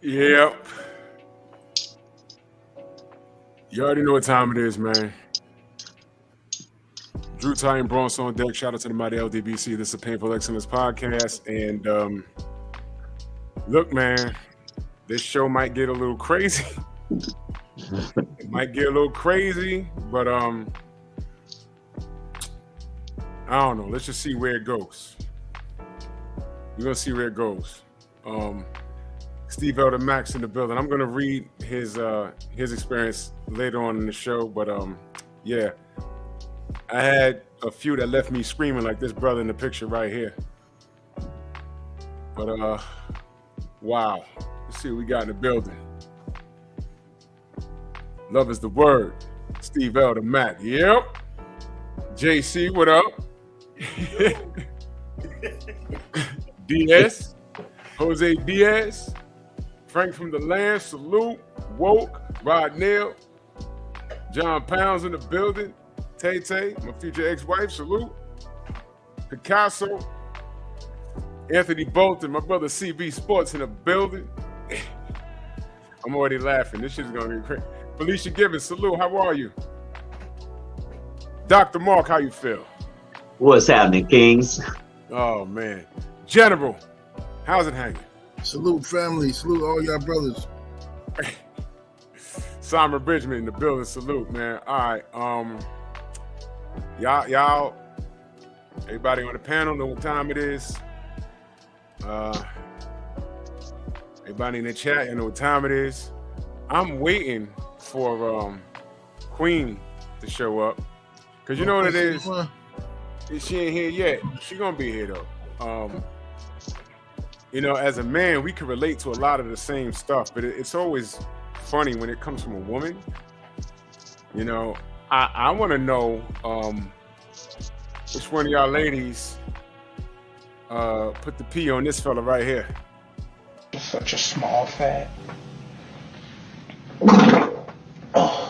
Yep. You already know what time it is, man. Drew Ty and Bronx on deck. Shout out to the mighty LDBC. This is a Painful Excellence podcast. And look, man, this show might get a little crazy. It might get a little crazy, but I don't know. Let's just see where it goes. We're gonna see where it goes. Steve Elder Max in the building. I'm gonna read his experience later on in the show, but yeah, I had a few that left me screaming like this brother in the picture right here. But wow, let's see what we got in the building. Love is the word. Steve Elder Mac. Yep. JC, what up? DS, Jose Diaz, Frank from the land, salute, woke, Rod Neal, John Pounds in the building, Tay Tay, my future ex-wife, salute, Picasso, Anthony Bolton, my brother CB Sports in the building. I'm already laughing. This shit's gonna be crazy. Felicia Gibbons, salute, how are you? Dr. Mark, how you feel? What's happening, Kings? Oh, man. General, how's it hanging? Salute, family. Salute all y'all brothers. Simon Bridgman in the building. Salute, man. All right. Y'all, everybody on the panel know what time it is. Everybody in the chat, you know what time it is. I'm waiting for Queen to show up. Because you know what it is? She ain't here yet. She gonna be here though. You know, as a man, we can relate to a lot of the same stuff, but it's always funny when it comes from a woman. You know, I want to know which one of y'all ladies put the P on this fella right here. Such a small fat. Oh.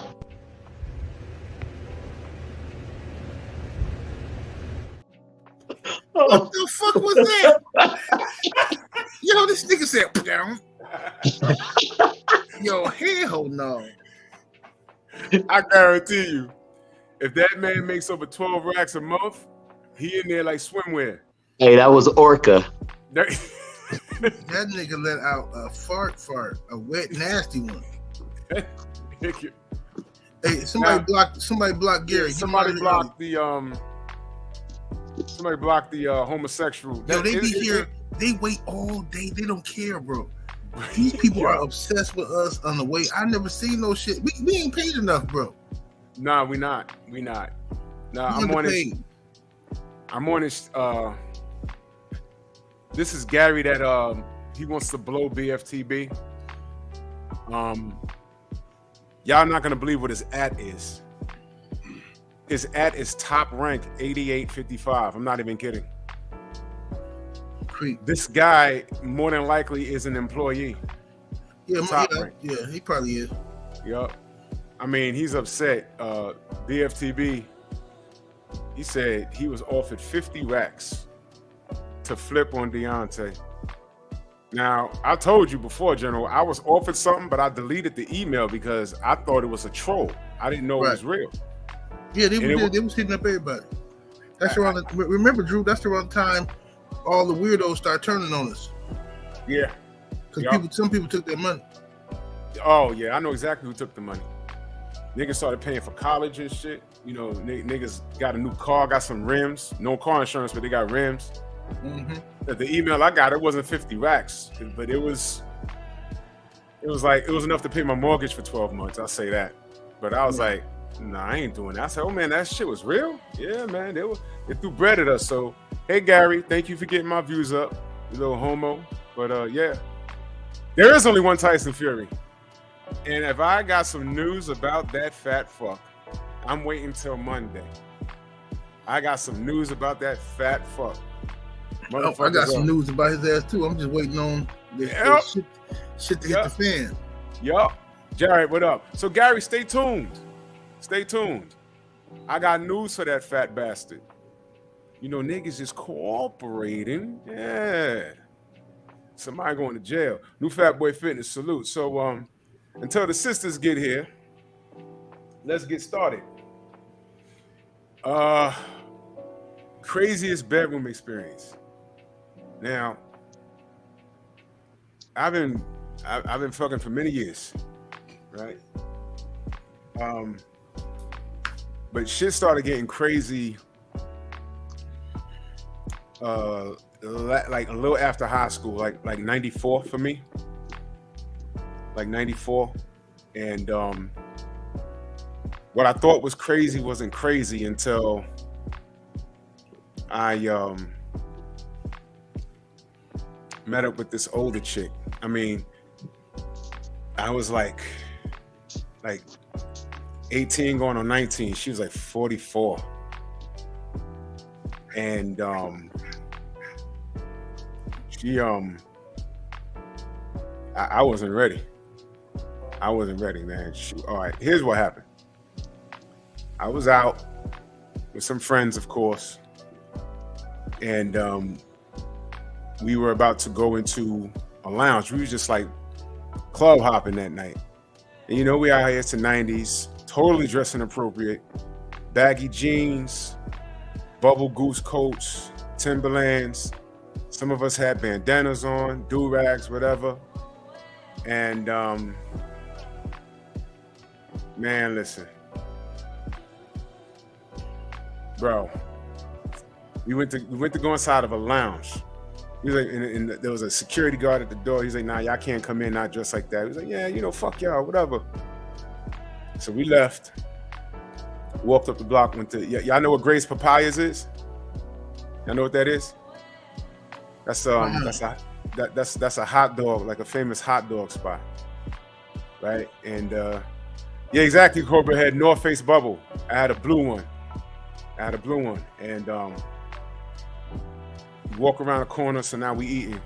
What the fuck was that? Yo, this nigga said, down. Yo, hell no. I guarantee you, if that man makes over 12 racks a month, he in there like swimwear. Hey, that was Orca. That nigga let out a fart, a wet, nasty one. Hey, somebody blocked Gary. Somebody blocked the homosexual. Yo, they be here. They wait all day. They don't care, bro. These people are obsessed with us on the way. I never seen no shit. We ain't paid enough, bro. Nah, we not. Nah, I'm on it. This is Gary that he wants to blow BFTB. Y'all not gonna believe what his at is. His at is top ranked 8855. I'm not even kidding. This guy more than likely is an employee. Yeah, he probably is. Yup. I mean, he's upset. BFTB, he said he was offered 50 racks to flip on Deontay. Now, I told you before, General, I was offered something, but I deleted the email because I thought it was a troll. I didn't know it was real. Yeah, they was hitting up everybody. That's around. Remember, Drew? That's around the time all the weirdos start turning on us. Yeah, because some people took their money. Oh yeah, I know exactly who took the money. Niggas started paying for college and shit. You know, niggas got a new car, got some rims. No car insurance, but they got rims. Mm-hmm. The email I got, it wasn't 50 racks, but it was enough to pay my mortgage for 12 months. I'll say that. But I was like, nah, I ain't doing that. I said, oh man, that shit was real. Yeah, man, they threw bread at us. So, hey Gary, thank you for getting my views up, you little homo. But yeah, there is only one Tyson Fury, and if I got some news about that fat fuck, I'm waiting till Monday. I got some news about that fat fuck. I got some news about his ass too. I'm just waiting on this shit to hit the fan. Yup. Jared, what up? So Gary, stay tuned. Stay tuned. I got news for that fat bastard. You know, niggas is cooperating. Yeah. Somebody going to jail. New Fat Boy Fitness, salute. So until the sisters get here, let's get started. Craziest bedroom experience. Now, I've been fucking for many years, right? But shit started getting crazy like a little after high school, like 94 for me. Like 94. And what I thought was crazy wasn't crazy until I met up with this older chick. I mean, I was like 18 going on 19. She was like 44. And she I wasn't ready. I wasn't ready, man. All right, here's what happened. I was out with some friends, of course, and we were about to go into a lounge. We was just like club hopping that night. And you know, we out here, it's the 90s, totally dressing appropriate. Baggy jeans, bubble goose coats, Timberlands. Some of us had bandanas on, do-rags, whatever. And man, listen. Bro, we went to go inside of a lounge. He was like, and there was a security guard at the door. He's like, nah, y'all can't come in not dressed like that. He was like, yeah, you know, fuck y'all, whatever. So we left, walked up the block, went to, y'all know what Grace Papayas is? Y'all know what that is? That's that's a hot dog, like a famous hot dog spot, right? And yeah, exactly. Cobra had North Face bubble. I had a blue one. And walk around the corner. So now we eating.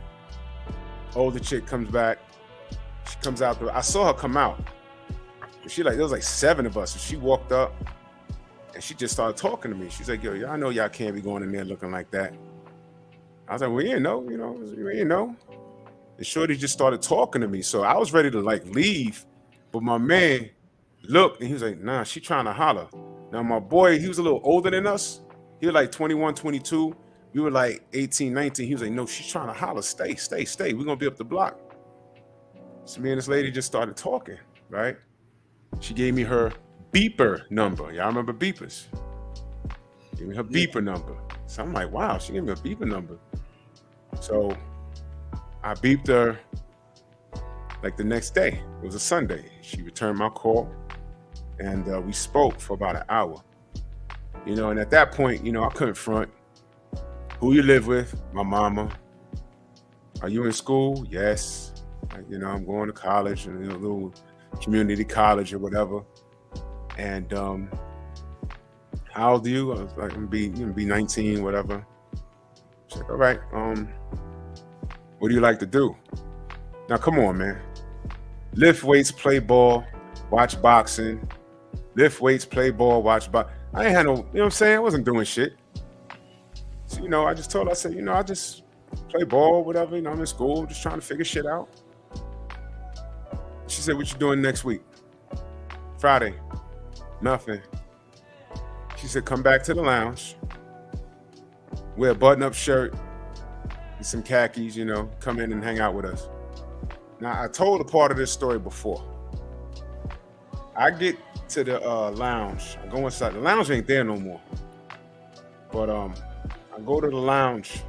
Older chick comes back. She comes out. I saw her come out. She like, there was like 7 of us. So she walked up and she just started talking to me. She's like, yo, y'all know y'all can't be going in there looking like that. I was like, well, you didn't know. And Shorty just started talking to me. So I was ready to like leave. But my man looked and he was like, nah, she trying to holler. Now my boy, he was a little older than us. He was like 21, 22. We were like 18, 19. He was like, no, she's trying to holler. Stay. We're going to be up the block. So me and this lady just started talking, right? She gave me her beeper number. Y'all remember beepers? Gave me her beeper number. So I'm like, wow, she gave me a beeper number. So I beeped her like the next day. It was a Sunday. She returned my call and we spoke for about an hour. You know, and at that point, you know, I couldn't front. Who you live with? My mama. Are you in school? Yes. You know, I'm going to college, and a little community college or whatever. And how old are you? I was like, I'm gonna be 19, whatever. She's like, all right, what do you like to do? Now, come on, man. Lift weights, play ball, watch boxing. Lift weights, play ball, watch boxing. I ain't had no, you know what I'm saying? I wasn't doing shit. So, you know, I just told her, I said, you know, I just play ball, whatever. You know, I'm in school, just trying to figure shit out. She said, what you doing next week? Friday. Nothing. She said, come back to the lounge. Wear a button-up shirt and some khakis, you know, come in and hang out with us. Now, I told a part of this story before. I get to the lounge. I go inside. The lounge ain't there no more. But I go to the lounge.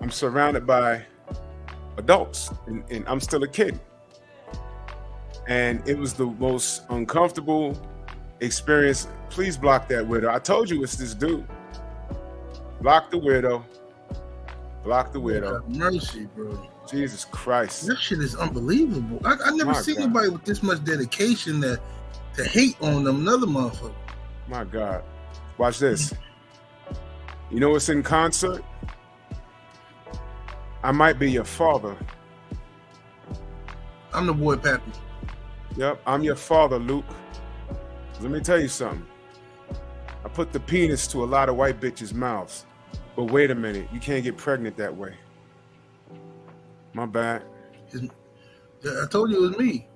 I'm surrounded by adults, and I'm still a kid. And it was the most uncomfortable experience. Please block that widow. I told you it's this dude. Block the widow. Block the widow. Mercy, bro. Jesus Christ. That shit is unbelievable. I never seen anybody with this much dedication to hate on them another motherfucker. My God. Watch this. You know what's in concert? I might be your father. I'm the boy Pappy. Yep, I'm your father, Luke. Let me tell you something. I put the penis to a lot of white bitches' mouths. But wait a minute, you can't get pregnant that way. My bad. I told you it was me.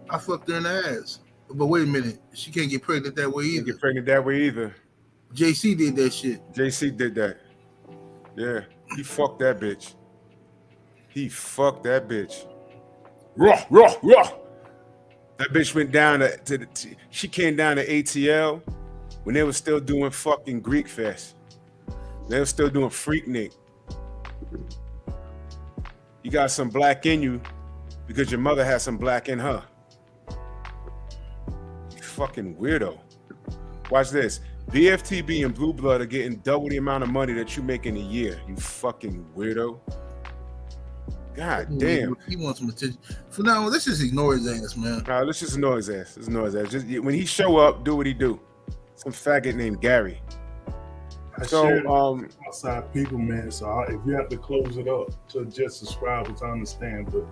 I fucked her in the ass. But wait a minute, she can't get pregnant that way Didn't either. get pregnant that way either. JC did that shit. JC did that. Yeah, he fucked that bitch. He fucked that bitch. Raw. That bitch went down she came down to ATL when they were still doing fucking Greek Fest. They were still doing Freaknik. You got some black in you because your mother had some black in her. You fucking weirdo. Watch this. BFTB and Blue Blood are getting double the amount of money that you make in a year. You fucking weirdo. God damn. He wants some attention. For now, let's just ignore his ass, man. Nah, let's just ignore his ass. Let's ignore his ass. Just when he show up, do what he do. Some faggot named Gary. Outside people, man. So if you have to close it up to just subscribers, I understand. But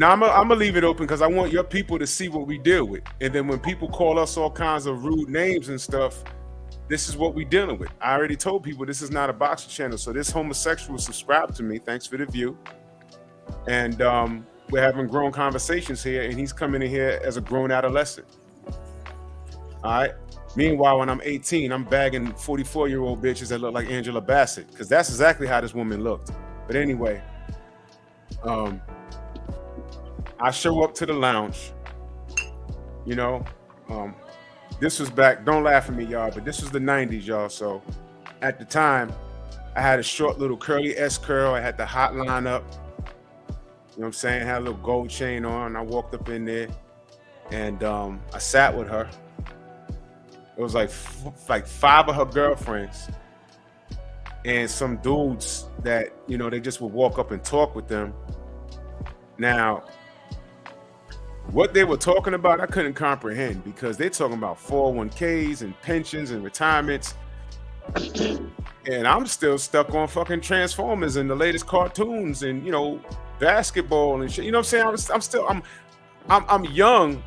I'm gonna leave it open because I want your people to see what we deal with. And then when people call us all kinds of rude names and stuff, this is what we dealing with. I already told people this is not a boxing channel. So this homosexual subscribed to me. Thanks for the view. And we're having grown conversations here, and he's coming in here as a grown adolescent. All right. Meanwhile, when I'm 18, I'm bagging 44-year-old bitches that look like Angela Bassett, because that's exactly how this woman looked. But anyway, I show up to the lounge. You know, this was back, don't laugh at me, y'all, but this was the 90s, y'all. So at the time, I had a short little curly S curl. I had the hotline up. You know what I'm saying? I had a little gold chain on. I walked up in there and I sat with her. It was like five of her girlfriends and some dudes that, you know, they just would walk up and talk with them. Now, what they were talking about, I couldn't comprehend because they're talking about 401ks and pensions and retirements. And I'm still stuck on fucking Transformers and the latest cartoons and, you know, basketball and shit. You know what I'm saying? I'm young.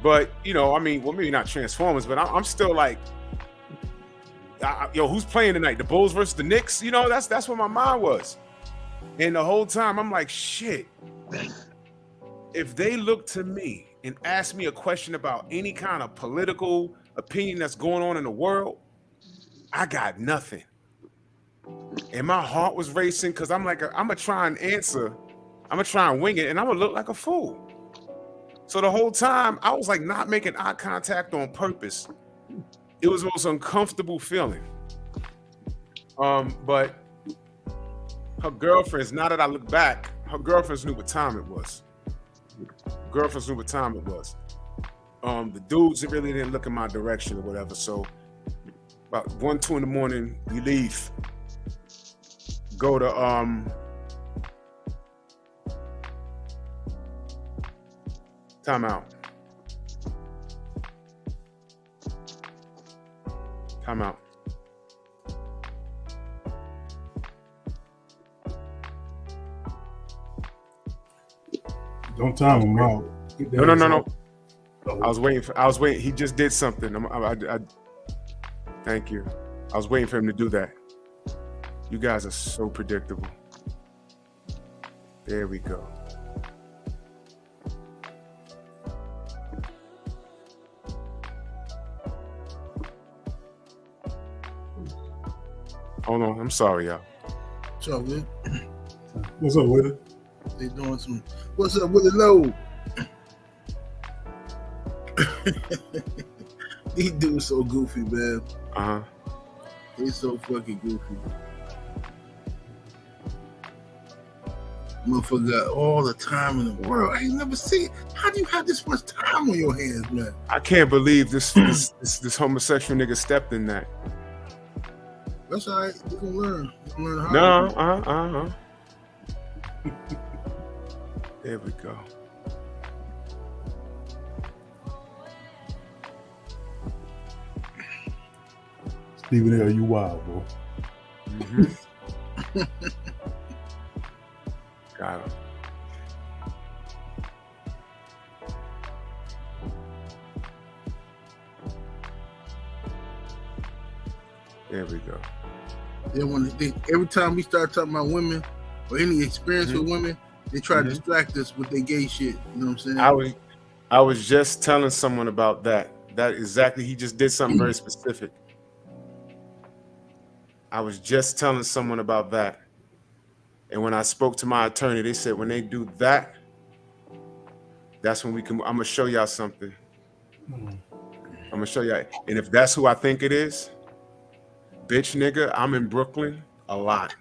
But, you know, I mean, well, maybe not Transformers, but I'm still like, yo, who's playing tonight? The Bulls versus the Knicks? You know, that's what my mind was. And the whole time, I'm like, shit. If they look to me and ask me a question about any kind of political opinion that's going on in the world, I got nothing. And my heart was racing because I'm like, I'm going to try and answer. I'm going to try and wing it, and I'm going to look like a fool. So the whole time, I was like not making eye contact on purpose. It was the most uncomfortable feeling. But her girlfriends, now that I look back, her girlfriends knew what time it was. The dudes, they really didn't look in my direction or whatever. So about 1, 2 in the morning, we leave. Go to Time out. don't time him out. No. I was waiting. He just did something. Thank you. I was waiting for him to do that. You guys are so predictable. There we go. Hold on, I'm sorry, y'all. What's up, man? What's up with it? They doing some. What's up with the load? These dudes so goofy, man. They so fucking goofy. Motherfucker got all the time in the world. I ain't never seen. How do you have this much time on your hands, man? I can't believe this homosexual nigga stepped in that. That's all right. You can learn. You can learn No, how. There we go. Stephen L., you wild, bro. Mm-hmm. Got him. There we go. Every time we start talking about women or any experience with women, they try to distract us with their gay shit. You know what I'm saying? I was just telling someone about that. That exactly. He just did something very specific. I was just telling someone about that. And when I spoke to my attorney, they said when they do that, that's when we can. I'm gonna show y'all something. I'm gonna show y'all. And if that's who I think it is, bitch nigga, I'm in Brooklyn a lot.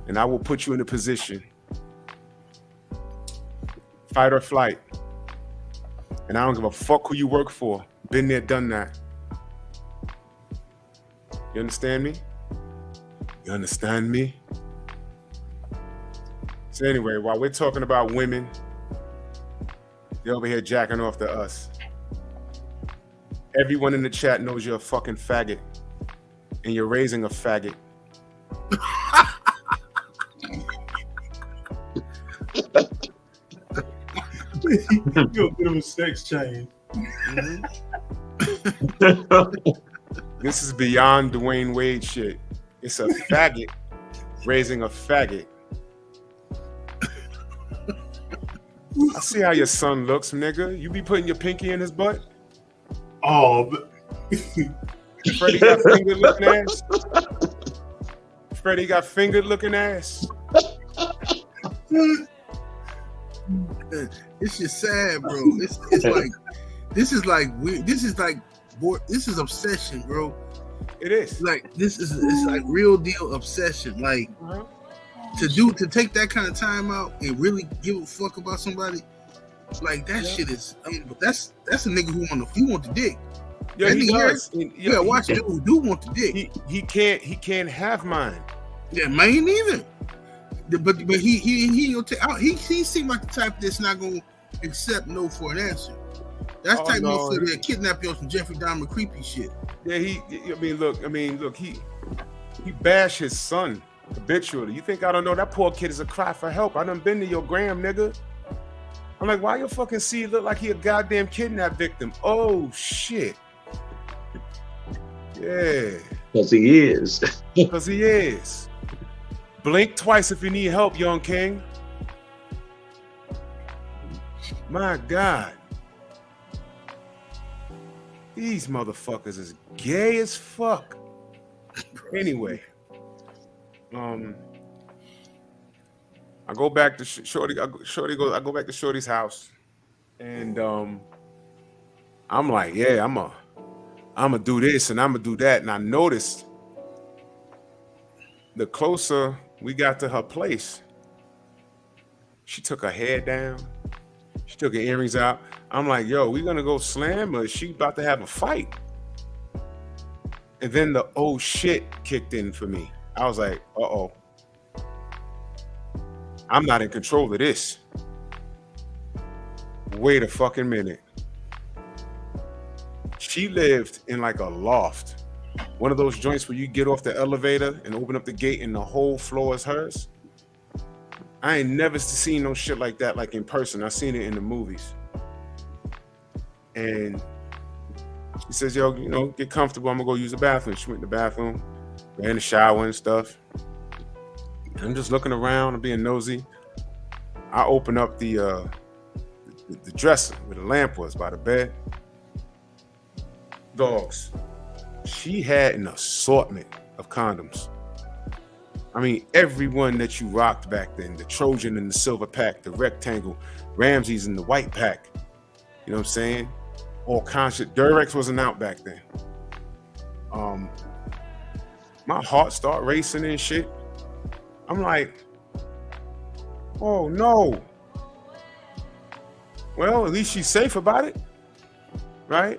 And I will put you in a position. Fight or flight. And I don't give a fuck who you work for. Been there, done that. You understand me? You understand me? So anyway, while we're talking about women, they're over here jacking off to us. Everyone in the chat knows you're a fucking faggot. And you're raising a faggot. You're a bit of a sex change. This is beyond Dwayne Wade shit. It's a faggot raising a faggot. I see how your son looks, nigga. You be putting your pinky in his butt? Oh, but Freddie got fingered looking ass. Freddie got fingered looking ass. It's just sad, bro. It's like this is like weird. This is like this is obsession, bro. It is. Like it's like real deal obsession. Like to take that kind of time out and really give a fuck about somebody, like that shit is. I mean, that's a nigga who want the dick. Yeah, he does. Yeah, watch dude who do want the dick. He can't have mine. Yeah, mine neither. But he seemed like the type that's not gonna accept no for an answer. That's type motherfucker that kidnap you on some Jeffrey Dahmer creepy shit. Yeah, I mean, look, he bashed his son habitually. You think I don't know that poor kid is a cry for help? I done been to your gram, nigga. I'm like, why your fucking seed look like he a goddamn kidnap victim? Oh shit. Yeah. Because he is. Because he is. Blink twice if you need help, young king. My God. These motherfuckers is gay as fuck. Anyway. I go back to Shorty. I go back to Shorty's house. And I'm like, yeah, I'm gonna do this and I'm gonna do that. And I noticed the closer we got to her place, she took her hair down. She took her earrings out. I'm like, yo, we gonna go slam or she about to have a fight? And then the oh shit kicked in for me. I was like, uh-oh. I'm not in control of this. Wait a fucking minute. She lived in like a loft. One of those joints where you get off the elevator and open up the gate and the whole floor is hers. I ain't never seen no shit like that, like in person. I seen it in the movies. And she says, yo, you know, get comfortable. I'm gonna go use the bathroom. She went in the bathroom, ran in the shower and stuff. I'm just looking around, I'm being nosy. I open up the dresser where the lamp was by the bed. Dogs. She had an assortment of condoms. I mean, every one that you rocked back then, the Trojan in the silver pack, the rectangle, Ramsey's in the white pack. You know what I'm saying? All kinds of Durex wasn't out back then. My heart started racing and shit. I'm like, oh no. Well, at least she's safe about it, right?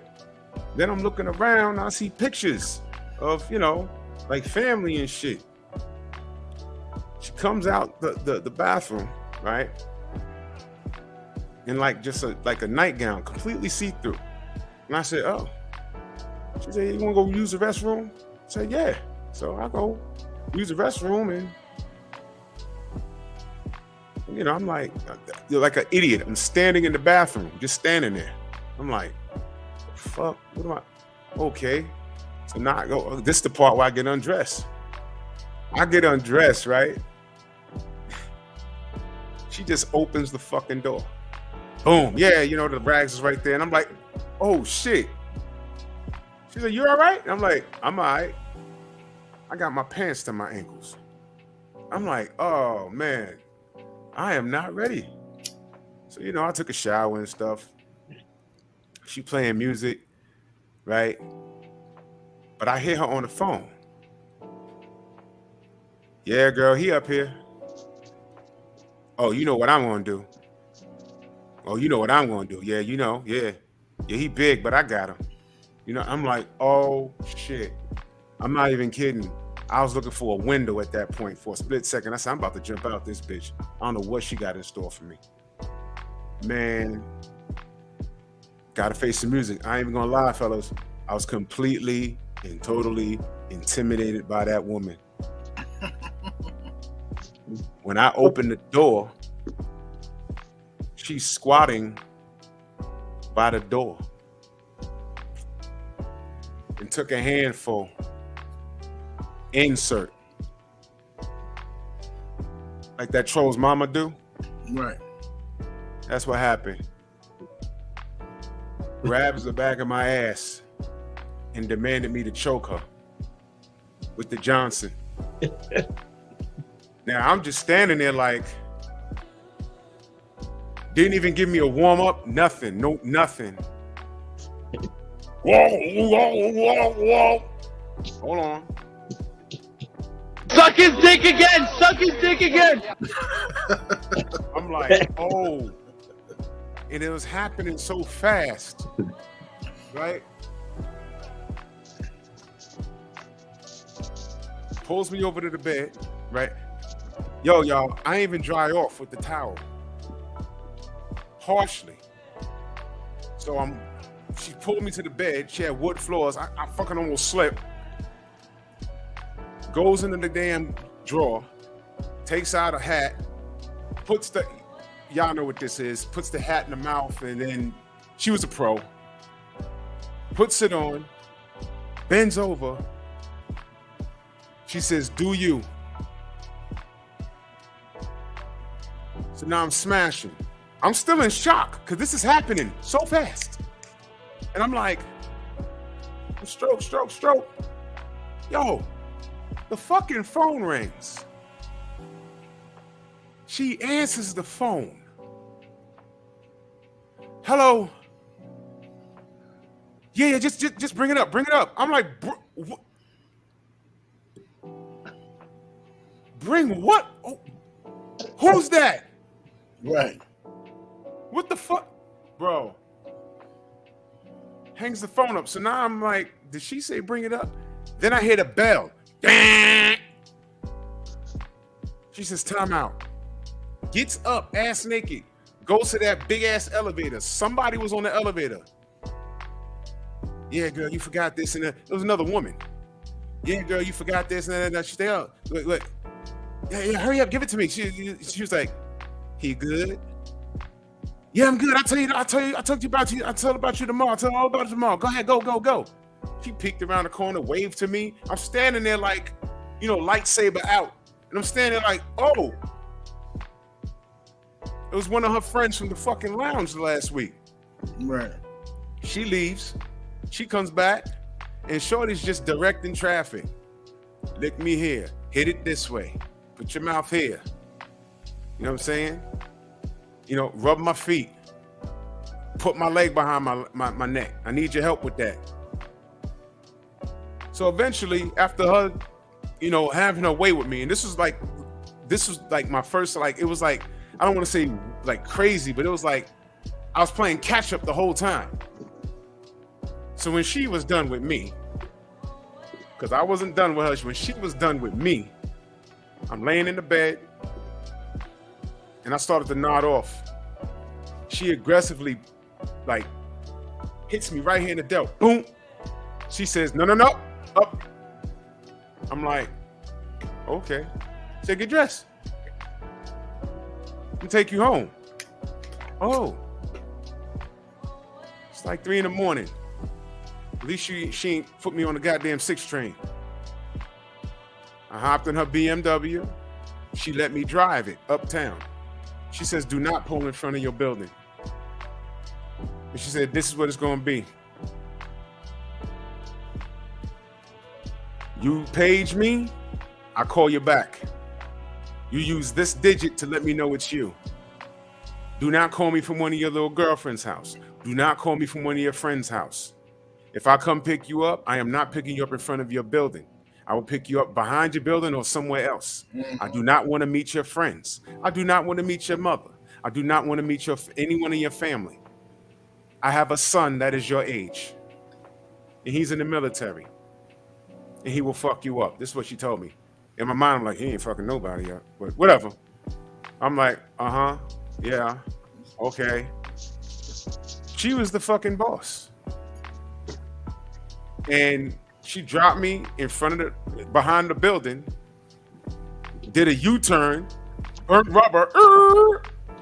Then I'm looking around, I see pictures of, you know, like family and shit. She comes out the bathroom, right? In like just a nightgown, completely see-through. And I said, oh. She said, you wanna go use the restroom? I said, yeah. So I go use the restroom and, you know, I'm like an idiot. I'm standing in the bathroom, just standing there. I'm like, fuck, what am I? Okay. So now I go, this is the part where I get undressed. I get undressed, right? She just opens the fucking door. Boom. Yeah, you know, the rags is right there. And I'm like, oh shit. She's like, you all right? And I'm like, I'm all right. I got my pants to my ankles. I'm like, oh man, I am not ready. So, you know, I took a shower and stuff. She playing music, right? But I hear her on the phone. Yeah, girl, he up here. Oh, you know what I'm gonna do. Oh, you know what I'm gonna do. Yeah, you know, yeah. Yeah, he big, but I got him. You know, I'm like, oh shit. I'm not even kidding. I was looking for a window at that point for a split second. I said, I'm about to jump out this bitch. I don't know what she got in store for me. Man, gotta face the music. I ain't even gonna lie, fellas. I was completely and totally intimidated by that woman. When I opened the door, she's squatting by the door and took a handful. Insert. Like that troll's mama do. Right. That's what happened. Grabs the back of my ass and demanded me to choke her with the Johnson. Now I'm just standing there like, didn't even give me a warm up, nothing, no, nothing. Whoa. Hold on. Suck his dick again! Suck his dick again! I'm like, oh. And it was happening so fast, right? Pulls me over to the bed, right? Yo, y'all, I ain't even dry off with the towel. Harshly. So she pulled me to the bed. She had wood floors. I fucking almost slipped. Goes into the damn drawer, takes out a hat, puts the, y'all know what this is, puts the hat in the mouth, and then she was a pro. Puts it on, bends over. She says, do you? So now I'm smashing. I'm still in shock because this is happening so fast. And I'm like, stroke. Yo, the fucking phone rings. She answers the phone. Hello. Yeah, just bring it up. I'm like, bring what? Oh, who's that? Right. What the fuck? Bro. Hangs the phone up. So now I'm like, did she say bring it up? Then I hear the bell. She says, time out. Gets up, ass naked, goes to that big ass elevator. Somebody was on the elevator. Yeah, girl, you forgot this. And it was another woman. Yeah, girl, you forgot this. And she stay up. Look. Yeah, hurry up, give it to me. She was like, he good? Yeah, I'm good. I'll tell you about you. I'll tell about you tomorrow. I'll tell all about it tomorrow. Go ahead, go. She peeked around the corner, waved to me. I'm standing there like, you know, lightsaber out. And I'm standing there like, oh. It was one of her friends from the fucking lounge last week. Right. She leaves. She comes back. And Shorty's just directing traffic. Lick me here. Hit it this way. Put your mouth here. You know what I'm saying? You know, rub my feet. Put my leg behind my neck. I need your help with that. So eventually, after her, you know, having her way with me, and this was like my first, like, it was like, I don't want to say like crazy, but it was like I was playing catch up the whole time. So when she was done with me, because I wasn't done with her, when she was done with me, I'm laying in the bed and I started to nod off. She aggressively like hits me right here in the delt. Boom. She says, no, up. I'm like, okay. She said, get dressed. I'll take you home. Oh. It's like 3 a.m. At least she ain't put me on the goddamn 6 train. I hopped in her BMW. She let me drive it uptown. She says, do not pull in front of your building. And she said, this is what it's going to be. You page me, I call you back. You use this digit to let me know it's you. Do not call me from one of your little girlfriend's house. Do not call me from one of your friend's house. If I come pick you up, I am not picking you up in front of your building. I will pick you up behind your building or somewhere else. I do not want to meet your friends. I do not want to meet your mother. I do not want to meet anyone in your family. I have a son that is your age, and he's in the military, and he will fuck you up. This is what she told me. In my mind, I'm like, he ain't fucking nobody up, but whatever. I'm like, yeah, okay. She was the fucking boss. And she dropped me in front of behind the building, did a U-turn, burnt rubber,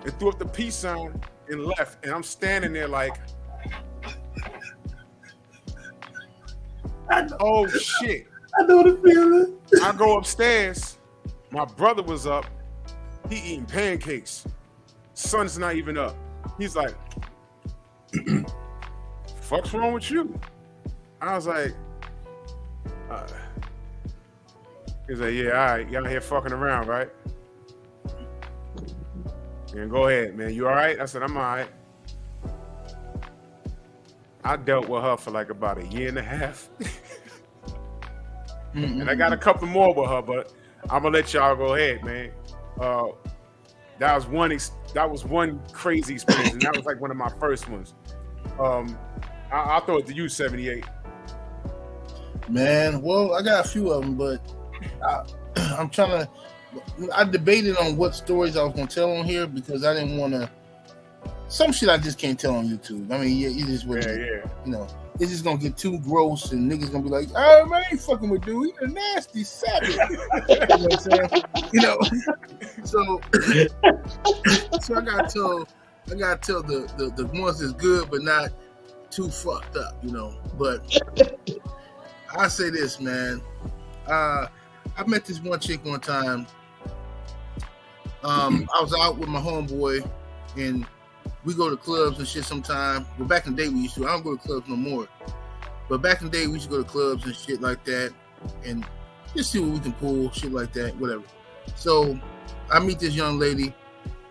and threw up the peace sign and left. And I'm standing there like, oh shit. I know the feeling. I go upstairs. My brother was up. He eating pancakes. Sun's not even up. He's like, fuck's wrong with you? I was like, he's like, yeah, all right, y'all here fucking around, right? And go ahead, man. You all right? I said, I'm all right. I dealt with her for like about a year and a half. And I got a couple more with her, but I'm gonna let y'all go ahead, man. That was one crazy experience, and that was like one of my first ones. I'll throw it to you, 78. Man, well, I got a few of them, but I'm trying to. I debated on what stories I was gonna tell on here because I didn't want to. Some shit I just can't tell on YouTube. I mean, it just wouldn't. Yeah. You know, it's just gonna get too gross, and niggas gonna be like, "Oh man, I ain't fucking with dude. He's a nasty savage." You know what I'm saying? You know. So I gotta tell the ones that's good, but not too fucked up. You know, but. I say this, man. I met this one chick one time. I was out with my homeboy, and we go to clubs and shit sometime. Well, back in the day we used to. I don't go to clubs no more. But back in the day we used to go to clubs and shit like that, and just see what we can pull, shit like that, whatever. So I meet this young lady.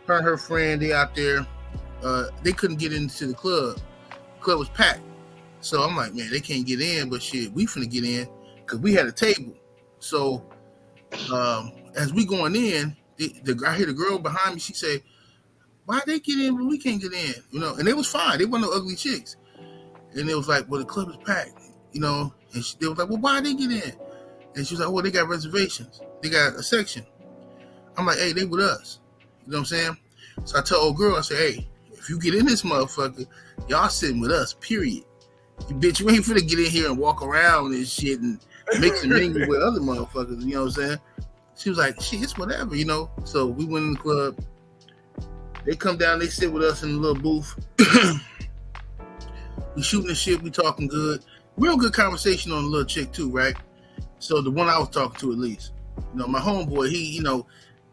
Her and her friend, they out there. They couldn't get into the club. The club was packed. So I'm like, man, they can't get in, but shit, we finna get in because we had a table. So as we going in, I hear the girl behind me. She say, "Why they get in, but we can't get in?" You know, and they was fine. They weren't no ugly chicks. And it was like, "Well, the club is packed," you know. And they was like, "Well, why they get in?" And she was like, "Well, they got reservations. They got a section." I'm like, "Hey, they with us." You know what I'm saying? So I tell old girl, I say, "Hey, if you get in this motherfucker, y'all sitting with us. Period. You bitch, you ain't finna get in here and walk around and shit and mix and mingle with other motherfuckers." You know what I'm saying? She was like, "Shit, it's whatever," you know. So we went in the club. They come down, they sit with us in the little booth. We shooting the shit, we talking good. Real good conversation on the little chick too, right? So the one I was talking to at least. You know, my homeboy,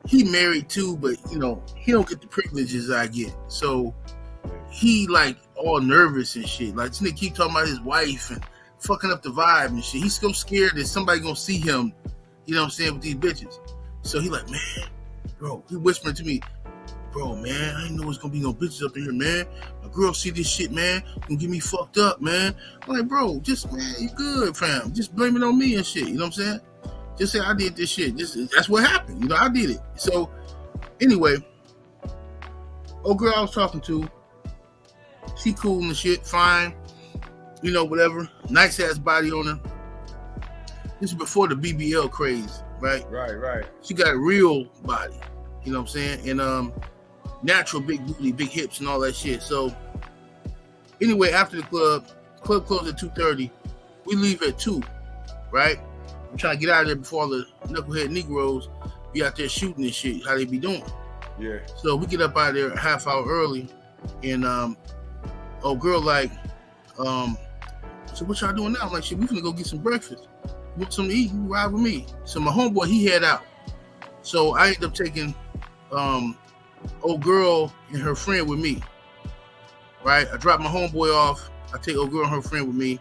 he married too, but you know, he don't get the privileges I get. So he like all nervous and shit. Like this nigga keep talking about his wife and fucking up the vibe and shit. He's so scared that somebody gonna see him, you know what I'm saying, with these bitches. So he like, "Man, bro," he whispering to me, "Bro, man, I didn't know it's gonna be no bitches up in here, man. My girl see this shit, man, gonna get me fucked up, man." I'm like, "Bro, just, man, you good, fam. Just blame it on me and shit, you know what I'm saying? Just say I did this shit. That's what happened, you know, I did it." So anyway, old girl I was talking to, she cool and shit, fine, you know, whatever. Nice ass body on her. This is before the BBL craze, right? Right. She got a real body, you know what I'm saying? And natural big booty, big hips and all that shit. So anyway, after the club closed at 2:30. We leave at 2, right? I'm trying to get out of there before all the knucklehead Negroes be out there shooting and shit, how they be doing. Yeah. So we get up out of there a half hour early, and old girl like, "So what y'all doing now?" I'm like, "Shit, we finna go get some breakfast." want something to eat? You ride with me. So my homeboy, he head out. So I ended up taking old girl and her friend with me. Right? I dropped my homeboy off. I take old girl and her friend with me.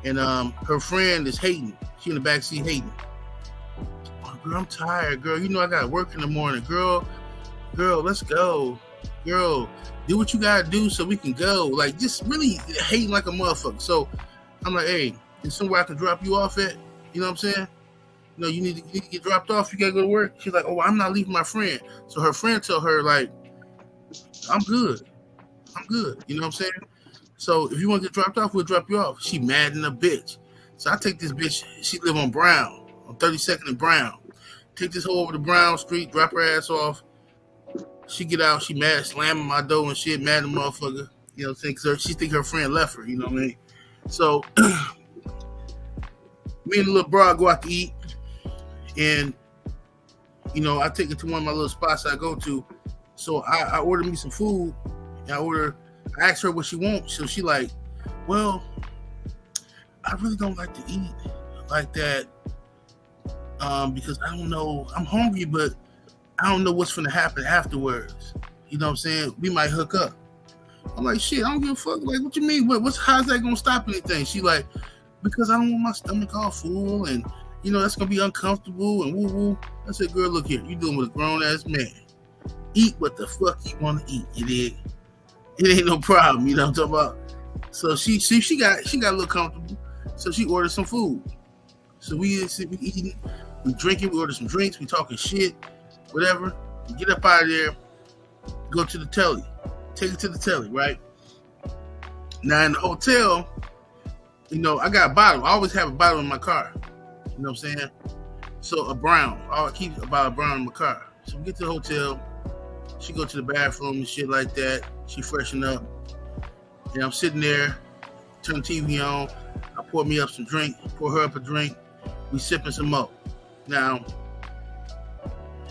And her friend is hating. She in the backseat hating. Oh, girl, I'm tired, girl. You know I gotta work in the morning. Girl, let's go. Girl, do what you gotta do so we can go. Like, just really hating like a motherfucker. So I'm like, hey, is somewhere I can drop you off at? You know what I'm saying? You know, you need to get dropped off. You gotta go to work. She's like, oh, I'm not leaving my friend. So her friend tell her, like, I'm good. You know what I'm saying? So if you want to get dropped off, we'll drop you off. She mad in a bitch. So I take this bitch. She live on Brown, on 32nd and Brown. Take this hoe over to Brown Street, drop her ass off. She get out. She mad, slamming my door and shit, mad at the motherfucker. You know what I'm saying? Cause she think her friend left her. You know what I mean? So me and the little broad go out to eat. And, you know, I take her to one of my little spots I go to. So I order me some food. I asked her what she wants. So she like, well, I really don't like to eat like that because I don't know. I'm hungry, but I don't know what's going to happen afterwards. You know what I'm saying? We might hook up. I'm like, shit, I don't give a fuck. Like, what you mean? How's that going to stop anything? She like, because I don't want my stomach all full and, you know, that's going to be uncomfortable and woo-woo. I said, girl, look here. You dealing with a grown-ass man. Eat what the fuck you want to eat, you dig? It ain't no problem, you know what I'm talking about? So she got a little comfortable. So she ordered some food. So we eating, we drinking, we order some drinks, we talking shit, whatever. We get up out of there, go to the telly. Take it to the telly, right? Now in the hotel, you know, I got a bottle. I always have a bottle in my car. You know what I'm saying? So a brown. I keep a bottle of brown in my car. So we get to the hotel. She go to the bathroom and shit like that. She freshen up. And I'm sitting there, turn the TV on. I pour me up some drink, pour her up a drink. We sipping some more. Now,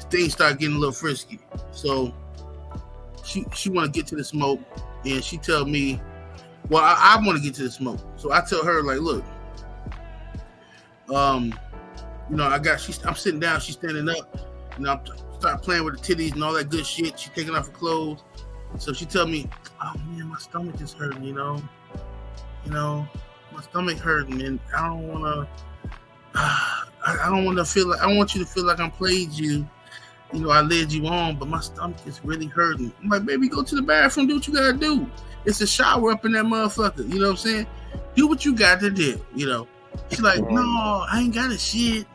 things start getting a little frisky. So she want to get to the smoke, and she tell me, well, I want to get to the smoke. So I tell her, like, look, you know, I'm sitting down, she's standing up, and I start playing with the titties and all that good shit. She taking off her clothes. So she tell me, oh man, my stomach is hurting, you know, my stomach hurting, and I don't want to feel like, I want you to feel like I played you. You know, I led you on, but my stomach is really hurting. I'm like, baby, go to the bathroom, do what you gotta do. It's a shower up in that motherfucker. You know what I'm saying? Do what you got to do, you know. She's like, no, I ain't got a shit.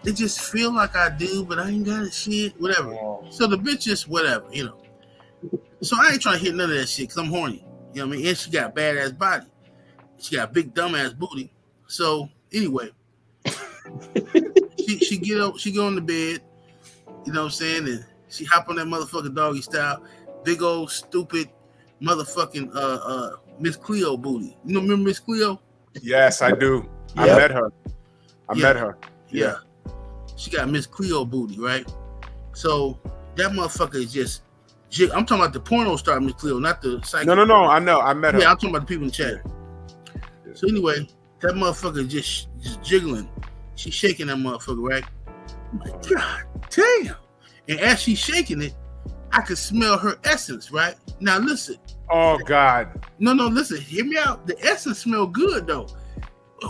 It just feel like I do, but I ain't got a shit, whatever. So the bitch just whatever, you know. So I ain't trying to hit none of that shit because I'm horny. You know what I mean? And she got a badass body. She got a big dumbass booty. So anyway, she get up, she go in the bed. You know what I'm saying? And she hop on that motherfucking doggy style. Big old stupid motherfucking Miss Cleo booty. You know, remember Miss Cleo? Yes, I do. Yep. I met her. Yeah. She got Miss Cleo booty, right? So that motherfucker is just I'm talking about the porno star Miss Cleo, not the psycho. No. I know. I met her. Yeah, I'm talking about the people in the chat. Yeah. So anyway, that motherfucker just jiggling. She's shaking that motherfucker, right? I'm like, God damn. And as she's shaking it, I could smell her essence, right? Now listen. Oh God. No, listen, hear me out. The essence smelled good though.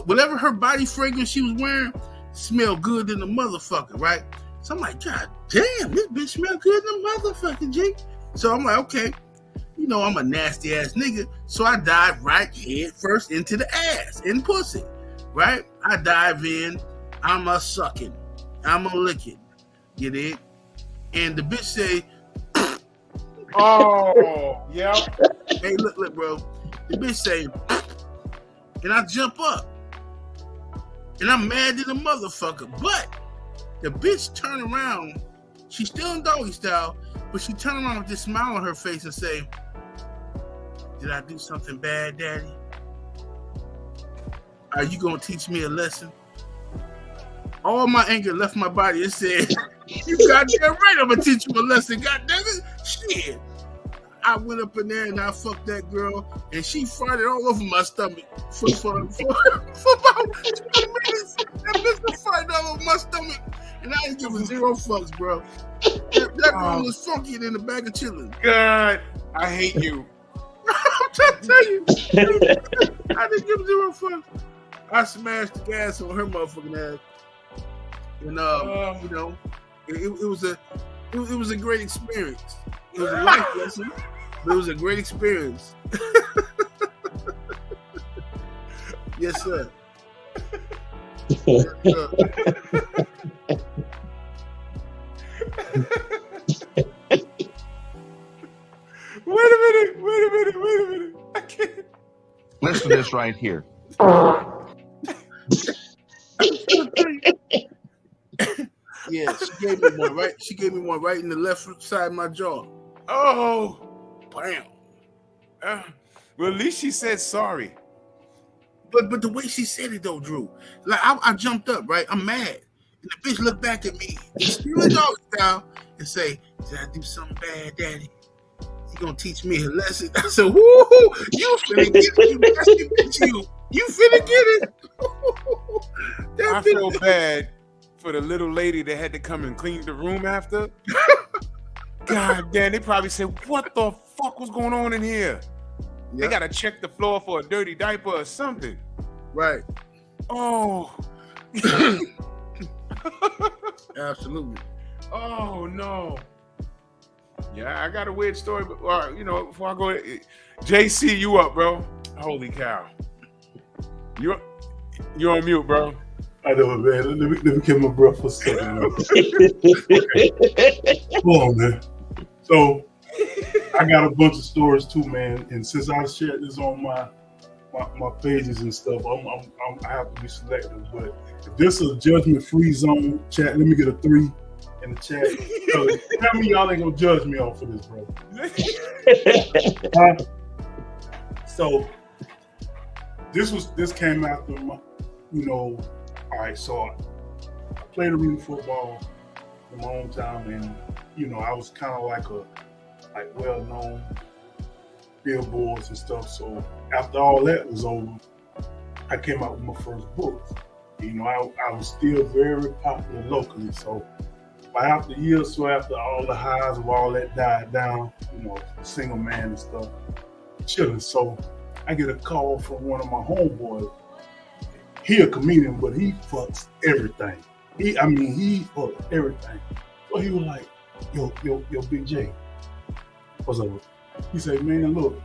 Whatever her body fragrance she was wearing smelled good than the motherfucker, right? So I'm like, God damn, this bitch smell good than the motherfucker, G. So I'm like, okay, you know I'm a nasty ass nigga. So I dive right head first into the ass and pussy, right? I dive in, I'm a sucking, I'm a licking, you dig? And the bitch say, oh, yeah. Hey, look, bro. The bitch say, and I jump up. And I'm mad at the motherfucker. But the bitch turn around. She's still in doggy style, but she turn around with this smile on her face and say, did I do something bad, daddy? Are you going to teach me a lesson? All my anger left my body. It said, you goddamn right, I'm going to teach you a lesson. Goddamn it. Shit. I went up in there and I fucked that girl, and she farted all over my stomach for about 20 That bitch was fighting all over my stomach, and I ain't giving zero fucks, bro. That room was funkier than the bag of chillin'. God, I hate you. I'm trying to tell you. I didn't give zero fucks. I smashed the gas on her motherfucking ass. And you know, it was a great experience. It was a life lesson, but it was a great experience. Yes, sir. Yes, sir. Wait a minute. I can't. Listen to this right here. Yeah, she gave me one right. She gave me one right in the left side of my jaw. Oh, Bam. Well, at least she said sorry. But the way she said it though, Drew, like I jumped up, right? I'm mad. And the bitch looked back at me, still dog style, and say, "Did I do something bad, Daddy? You gonna teach me a lesson?" I said, "Woo, you finna get it, you finna get it." I feel bad for the little lady that had to come and clean the room after. God damn, they probably said, "What the fuck was going on in here?" They gotta check the floor for a dirty diaper or something. Right. Oh. Absolutely. Oh no. Yeah, I got a weird story, but before I go, JC, you up, bro? Holy cow. You're on mute, bro. I know, man. Let me get my breath for a second. Hold on, man. So I got a bunch of stories too, man. And since I shared this on my pages and stuff, I have to be selective. But if this is a judgment-free zone chat, let me get a 3 in the chat. Tell me y'all ain't gonna judge me off of this, bro. So this came after my, all right. So I played arena football in my hometown, and I was kind of like well-known billboards and stuff. So after all that was over, I came out with my first book. I was still very popular locally. So by after a year or so, after all the highs of all that died down, single man and stuff, chilling. So I get a call from one of my homeboys. He a comedian, but he fucks everything. He fucks everything. So he was like, yo, Big J, what's up? He said, man, look,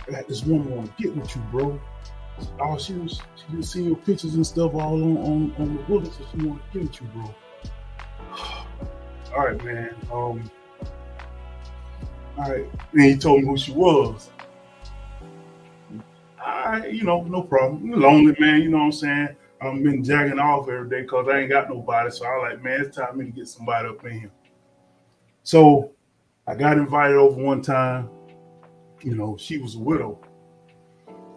I got this woman want to get with you, bro. She was seeing your pictures and stuff all on the bullet, so she want to get with you, bro. All right, man. All right. And he told me who she was. No problem. Lonely, man, you know what I'm saying? I've been jacking off every day because I ain't got nobody. So I was like, man, it's time for me to get somebody up in here. So I got invited over one time. She was a widow.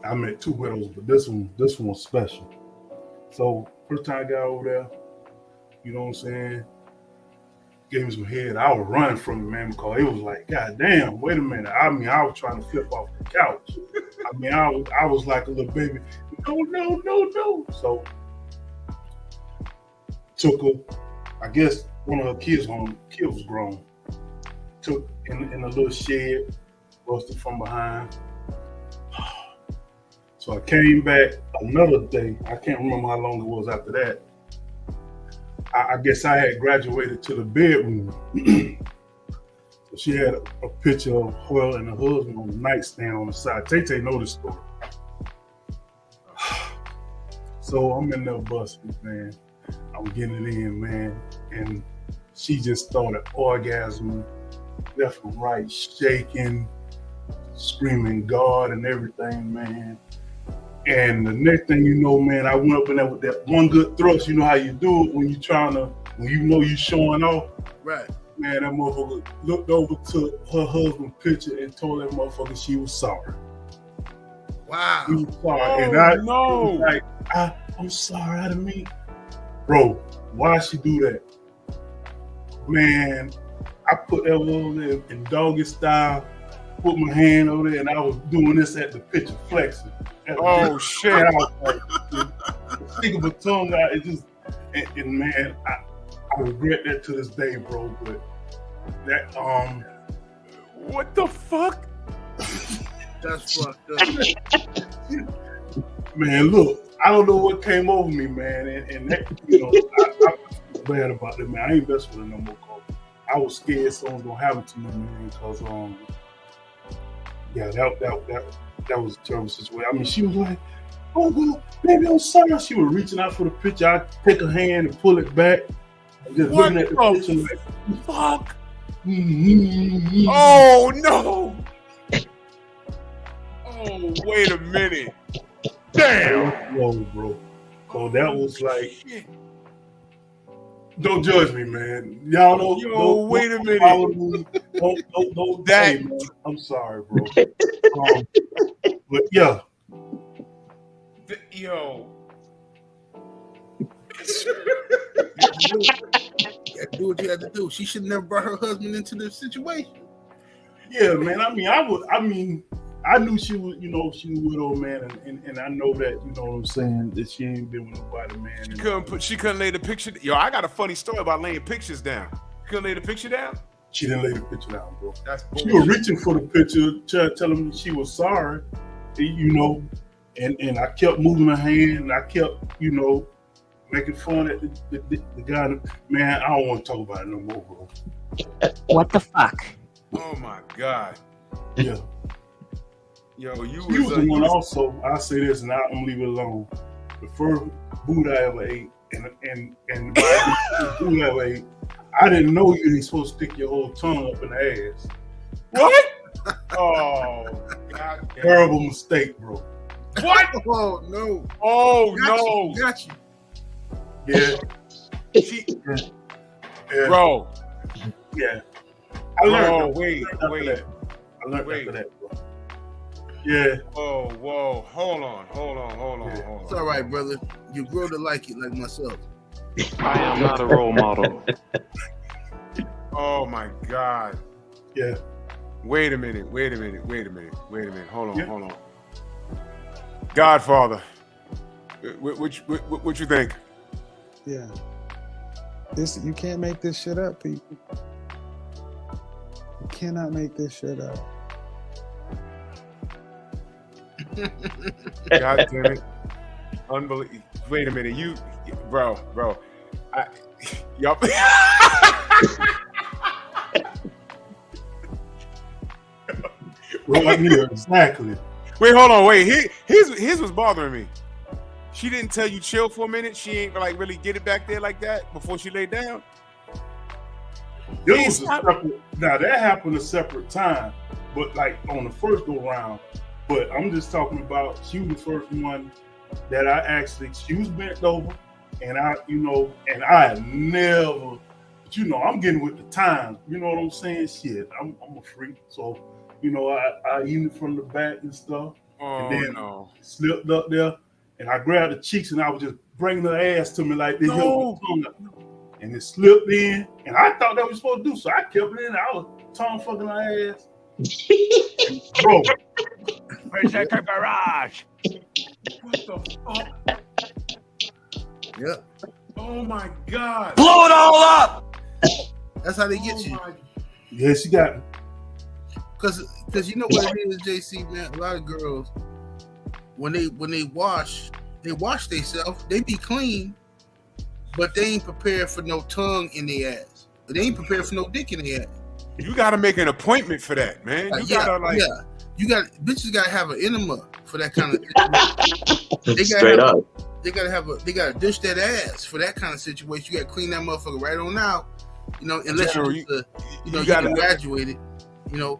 I met 2 widows, but this one was special. So first time I got over there, you know what I'm saying? Gave me some head. I was running from it, man, because it was like, God damn, wait a minute. I was trying to flip off the couch. I was like a little baby. No. So took her, I guess one of her kids was grown. Took in a little shed, busted from behind. So I came back another day. I can't remember how long it was after that. I guess I had graduated to the bedroom. So she had a picture of her and her husband on the nightstand on the side. Tay know this story. So I'm in there busting, man. I'm getting it in, man. And she just started orgasming, left and right, shaking, screaming God and everything, man. And the next thing you know, man, I went up in there with that one good thrust. You know how you do it when you showing off. Right. Man, that motherfucker looked over to her husband's picture and told that motherfucker she was sorry. Wow. She was sorry. Oh, no. Was like, I'm sorry, I didn't mean. Bro, why she do that? Man, I put that over there in doggy style, put my hand over there, and I was doing this at the picture, flexing. Oh shit! stick of a tongue out. It just and man, I regret that to this day, bro. But that What the fuck? That's fucked up. man, look, I don't know what came over me, man, and that, I feel bad about it, man. I ain't messing with it no more. I was scared someone was gonna happen to me, man, because yeah, that was a terrible situation. I mean, she was like, "Oh, well, baby, I'm sorry." She was reaching out for the picture. I take her hand and pull it back, and just What looking at the picture like, fuck? mm-hmm. Oh no! Oh, wait a minute! Damn! Whoa, bro. So that was like, don't judge me, man. Y'all don't. Yo, don't wait a minute. follow me. Don't. That- Hey, man, I'm sorry, bro. But yeah. Yo. You gotta do what you had to do. She should never brought her husband into this situation. Yeah, man. I knew she was, she was with old man, and I know that, you know what I'm saying, that she ain't been with nobody, man. She couldn't lay the picture. Yo, I got a funny story about laying pictures down. Couldn't lay the picture down? She didn't lay the picture down, bro. That's She bullshit. was reaching for the picture, telling me she was sorry, and I kept moving my hand, and I kept, making fun at the guy. Man, I don't want to talk about it no more, bro. What the fuck? Oh my God. Yeah. Yo, you He was the one you was- also, I'll say this and I'm gonna leave it alone. The first food I ever ate, and the food I ever ate, I didn't know you ain't supposed to stick your whole tongue up in the ass. What? Oh, God damn. Terrible mistake, bro. What? Oh no! Oh Got you. Yeah. She, Yeah. bro. Yeah. Bro, wait. I learned after that, bro. Yeah. Whoa. Hold on. It's all right, brother. You grow to like it, like myself. I am not a role model. Oh my God. Yeah. Wait a minute. Hold Yeah. on. Godfather. What you think? Yeah. You can't make this shit up, people. You cannot make this shit up. God damn it. Unbelievable. Wait a minute. Bro. Yup. Right here, exactly. Wait, hold on. Wait, his was bothering me. She didn't tell you chill for a minute. She ain't like really get it back there like that before she laid down. Now that happened a separate time, but like on the first go round. But I'm just talking about she was the first one that she was bent over, and I had never, but I'm getting with the times. You know what I'm saying? Shit, I'm a freak, so I eat it from the back and stuff, Oh, and then no. slipped up there, and I grabbed the cheeks, and I was just bringing her ass to me like this, No. and it slipped in, and I thought that was supposed to do, so I kept it in. I was tongue fucking her ass, bro. Where's that garage? What the fuck? Yep. Oh my God. Blow it all up! That's how they get you. my- Yeah, she got me. Cause you know what it is, JC, man. A lot of girls, when they wash themselves. They be clean, but they ain't prepared for no tongue in their ass. They ain't prepared for no dick in their ass. You gotta make an appointment for that, man. You gotta bitches gotta have an enema for that kind of. Straight up. They gotta dish that ass for that kind of situation. You gotta clean that motherfucker right on out. Unless General, you gotta get graduated.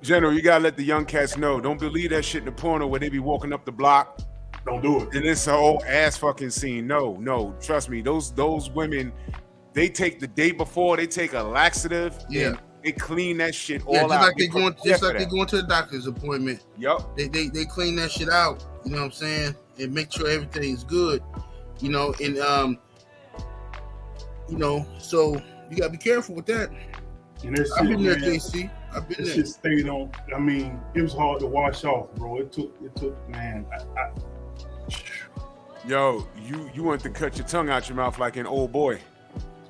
General, you gotta let the young cats know. Don't believe that shit in the porno where they be walking up the block Don't do it. and it's a whole ass fucking scene. No, trust me. Those women, they take the day before, they take a laxative. Yeah. And they clean that shit all Yeah, out. just like Get they prepared going to the doctor's appointment. Yup. They clean that shit out. You know what I'm saying? And make sure everything's good. So you gotta be careful with that. And that I've shit, been there, man, JC. I've been that there. shit stayed on. I mean, it was hard to wash off, bro. It took, man. Yo, you want to cut your tongue out your mouth like an old boy.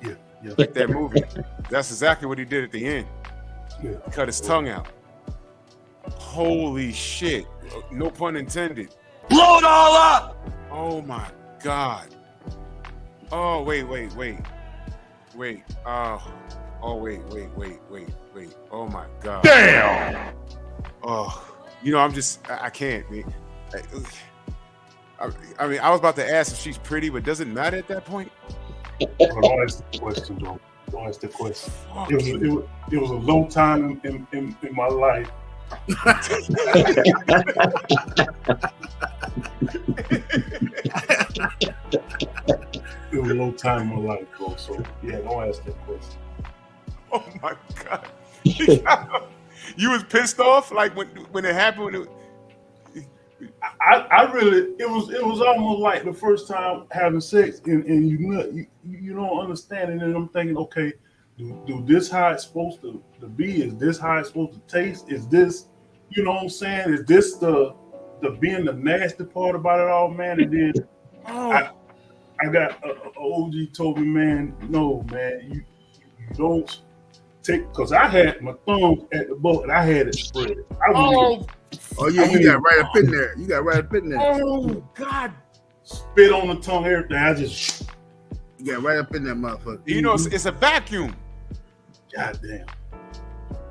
Yeah. Like that movie. That's exactly what he did at the end. Yeah. Cut his tongue out. Holy shit. No pun intended. Blow it all up! Oh my God. Oh, wait. Wait. Oh my God. Damn! Oh, I can't. Man. I mean, I was about to ask if she's pretty, but does it matter at that point? Don't ask the question, though. Don't ask the question. It was a long time in my life. It was a long time in my life, bro. So yeah, don't ask that question. Oh my God. You was pissed off like when it happened. I really it was almost like the first time having sex and you don't understand it, and I'm thinking, okay, do this how it's supposed to be? Is this how it's supposed to taste? Is this, you know what I'm saying? Is this the being the nasty part about it all, man? And then I got OG told me, man, no, man, you don't take, because I had my thumb at the boat and I had it spread. You got right up in there. You got right up in there. Oh God! Spit on the tongue, everything. I just You got right up in that motherfucker. You know, it's a vacuum. God damn.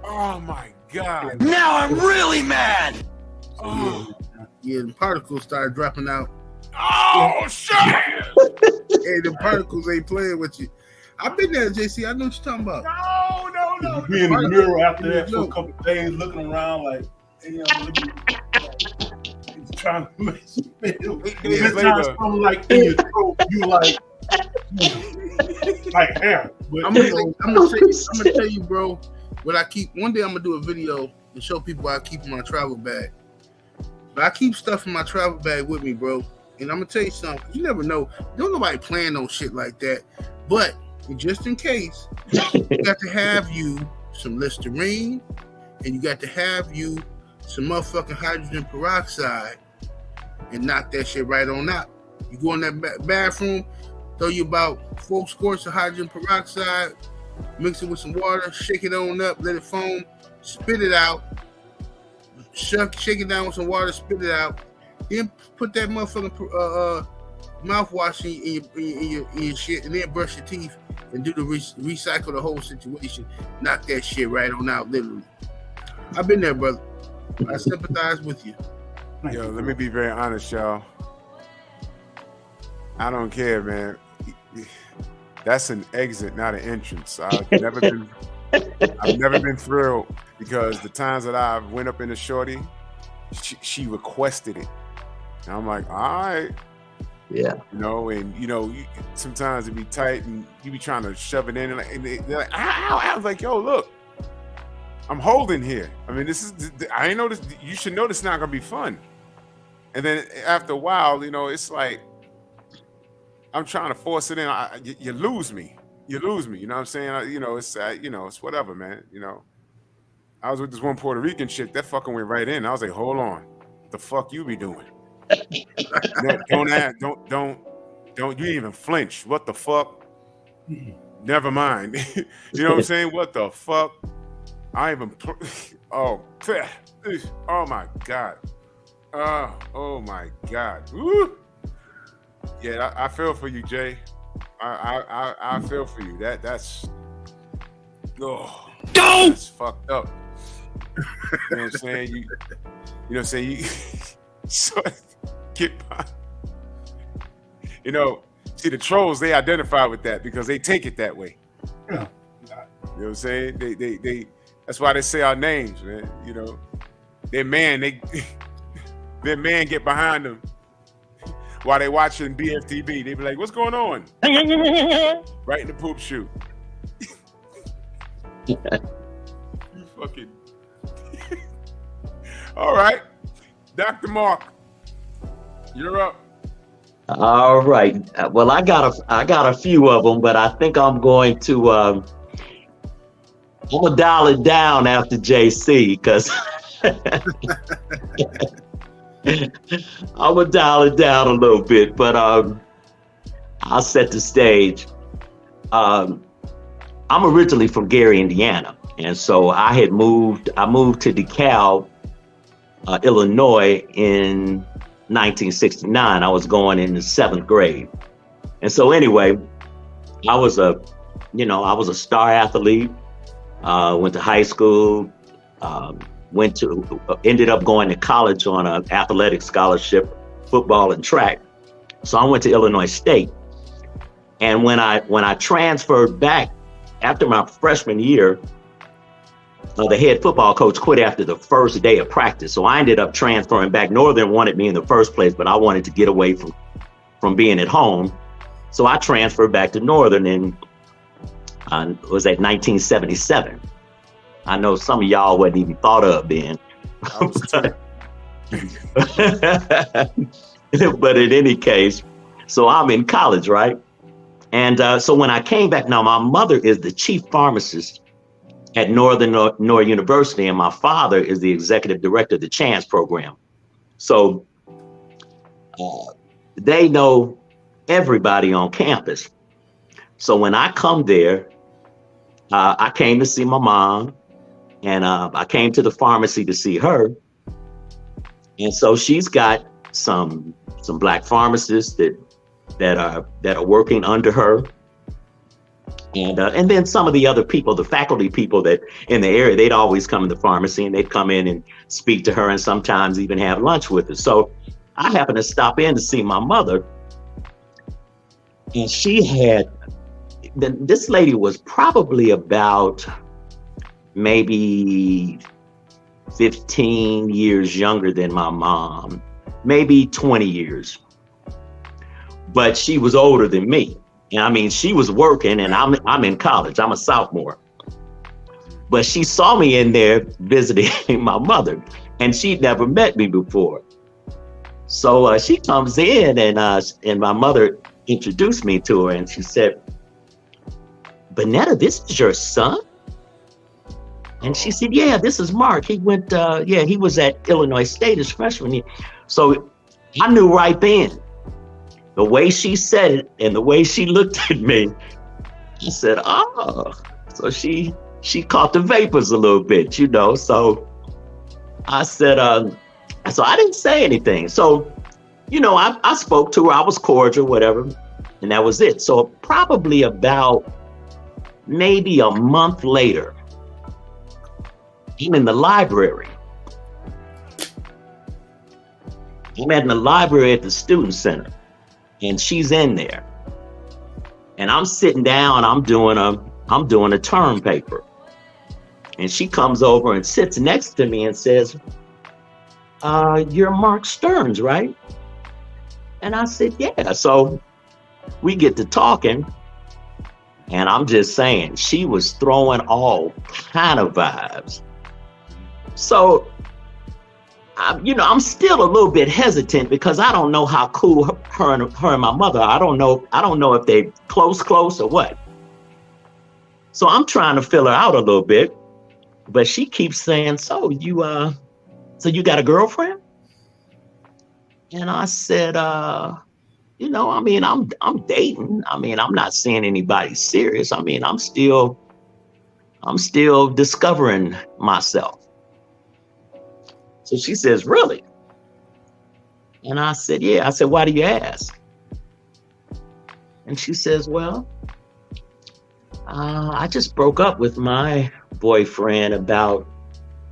Oh my God! Now I'm really mad! Oh, Yeah, the particles started dropping out. oh shit! Hey, the particles ain't playing with you. I've been there, JC. I know what you're talking about. No. Be in the mirror after that for a couple of days, looking around like, damn, he's trying to make some Years later. like in your throat, you like hair. But I'm gonna tell you, bro. What I keep. One day I'm gonna do a video and show people what I keep in my travel bag. But I keep stuff in my travel bag with me, bro. And I'm gonna tell you something. You never know. Don't nobody plan on shit like that. But just in case, you got to have you some Listerine, and you got to have you some motherfucking hydrogen peroxide, and knock that shit right on out. You go in that bathroom, throw you about 4 squirts of hydrogen peroxide, mix it with some water, shake it on up, let it foam, spit it out, shake it down with some water, spit it out, then put that motherfucking mouthwash in your shit, and then brush your teeth and do the recycle the whole situation. Knock that shit right on out, literally. I've been there, brother. I sympathize with you. Yo, let me be very honest, y'all. I don't care, man. That's an exit, not an entrance. I've never been thrilled, because the times that I went up in the shorty, she requested it. And I'm like, all right. Yeah. You know, and sometimes it be tight and you be trying to shove it in, and they're like, ow. I was like, yo, look, I'm holding here. I mean, I ain't know this. You should know this is not gonna be fun. And then after a while, it's like I'm trying to force it in. You lose me. You know what I'm saying? It's whatever, man. I was with this one Puerto Rican chick that fucking went right in. I was like, hold on, what the fuck you be doing? Don't you didn't even flinch. What the fuck? Never mind. You know what I'm saying? What the fuck? I even oh my God. Oh my God. Woo. Yeah, I feel for you, Jay. I feel for you. That's that's fucked up. You know what I'm saying? You know what I'm saying? You so get by. See, the trolls, they identify with that because they take it that way. Yeah. You know what I'm saying? They that's why they say our names, man. Their man get behind them while they watching BFTB. They be like, what's going on? Right in the poop chute. You fucking all right. Dr. Mark, you're up. All right. Well, I got a few of them, but I think I'm going to I'm gonna dial it down after JC, because I'm gonna dial it down a little bit, but I'll set the stage. I'm originally from Gary, Indiana, and so I moved to DeKalb, Illinois in 1969. I was going in the 7th grade. And so anyway, I was a star athlete, went to high school, ended up going to college on an athletic scholarship, football and track. So I went to Illinois State. And when I transferred back after my freshman year, the head football coach quit after the first day of practice. So I ended up transferring back. Northern wanted me in the first place, but I wanted to get away from being at home. So I transferred back to Northern and was at 1977. I know some of y'all wasn't even thought of then. But in any case, so I'm in college, right? And so when I came back, now my mother is the chief pharmacist at Northern University, and my father is the executive director of the Chance program. So they know everybody on campus. So when I come there, I came to see my mom, and I came to the pharmacy to see her. And so she's got some black pharmacists that are working under her. And then some of the other people, the faculty people that in the area, they'd always come in the pharmacy and they'd come in and speak to her and sometimes even have lunch with her. So I happened to stop in to see my mother, and this lady was probably about maybe 15 years younger than my mom, maybe 20 years, but she was older than me. And I mean, she was working and I'm in college, I'm a sophomore. But she saw me in there visiting my mother, and she'd never met me before. So she comes in and my mother introduced me to her, and she said, "Bonetta, this is your son?" And she said, "Yeah, this is Mark. He went, he was at Illinois State his freshman year." So I knew right then, the way she said it and the way she looked at me, I said, "Oh." So she caught the vapors a little bit, So I said, so I didn't say anything. So, I spoke to her, I was cordial, whatever, and that was it. So probably about maybe a month later, I'm in the library. I'm in the library at the Student Center, and she's in there. And I'm sitting down, I'm doing a term paper. And she comes over and sits next to me and says, "You're Mark Stearns, right?" And I said, "Yeah." So we get to talking, and I'm just saying, she was throwing all kind of vibes. So, I'm still a little bit hesitant because I don't know how cool her and my mother are. I don't know if they close or what. So I'm trying to fill her out a little bit, but she keeps saying, so you got a girlfriend?" And I said, I'm dating. I'm not seeing anybody serious. I'm still discovering myself. So she says, "Really?" And I said, "Yeah." I said, "Why do you ask?" And she says, "Well, I just broke up with my boyfriend about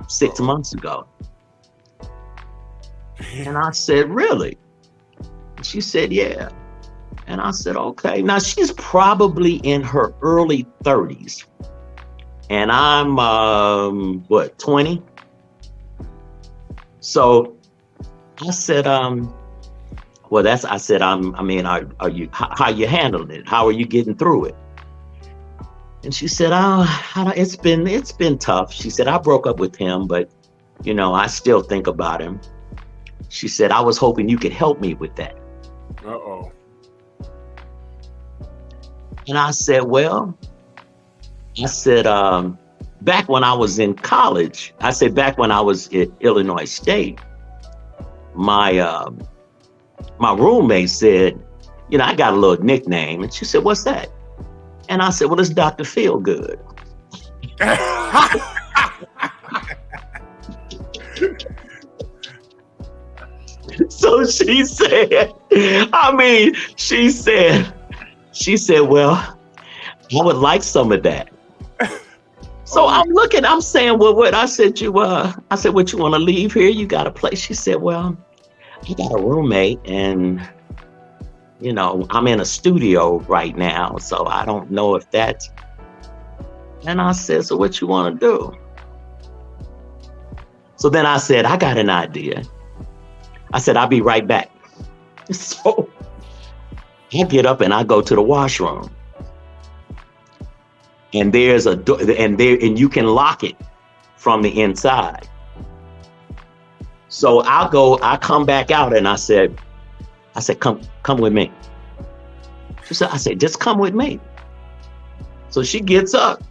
6 months ago." And I said, "Really?" And she said, "Yeah." And I said, "Okay." Now she's probably in her early 30s. And I'm, 20? So I said, how you handling it? How are you getting through it? And she said, it's been tough. She said, "I broke up with him, but I still think about him." She said, "I was hoping you could help me with that." Uh-oh. And I said, back when I was in college, back when I was at Illinois State, my roommate said, you know, I got a little nickname. And she said, what's that? And I said, well, it's Dr. Feelgood. So she said, she said, well, I would like some of that. So I'm saying, well, what? I said, what, you want to leave here? You got a place? She said, well, I got a roommate and, you know, I'm in a studio right now, so I don't know if that's. And I said, so what you want to do? So then I said, I got an idea. I said, I'll be right back. So I get up and I go to the washroom. And there's a door, and you can lock it from the inside. So I come back out and I said, come with me. I said, just come with me. So she gets up.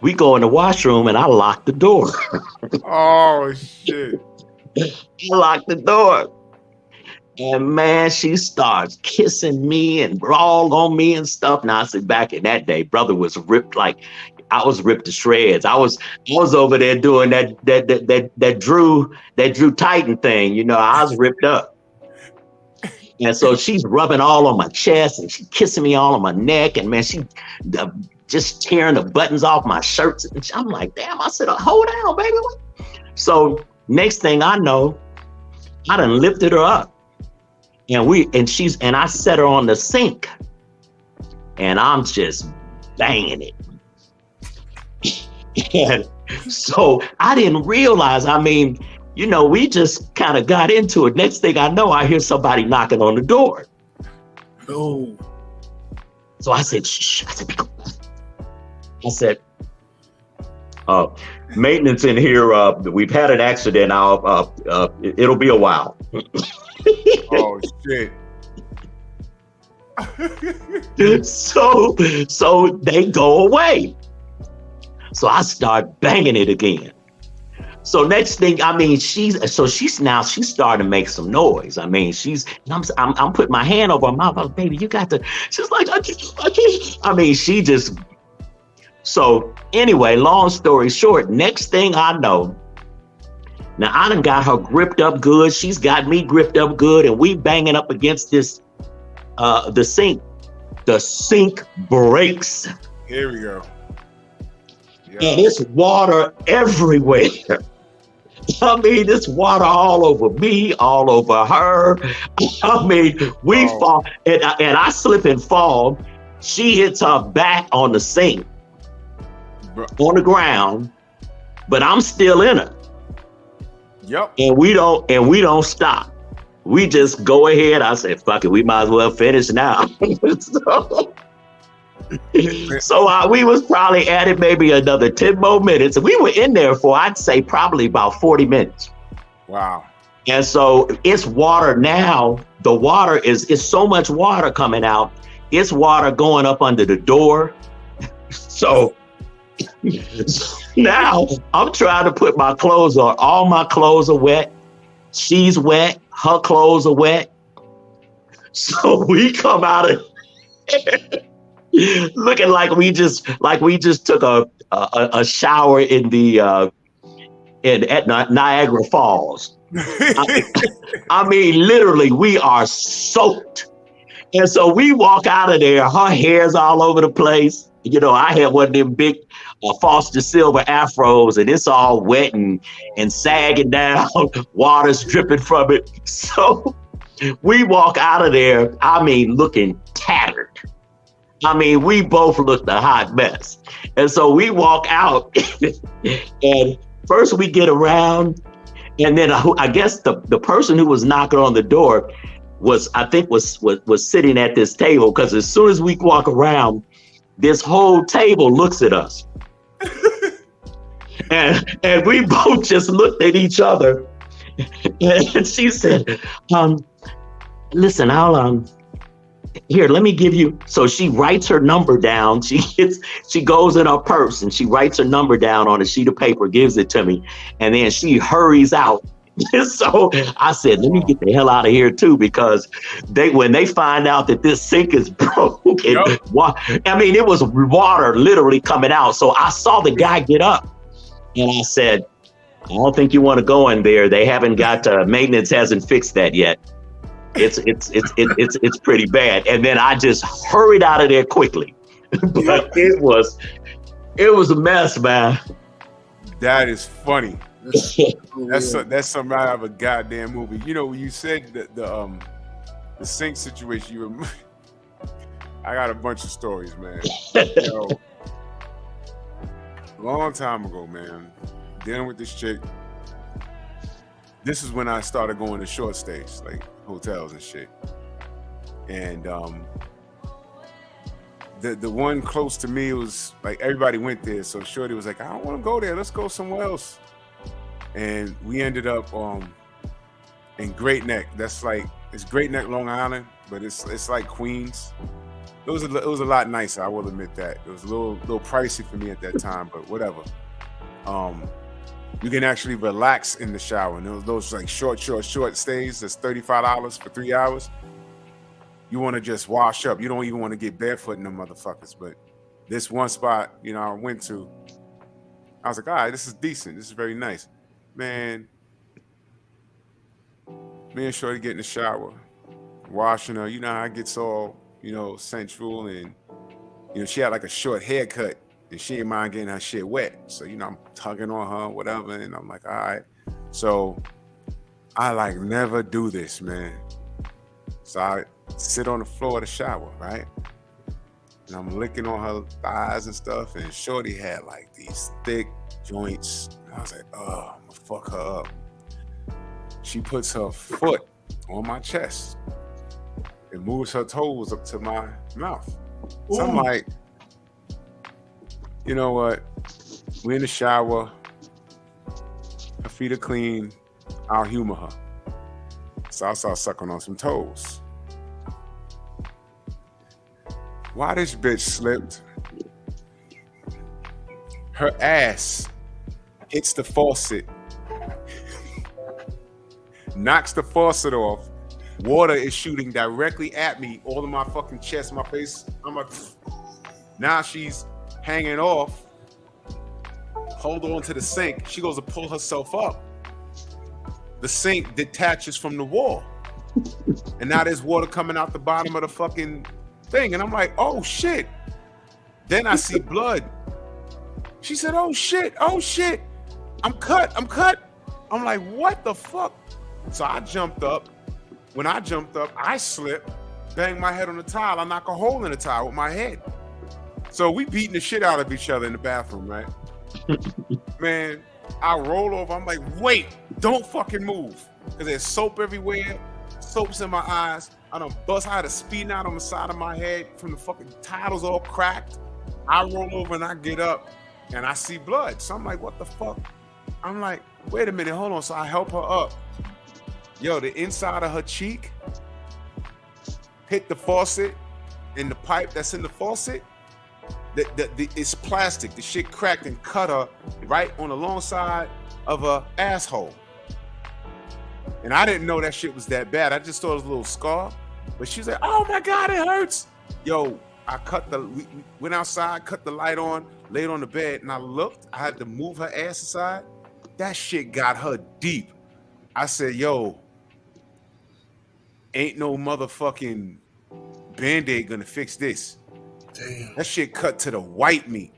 We go in the washroom and I lock the door. Oh, shit. I lock the door. And man, she starts kissing me and all on me and stuff. Now I said, back in that day, brother was ripped like I was ripped to shreds. I was over there doing that Drew Titan thing. You know, I was ripped up. And so she's rubbing all on my chest and she's kissing me all on my neck. And man, she just tearing the buttons off my shirts. And I'm like, damn, I said, hold on, baby. So next thing I know, I done lifted her up. And I set her on the sink. And I'm just banging it. And so I didn't realize, I mean, you know, we just kind of got into it. Next thing I know, I hear somebody knocking on the door. Oh. So I said, shh. I said, maintenance in here. We've had an accident. It'll be a while. Oh, shit. So they go away. So I start banging it again. So next thing, I mean, she's starting to make some noise. I mean, I'm putting my hand over her mouth. I was, baby, you got to. She's like, I can't. I mean, she just. So anyway, long story short, next thing I know, now I done got her gripped up good. She's got me gripped up good, and we banging up against this, the sink. The sink breaks. Here we go. Yeah. And it's water everywhere. I mean, it's water all over me, all over her. I mean, we fall, and I slip and fall. She hits her back on the sink, on the ground, but I'm still in her. Yep. And we don't stop. We just go ahead. I said, fuck it, we might as well finish now. So we was probably at it maybe another 10 more minutes. And we were in there for, I'd say, probably about 40 minutes. Wow. And so it's water now. The water is so much water coming out. It's water going up under the door. So now I'm trying to put my clothes on. All my clothes are wet. She's wet. Her clothes are wet. So we come out of looking like we just took a shower in the at Niagara Falls. I mean, literally, we are soaked. And so we walk out of there. Her hair's all over the place. You know, I had one of them big Foster Silver afros, and it's all wet and sagging down. Water's dripping from it. So we walk out of there, I mean, looking tattered. I mean, we both looked a hot mess. And so we walk out, and first we get around, and then I guess the person who was knocking on the door was sitting at this table, because as soon as we walk around, this whole table looks at us. and we both just looked at each other. And she said, listen, here, let me give you. So she writes her number down. She goes in her purse and she writes her number down on a sheet of paper, gives it to me. And then she hurries out So I said, let me get the hell out of here too, because when they find out that this sink is broken, I mean, it was water literally coming out. So I saw the guy get up and I said, I don't think you want to go in there. They haven't got maintenance hasn't fixed that yet. It's pretty bad. And then I just hurried out of there quickly. But it was a mess, man. That is funny. That's something out of a goddamn movie. You know, when you said the sink situation, I got a bunch of stories, man. Long time ago, man, dealing with this chick. This is when I started going to short stays, like hotels and shit. And the one close to me was like everybody went there, so shorty was like, I don't want to go there. Let's go somewhere else. And we ended up in Great Neck. That's like, it's Great Neck, Long Island, but it's like Queens. It was a lot nicer, I will admit that. It was a little pricey for me at that time, but whatever. You can actually relax in the shower. And those like short stays, that's $35 for 3 hours. You want to just wash up. You don't even want to get barefoot in them motherfuckers. But this one spot, you know, I went to, I was like, all right, this is decent. This is very nice. Man, me and Shorty get in the shower, washing her. You know how it gets all, you know, sensual, and, you know, she had like a short haircut and she didn't mind getting her shit wet. So, you know, I'm tugging on her, whatever. And I'm like, all right. So I like never do this, man. So I sit on the floor of the shower, right? And I'm licking on her thighs and stuff. And Shorty had like these thick joints. I was like, oh, I'm gonna fuck her up. She puts her foot on my chest and moves her toes up to my mouth. So I'm like, you know what? We're in the shower. Her feet are clean. I'll humor her. So I start sucking on some toes. Why this bitch slipped? Her ass hits the faucet, knocks the faucet off. Water is shooting directly at me, all in my fucking chest, my face. I'm like, now she's hanging off. Hold on to the sink. She goes to pull herself up. The sink detaches from the wall. And now there's water coming out the bottom of the fucking thing. And I'm like, oh shit. Then I see blood. She said, oh shit. I'm cut. I'm like, what the fuck? So I jumped up. When I jumped up, I slipped, banged my head on the tile. I knock a hole in the tile with my head. So we beating the shit out of each other in the bathroom, right? Man, I roll over. I'm like, wait, don't fucking move. Because there's soap everywhere. Soap's in my eyes. I had a speed knot on the side of my head from the fucking titles all cracked. I roll over and I get up and I see blood. So I'm like, what the fuck? I'm like, wait a minute, hold on. So I help her up. Yo, the inside of her cheek hit the faucet, and the pipe that's in the faucet, it's plastic. The shit cracked and cut her right on the long side of her asshole. And I didn't know that shit was that bad. I just thought it was a little scar. But she was like, oh my God, it hurts. Yo, we went outside, cut the light on, laid on the bed, and I looked. I had to move her ass aside. That shit got her deep. I said, yo, ain't no motherfucking Band-Aid gonna fix this. Damn. That shit cut to the white meat,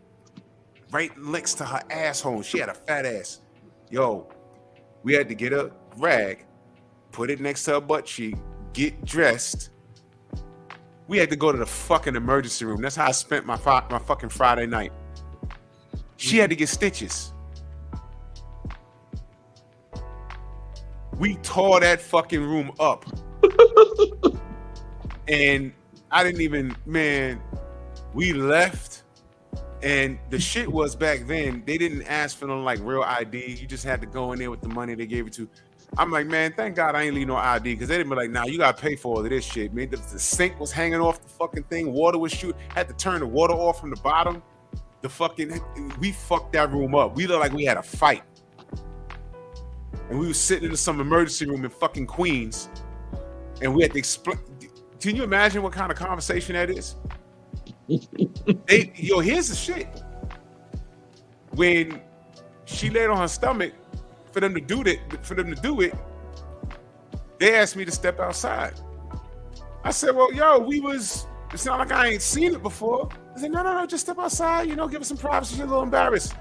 right next to her asshole. She had a fat ass. Yo, we had to get a rag, put it next to her butt cheek, get dressed. We had to go to the fucking emergency room. That's how I spent my fucking Friday night. She had to get stitches. We tore that fucking room up. And I didn't even, man, we left. And the shit was back then, they didn't ask for no like real ID. You just had to go in there with the money they gave it to. I'm like, man, thank God I ain't leave no ID, because they didn't be like, nah, you gotta pay for all of this shit, man. The sink was hanging off the fucking thing. Water was shooting. Had to turn the water off from the bottom. We fucked that room up. We looked like we had a fight. and we were sitting in some emergency room in fucking Queens, and we had to explain. Can you imagine what kind of conversation that is? Here's the shit. When she laid on her stomach for them to do it, they asked me to step outside. I said, well, it's not like I ain't seen it before. I said, no, just step outside, give us some privacy. You're a little embarrassed.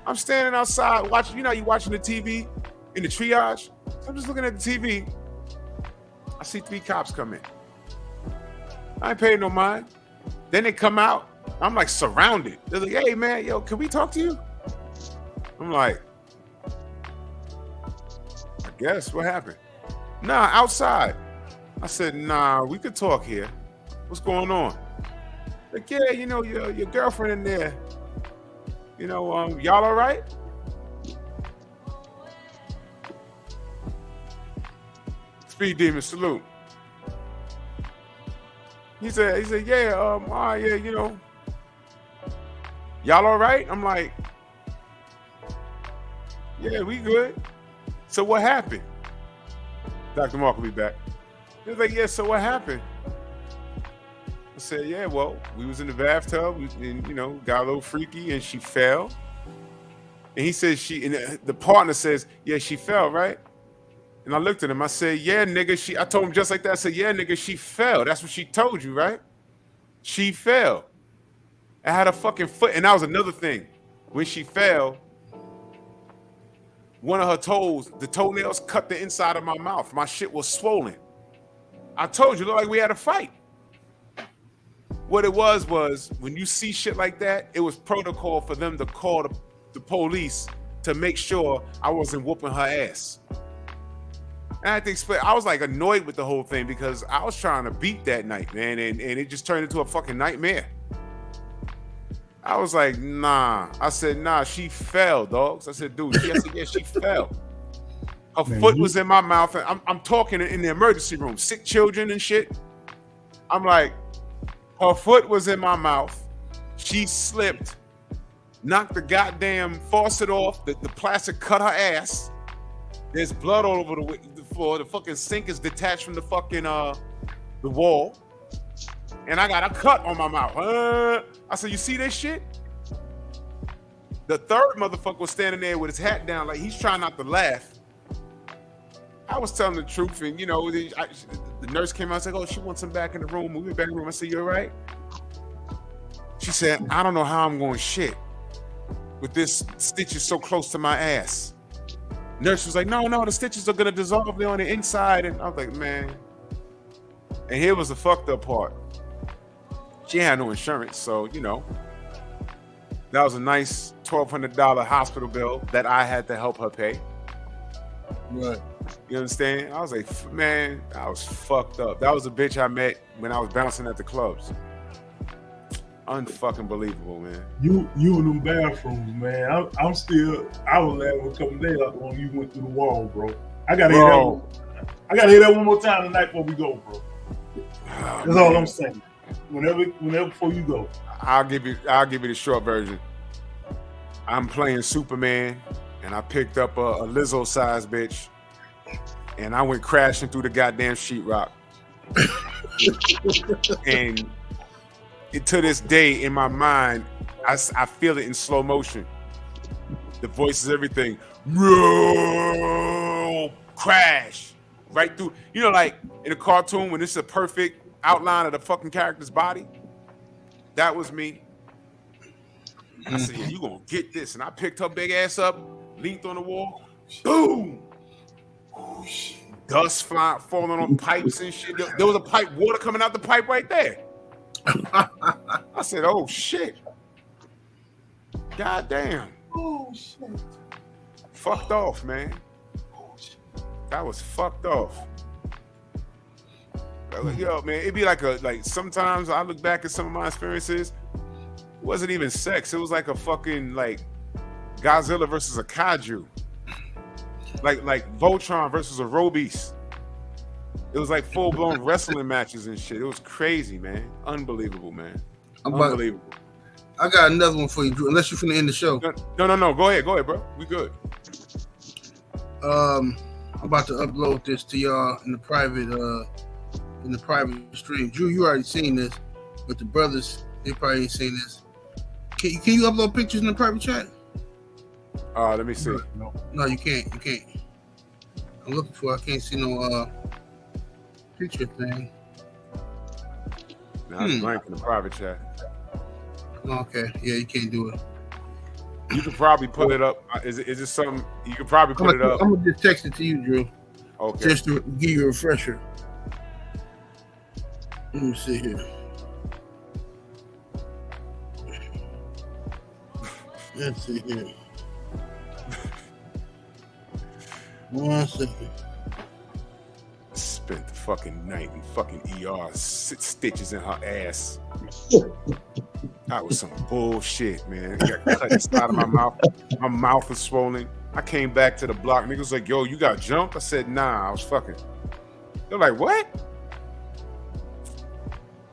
I'm standing outside watching, you watching the TV in the triage. So I'm just looking at the TV. I see 3 cops come in. I ain't paying no mind. Then they come out. I'm like surrounded. They're like, hey man, can we talk to you? I'm like, I guess, what happened? Nah, outside. I said, nah, we could talk here. What's going on? Like, yeah, your girlfriend in there. Y'all all right? Speed Demon, salute. He said, yeah, all right, yeah, y'all all right? I'm like, yeah, we good. So what happened? Dr. Mark will be back. He was like, yeah, so what happened? I said, yeah, well, we was in the bathtub and, got a little freaky and she fell. And he said the partner says, yeah, she fell, right? And I looked at him, I said, yeah, nigga, I told him just like that. I said, yeah, nigga, she fell. That's what she told you, right? She fell. I had a fucking foot. And that was another thing. When she fell, one of her toes, the toenails cut the inside of my mouth. My shit was swollen. I told you, looked like we had a fight. What it was when you see shit like that, it was protocol for them to call the police to make sure I wasn't whooping her ass. And I had to explain. I was like annoyed with the whole thing because I was trying to beat that night, man, and it just turned into a fucking nightmare. I was like, nah. I said, nah, she fell, dogs. I said, dude, yeah, she fell. Her foot was in my mouth, and I'm talking in the emergency room, sick children and shit. I'm like, her foot was in my mouth. She slipped, knocked the goddamn faucet off. The plastic cut her ass. There's blood all over the floor. The fucking sink is detached from the fucking the wall. And I got a cut on my mouth. I said, you see this shit? The third motherfucker was standing there with his hat down like he's trying not to laugh. I was telling the truth, and the nurse came out and said, oh, she wants him back in the room. We went back in the room. I said, you all right? She said, I don't know how I'm going shit with this stitches so close to my ass. Nurse was like, no, the stitches are going to dissolve there on the inside. And I was like, man. And here was the fucked up part. She had no insurance, so, that was a nice $1,200 hospital bill that I had to help her pay. Right. You understand? I was like, man, I was fucked up. That was a bitch I met when I was bouncing at the clubs. Unfucking believable, man. You in them bathrooms, man. I was laughing a couple days after when you went through the wall, bro. I gotta hear that one more time tonight before we go, bro. That's all I'm saying. Whenever before you go. I'll give you the short version. I'm playing Superman, and I picked up a Lizzo-sized bitch, and I went crashing through the goddamn sheetrock. And to this day, in my mind, I feel it in slow motion. The voices, everything. Crash right through. Like in a cartoon when it's a perfect outline of the fucking character's body. That was me. I said, yeah, you gonna get this. And I picked her big ass up, leaned on the wall, boom! Dust falling on pipes and shit. There was a pipe, water coming out the pipe right there. I said, oh shit. God damn. Oh shit. Fucked off, man. That was fucked off. Yo, man, it'd be like sometimes I look back at some of my experiences. It wasn't even sex. It was like a fucking Godzilla versus a kaiju. Like Voltron versus a Robeast. It was like full-blown wrestling matches and shit. It was crazy, man. Unbelievable, man. Unbelievable. I got another one for you, Drew, unless you're finna end the show. No. Go ahead, bro. We good. I'm about to upload this to y'all in the private stream. Drew, you already seen this, but the brothers, they probably ain't seen this. Can you upload pictures in the private chat? Let me see. No, you can't. You can't. I'm looking for. I can't see no picture thing. Now it's blank in the private chat. Okay, yeah, you can't do it. You could probably put it up. Is it something you could probably put it up? I'm gonna just text it to you, Drew. Okay. Just to give you a refresher. Let me see here. Let's see here. 1 second. Spent the fucking night in fucking ER, 6 stitches in her ass. That was some bullshit, man. Got cut inside of my mouth. My mouth was swollen. I came back to the block. Niggas was like, yo, you got jumped? I said, nah, I was fucking. They're like, what?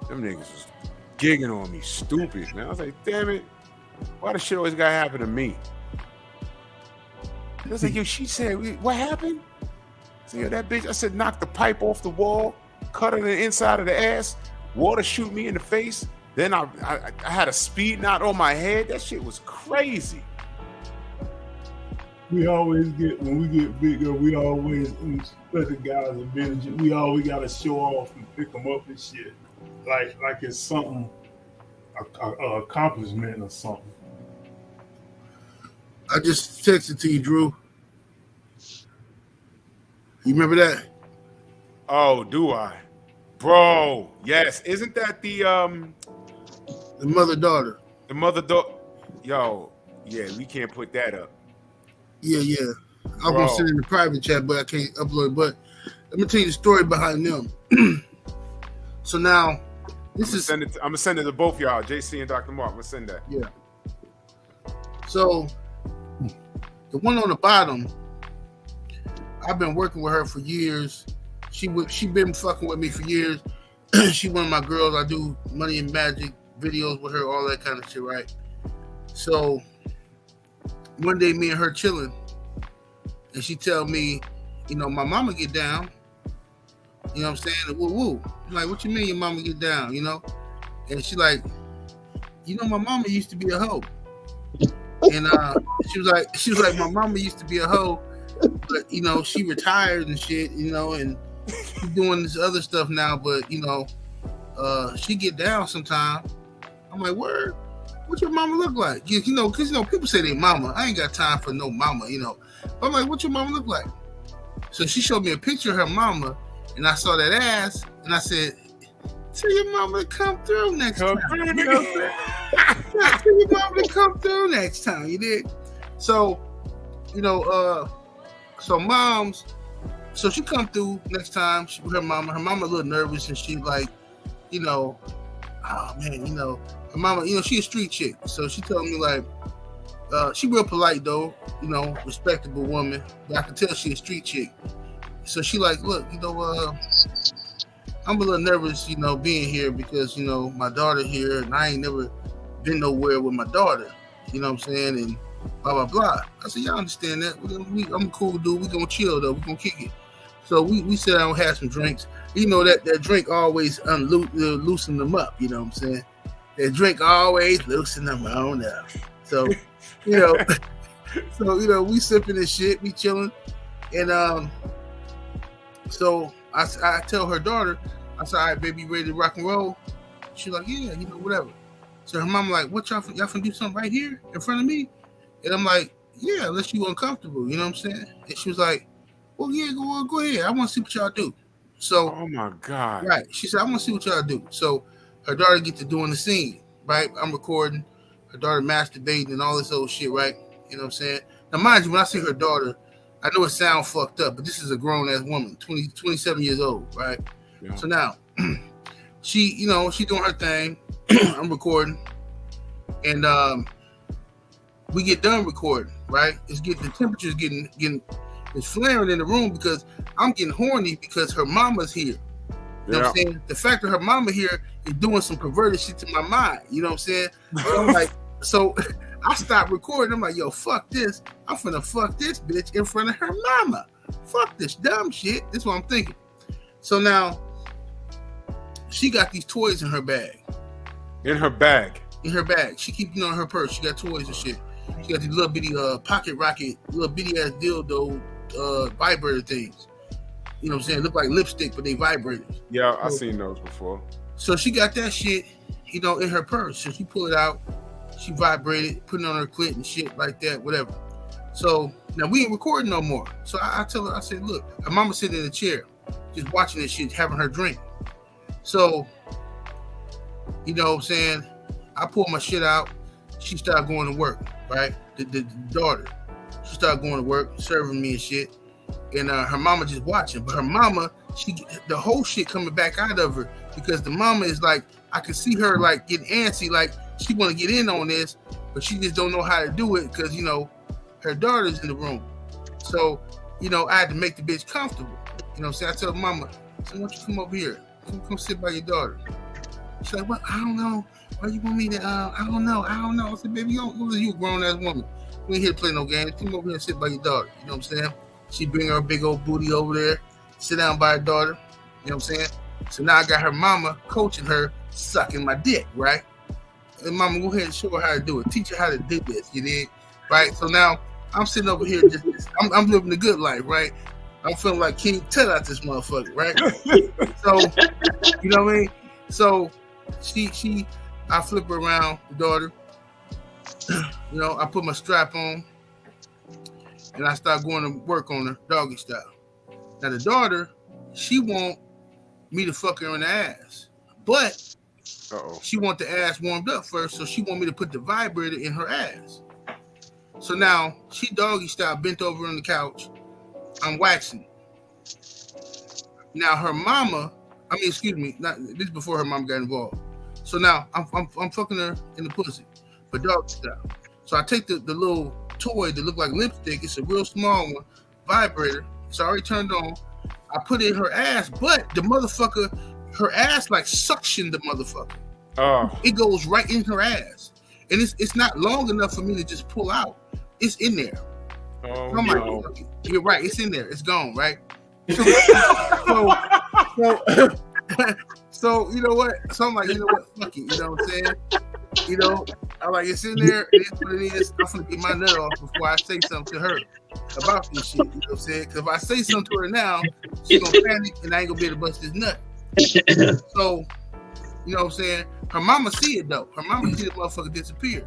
Them niggas was gigging on me, stupid, man. I was like, damn it. Why the shit always gotta happen to me? They was like, yo, she said, what happened? I said, yo, that bitch, I said, knock the pipe off the wall, cut her in the inside of the ass, water shoot me in the face. Then I had a speed knot on my head. That shit was crazy. We always get, when we get bigger, we always, especially guys in village, we always got to show off and pick them up and shit. Like it's something, a accomplishment or something. I just texted to you, Drew. You remember that? Oh, do I? Bro, yes. Isn't that the mother-daughter? The mother-daughter. Yo, yeah, we can't put that up. Yeah. I'm going to send it in the private chat, but I can't upload it. But let me tell you the story behind them. So now, I'm going to send it to both y'all, JC and Dr. Mark. I'm going to send that. Yeah. So, the one on the bottom, I've been working with her for years. She been fucking with me for years. She one of my girls. I do Money and Magic videos with her, all that kind of shit, right? So one day me and her chilling, and she tell me, you know, my mama get down. You know what I'm saying? Woo woo. I'm like, what you mean your mama get down, you know? And she like, you know, my mama used to be a hoe. And she was like, my mama used to be a hoe, but you know, she retired and shit, you know, and she's doing this other stuff now, but you know, she get down sometime. I'm like, word? What your mama look like? You know, because you know, people say they mama. I ain't got time for no mama, you know. But I'm like, what your mama look like? So she showed me a picture of her mama, and I saw that ass, and I said, tell your mama to come through next time. You know what I'm saying? Tell your mama to come through next time. You did. So, you know, so she come through next time. She with her mama. Her mama a little nervous, and she like, you know, oh man, you know, her mama, you know, she a street chick. So she told me like, she real polite though, you know, respectable woman. But I can tell she a street chick. So she like, look, you know, I'm a little nervous, you know, being here because, you know, my daughter here and I ain't never been nowhere with my daughter. You know what I'm saying? And blah, blah, blah. I said, y'all understand that. I'm a cool dude. We gonna chill though. We gonna kick it. So we sit down and have some drinks. You know that drink always loosen them up. You know what I'm saying? That drink always loosen them on up. So, you know, we sipping this shit, we chilling. And so I tell her daughter, I said, all right, baby, you ready to rock and roll? She's like, yeah, you know, whatever. So her mom like, what y'all finna do something right here in front of me? And I'm like, yeah, unless you uncomfortable, you know what I'm saying? And she was like, well, yeah, go ahead. I want to see what y'all do. So, oh my God. Right. She said, I want to see what y'all do. So her daughter get to doing the scene, right? I'm recording, her daughter masturbating and all this old shit, right? You know what I'm saying? Now, mind you, when I see her daughter, I know it sounds fucked up, but this is a grown-ass woman, 27 years old, right? Yeah. So now, she, you know, she doing her thing. I'm recording. And we get done recording, right? The temperature's getting it's flaring in the room because I'm getting horny because her mama's here. You know what I'm saying? The fact that her mama here is doing some perverted shit to my mind. You know what I'm saying? So I'm like, so I stopped recording. I'm like, yo, fuck this. I'm finna fuck this bitch in front of her mama. Fuck this dumb shit. This is what I'm thinking. So now, she got these toys in her bag. In her bag. In her bag. She keep in her purse. She got toys and shit. She got these little bitty pocket rocket, little bitty ass dildo vibrator things. You know what I'm saying? Look like lipstick, but they vibrators. Yeah, I've seen those before. So she got that shit, you know, in her purse. So she pulled it out, she vibrated, put it on her clit and shit like that, whatever. So now we ain't recording no more. So I tell her, I said, look, her mama sitting in a chair, just watching this shit, having her drink. So, you know what I'm saying? I pulled my shit out. She started going to work, right? The daughter. She started going to work, serving me and shit. And her mama just watching. But her mama, the whole shit coming back out of her because the mama is like, I can see her like getting antsy, like she want to get in on this, but she just don't know how to do it because, you know, her daughter's in the room. So, you know, I had to make the bitch comfortable. You know what I'm saying? I tell mama, so why don't you come over here? Come sit by your daughter. She's like, well, I don't know. Why you want me to, I don't know. I said, baby, you a grown-ass woman. We ain't here to play no games. Come over here and sit by your daughter. You know what I'm saying? She bring her big old booty over there, sit down by her daughter. You know what I'm saying? So now I got her mama coaching her, sucking my dick, right? And mama, go ahead and show her how to do it. Teach her how to do this, you did? Right? So now I'm sitting over here, I'm living the good life, right? I'm feeling like King Tut out this motherfucker, right? So, you know what I mean? So I flip her around, the daughter. You know, I put my strap on and I start going to work on her, doggy style. Now the daughter, she want me to fuck her in the ass, but she want the ass warmed up first, so she want me to put the vibrator in her ass. So now she doggy style bent over on the couch. I'm waxing. Now her mama, this is before her mama got involved. So now I'm fucking her in the pussy, but doggy style. So I take the little toy that look like lipstick. It's a real small one, vibrator. It's already turned on. I put it in her ass, but the motherfucker, her ass like suctioned the motherfucker. Oh. It goes right in her ass, and it's not long enough for me to just pull out. It's in there. Oh, so no. You're right. It's in there. It's gone. Right. So you know what? So I'm like, you know what? Fuck it. You know what I'm saying? You know, I'm like, it's in there. It is what it is. I'm gonna get my nut off before I say something to her about this shit. You know what I'm saying? Because if I say something to her now, she's gonna panic and I ain't gonna be able to bust this nut. So, you know what I'm saying? Her mama see it though. Her mama see the motherfucker disappear.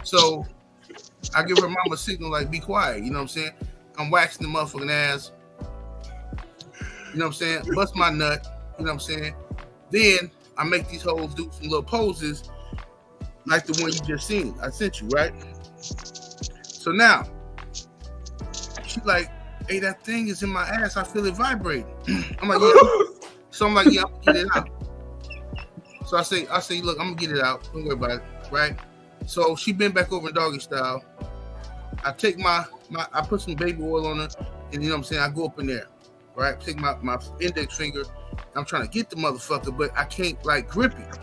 So I give her mama a signal like, be quiet. You know what I'm saying? I'm waxing the motherfucking ass. You know what I'm saying? Bust my nut. You know what I'm saying? Then I make these hoes do some little poses like the one you just seen. I sent you, right? So now, she's like, hey, that thing is in my ass. I feel it vibrating. I'm like, yeah. So I'm like, yeah, I'm gonna get it out. So I say, look, I'm gonna get it out. Don't worry about it, right? So she been back over in doggy style. I take I put some baby oil on her, and you know what I'm saying? I go up in there, right? Take my index finger. I'm trying to get the motherfucker, but I can't like grip it.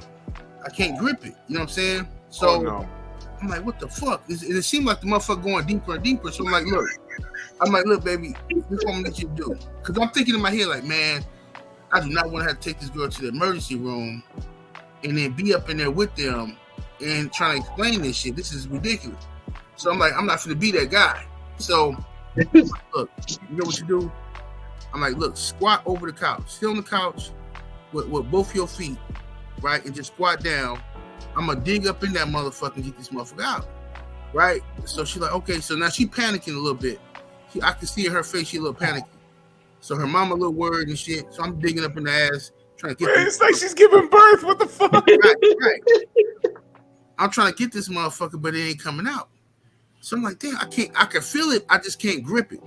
I can't grip it. You know what I'm saying? So no. I'm like, what the fuck? It seemed like the motherfucker going deeper and deeper. So I'm like, look, baby, this is what I'm gonna let you do. Because I'm thinking in my head, like, man, I do not want to have to take this girl to the emergency room and then be up in there with them and trying to explain this shit. This is ridiculous. So I'm like, I'm not gonna be that guy. So look, you know what you do? I'm like, look, squat over the couch. Sit on the couch with both your feet, right? And just squat down. I'm gonna dig up in that motherfucker and get this motherfucker out, right? So she's like, okay. So now she panicking a little bit. I can see in her face she a little panicky. So her mama a little worried and shit. So I'm digging up in the ass, trying to get. It's like she's giving birth. What the fuck? Right. I'm trying to get this motherfucker, but it ain't coming out. So I'm like, damn, I can feel it. I just can't grip it,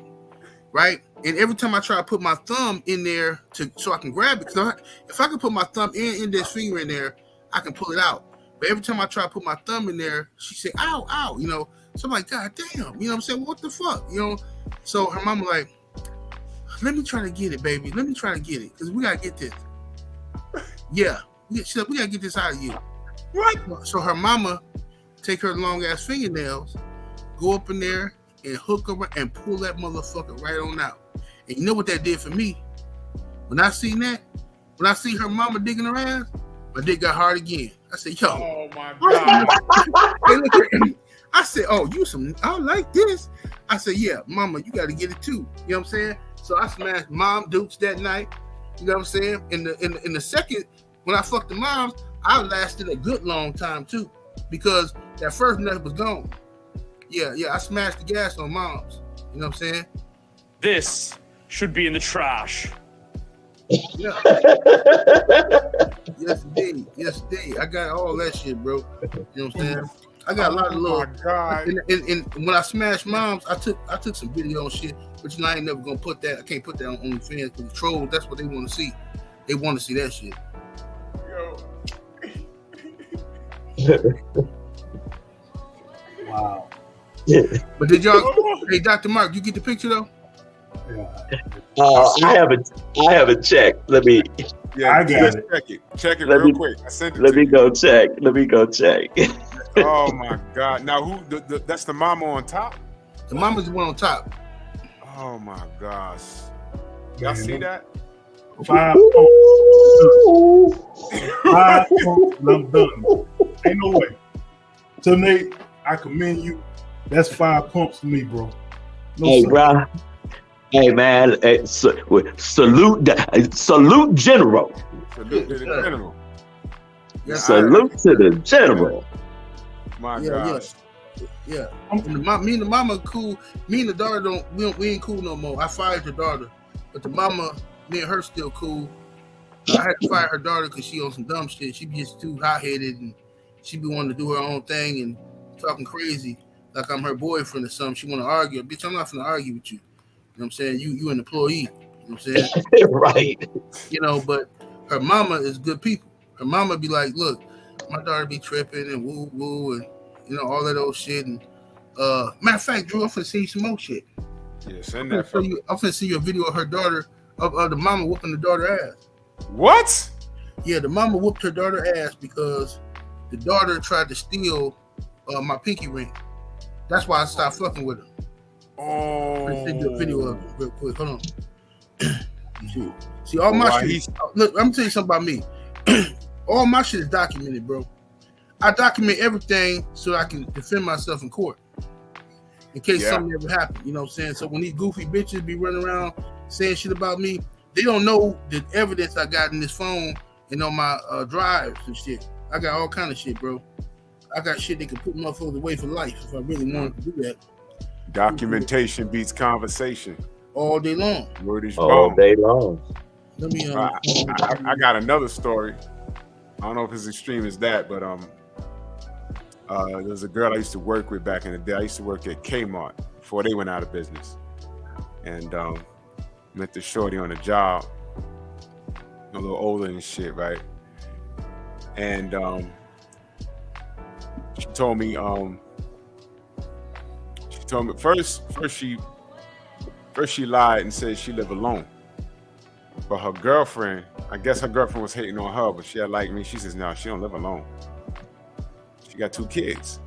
right? And every time I try to put my thumb in there so I can grab it, because if I can put my thumb and index finger in there, I can pull it out. But every time I try to put my thumb in there, she say, ow, ow, you know. So I'm like, God damn, you know what I'm saying? Well, what the fuck, you know? So her mama like, let me try to get it, baby. Let me try to get it, because we got to get this. Yeah. She said, we got to get this out of you. What? So her mama take her long ass fingernails, go up in there and hook her and pull that motherfucker right on out. And you know what that did for me? When I seen that, when I see her mama digging her ass, my dick got hard again. I said, yo. Oh my God. Hey, look at me. I said, oh, I like this. I said, yeah, mama, you got to get it too. You know what I'm saying? So I smashed Mom Dukes that night. You know what I'm saying? In the second, when I fucked the moms, I lasted a good long time too, because that first nut was gone. Yeah, I smashed the gas on moms. You know what I'm saying? This should be in the trash. Yeah. Yes, indeed. I got all that shit, bro. You know what I'm saying? I got a lot of love. Oh my God. And when I smashed moms, I took some video and shit, but I ain't never gonna put that. I can't put that on OnlyFans because the trolls, that's what they want to see. They want to see that shit. Wow. But did y'all? Hey, Dr. Mark, you get the picture though? Yeah. I haven't checked. Let me. Yeah, I got it. Check it Let real me- quick. I sent it Let to me you. go check. Oh my God. Now that's the mama on top? The mama's the one on top. Oh my gosh. Y'all Man, see that? 5 pumps and I'm done. Ain't no way. So Nate, I commend you. That's 5 pumps for me, bro. No Hey, sir. bro. Hey, man. Salute General. Salute to the general. Yes, Salute to the General. My Yeah, gosh. Yeah. And me and the mama cool. Me and the daughter we ain't cool no more. I fired the daughter, but the mama, me and her still cool. I had to fire her daughter because she on some dumb shit. She be just too hot headed and she be wanting to do her own thing and talking crazy like I'm her boyfriend or something. She want to argue. Bitch, I'm not gonna argue with you. You know what I'm saying? You an employee. You know what I'm saying? Right. You know, but her mama is good people. Her mama be like, look, my daughter be tripping and woo woo and you know all that old shit. And matter of fact, Drew, I'm finna see you some more shit. Yeah, send that. I'm finna see you a video of her daughter of the mama whooping the daughter ass. What? Yeah, the mama whooped her daughter ass because the daughter tried to steal my pinky ring. That's why I stopped fucking with her. Oh. Let's see the video of it real quick. Hold on. See, all my shit. Look, I'm gonna tell you something about me. All my shit is documented, bro. I document everything so I can defend myself in court in case something ever happens. You know what I'm saying? So when these goofy bitches be running around saying shit about me, they don't know the evidence I got in this phone and on my drives and shit. I got all kind of shit, bro. I got shit that can put motherfuckers away for life if I really wanted to do that. Documentation beats conversation. All day long. Word is All bone. day long. Let me. I got another story. I don't know if it's as extreme as that, but there's a girl I used to work with back in the day. I used to work at Kmart before they went out of business, and met the shorty on a job, a little older and shit, right? And she told me first she lied and said she lived alone. But her girlfriend, I guess her girlfriend was hating on her, but she had like me. She says, no, she don't live alone. She got 2 kids.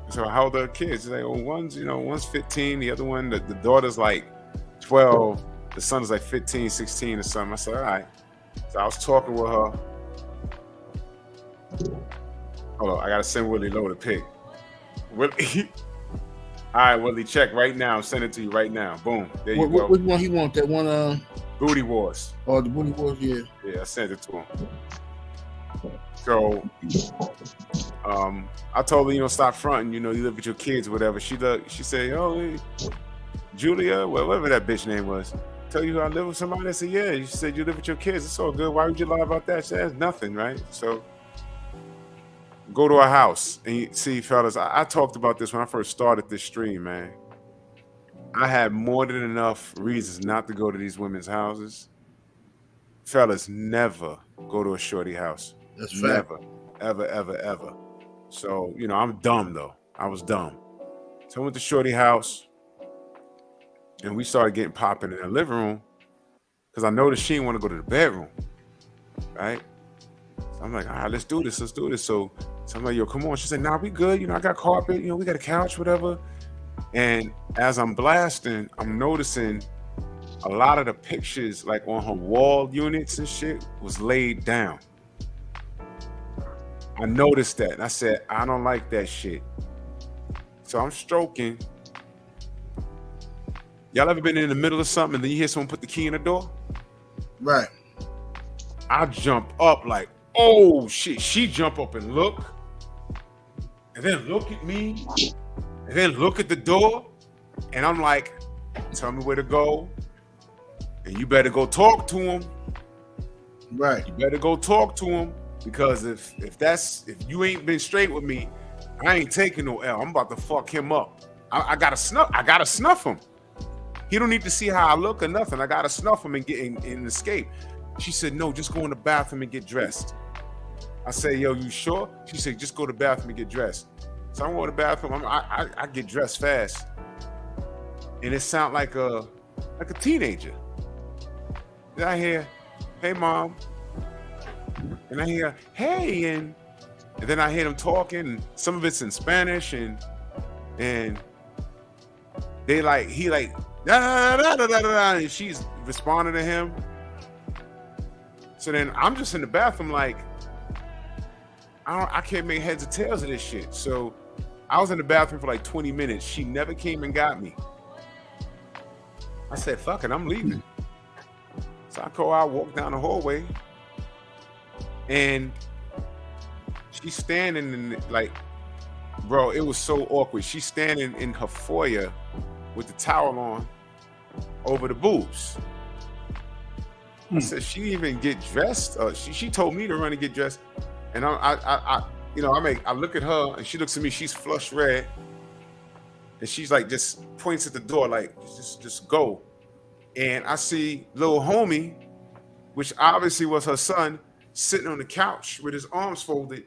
So how old are her kids? She's like, oh, one's 15, the other one, the daughter's like 12, the son's like 15, 16 or something. I said, all right. So I was talking with her. Hold on, I gotta send Willie Lowe the pic. Willie. All right, Willie, check right now. I'm sending it to you right now. Boom. There you go. Which one he want? That one? Booty Wars. Oh, the Booty Wars, yeah. Yeah, I sent it to him. So, I told her, stop fronting. You live with your kids, or whatever. She said, oh, hey, Julia, whatever that bitch name was. Tell you I live with somebody. I said, yeah. She said you live with your kids. It's all good. Why would you lie about that? She said, that's nothing, right? So, go to a house and you see, fellas. I talked about this when I first started this stream, man. I had more than enough reasons not to go to these women's houses. Fellas, never go to a shorty house. That's fact. Never, ever. So, I'm dumb though. I was dumb. So I went to shorty house and we started getting popping in the living room because I noticed she didn't want to go to the bedroom, right? So I'm like, all right, let's do this. So So I'm like, yo, come on. She said, nah, we good. You know, I got carpet. You know, we got a couch, whatever. And as I'm blasting, I'm noticing a lot of the pictures, like on her wall units and shit, was laid down. I noticed that. And I said, I don't like that shit. So I'm stroking. Y'all ever been in the middle of something and then you hear someone put the key in the door? Right. I jump up like, oh shit. She jump up and look. And then look at me. And then look at the door. And I'm like, tell me where to go. And you better go talk to him. Right. You better go talk to him. Because if you ain't been straight with me, I ain't taking no L. I'm about to fuck him up. I gotta snuff him. He don't need to see how I look or nothing. I gotta snuff him and get in and escape. She said, no, just go in the bathroom and get dressed. I said, yo, you sure? She said, just go to the bathroom and get dressed. So I'm going to the bathroom. I get dressed fast. And it sound like a teenager. Then I hear, hey mom. And I hear, hey, and then I hear them talking, and some of it's in Spanish, and they like, he like, da, da, da, da, da, and she's responding to him. So then I'm just in the bathroom like, I can't make heads or tails of this shit. So I was in the bathroom for like 20 minutes. She never came and got me. I said, fuck it, I'm leaving. So I go out, walk down the hallway, and she's standing in like, bro, it was so awkward. She's standing in her foyer with the towel on over the boobs. I said, she didn't even get dressed. She told me to run and get dressed. And I look at her and she looks at me, she's flush red. And she's like, just points at the door, like, just go. And I see little homie, which obviously was her son, sitting on the couch with his arms folded,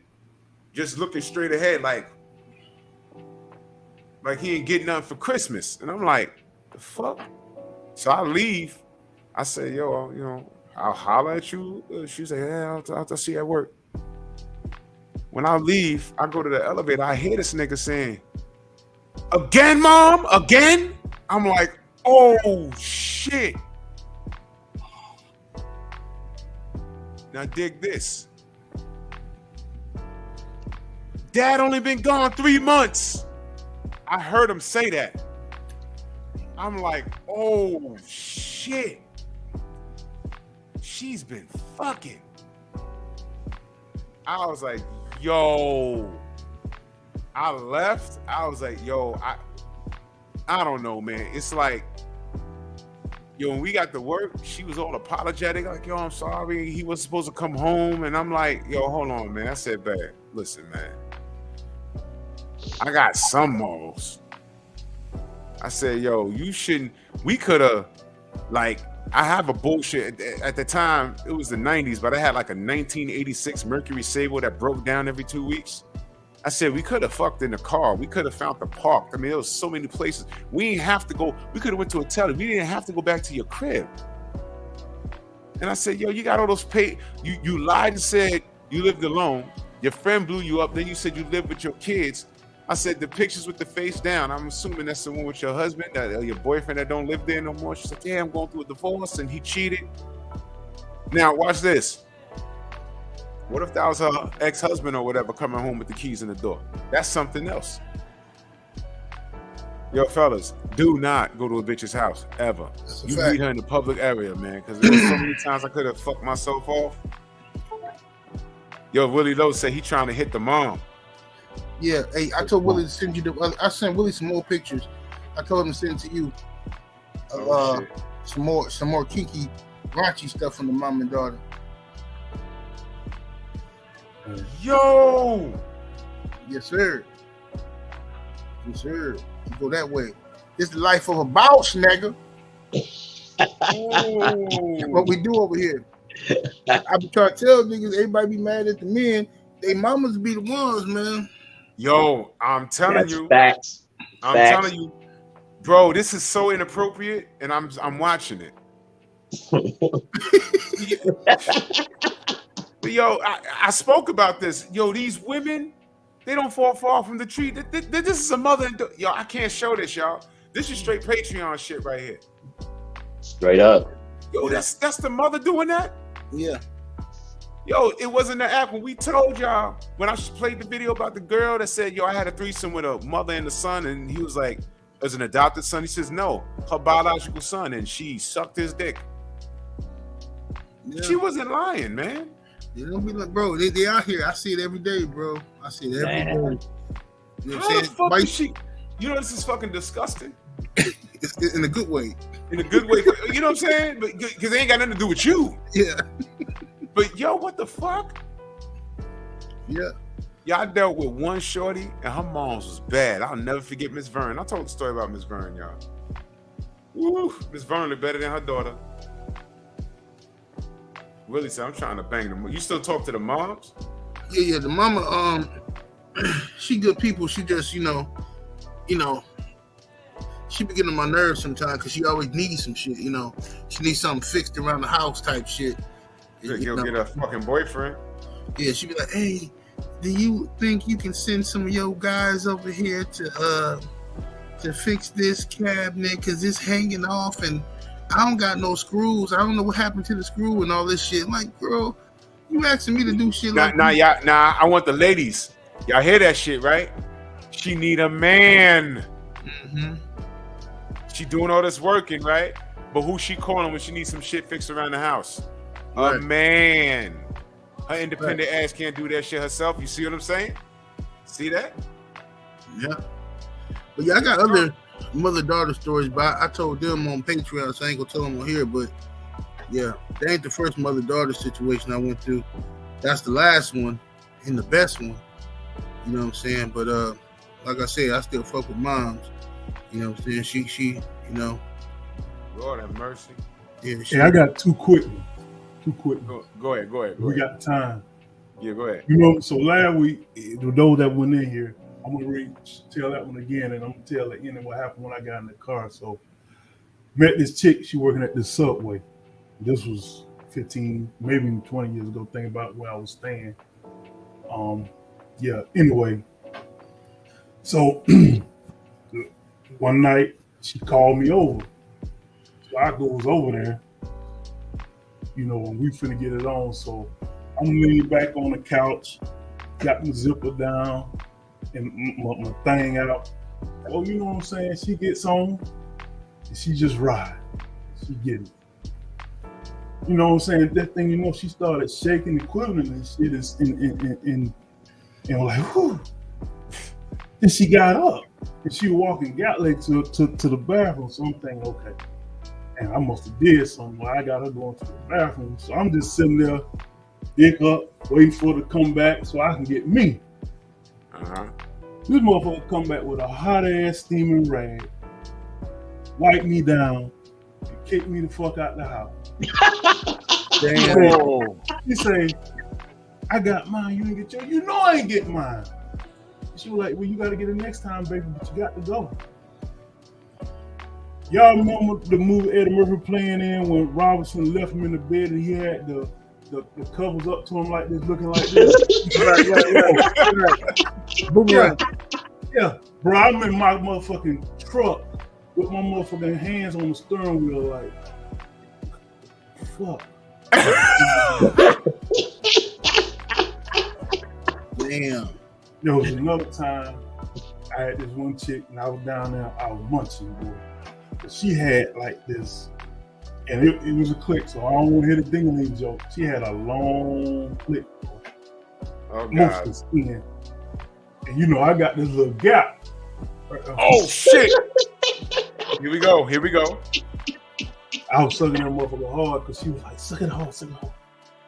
just looking straight ahead, like he ain't getting nothing for Christmas. And I'm like, the fuck? So I leave. I say, yo, you know, I'll holler at you. She's like, yeah, I'll see you at work. When I leave, I go to the elevator. I hear this nigga saying, again, mom? Again? I'm like, oh, shit. Now dig this. Dad only been gone 3 months. I heard him say that. I'm like, oh, shit. She's been fucking. I was like, yo. I left. I was like, yo, I don't know, man. It's like, yo, when we got to work, she was all apologetic. Like, yo, I'm sorry. He was supposed to come home. And I'm like, yo, hold on, man. I said, babe, listen, man. I got some morals. I said, yo, you shouldn't. We could have, like, I have a bullshit. At the time, it was the 90s, but I had like a 1986 Mercury Sable that broke down every 2 weeks. I said, we could have fucked in the car. We could have found the park. I mean, there was so many places. We didn't have to go. We could have went to a hotel. We didn't have to go back to your crib. And I said, yo, you got all those you lied and said you lived alone. Your friend blew you up. Then you said you lived with your kids. I said, the pictures with the face down, I'm assuming that's the one with your husband, your boyfriend that don't live there no more. She's like, yeah, I'm going through a divorce and he cheated. Now, watch this. What if that was her ex-husband or whatever coming home with the keys in the door? That's something else. Yo, fellas, do not go to a bitch's house, ever. You meet her in the public area, man, because there's so many times I could have fucked myself off. Yo, Willie Lowe said he trying to hit the mom. Yeah, hey, I told Willie to send you I sent Willie some more pictures. I told him to send to you some more kinky, raunchy stuff from the mom and daughter. Yo! Yes, sir. Yes, sir. You go that way. It's the life of a boss, nigga. What we do over here. I be trying to tell niggas, everybody be mad at the men. They mamas be the ones, man. Yo, I'm telling you. Facts. I'm telling you, bro, this is so inappropriate, and I'm watching it. But yo, I spoke about this. Yo, these women, They don't fall far from the tree. This is a mother and yo. I can't show this, y'all. This is straight Patreon shit right here. Straight up. Yo, that's the mother doing that. Yeah. Yo, it wasn't the app when we told y'all when I played the video about the girl that said, yo, I had a threesome with a mother and a son, and he was like, as an adopted son, he says, no, her biological son, and she sucked his dick. Yeah. She wasn't lying, man. They don't be like, bro, they out here. I see it every day, bro. I see it every day. You know what How the fuck is she? You know, this is fucking disgusting. It's in a good way. In a good way. You know what I'm saying? Because they ain't got nothing to do with you. Yeah. But yo, what the fuck? Yeah. Yeah, I dealt with one shorty and her mom's was bad. I'll never forget Miss Vern. I told the story about Miss Vern, y'all. Woo, Miss Vern looked better than her daughter. Willie said, I'm trying to bang them. You still talk to the moms? Yeah, the mama, she good people. She just, you know, she be getting on my nerves sometimes because she always needs some shit, you know. She needs something fixed around the house type shit. You'll get a fucking boyfriend. Yeah, she be like, hey, do you think you can send some of your guys over here to fix this cabinet because it's hanging off and I don't got no screws. I don't know what happened to the screw and all this shit. I'm like, girl, you asking me to do shit like that? Nah, I want the ladies. Y'all hear that shit, right? She need a man. Mm-hmm. She doing all this working, right? But who she calling when she needs some shit fixed around the house? Right. A man. Her independent ass can't do that shit herself. You see what I'm saying? See that? Yeah. But yeah, I got other mother-daughter stories, but I told them on Patreon, so I ain't gonna tell them on here. But yeah, that ain't the first mother-daughter situation I went through. That's the last one and the best one. You know what I'm saying? But like I said, I still fuck with moms. You know what I'm saying? She, you know. Lord have mercy. Yeah, hey, I got two quick ones. Go ahead. We got time. Yeah, go ahead. You know, so last week, those that went in here, I'm gonna tell that one again, and I'm gonna tell the end of what happened when I got in the car. So, met this chick. She working at the Subway. This was 15, maybe 20 years ago. Think about where I was staying. Yeah. Anyway, so one night she called me over. So I goes over there. You know, and we finna get it on. So I'm leaning back on the couch, got my zipper down and my thing out. Well, you know what I'm saying? She gets on and she just ride. She getting it. You know what I'm saying? That thing, you know, she started shaking the equipment and shit and like, whew. Then she got up and she was walking Gatley to the bathroom. So I'm thinking, okay. And I must have did something where I got her going to the bathroom. So I'm just sitting there, dick up, waiting for her to come back so I can get me. Uh-huh. This motherfucker come back with a hot ass steaming rag, wipe me down, and kick me the fuck out the house. Damn. He say, I got mine, you ain't get yours. You know I ain't get mine. She was like, well, you gotta get it next time, baby, but you got to go. Y'all remember the movie Eddie Murphy playing in when Robinson left him in the bed and he had the covers up to him like this, looking like this? Yeah. Bro, I'm in my motherfucking truck with my motherfucking hands on the steering wheel like, fuck. Damn. There was another time I had this one chick and I was down there, I was munching, boy. She had like this, and it was a click, so I don't want to hear the ding-a-ling joke. She had a long click, oh, most of the skin, and you know I got this little gap. Oh shit! Here we go. I was sucking that motherfucker hard because she was like, "Suck it hard."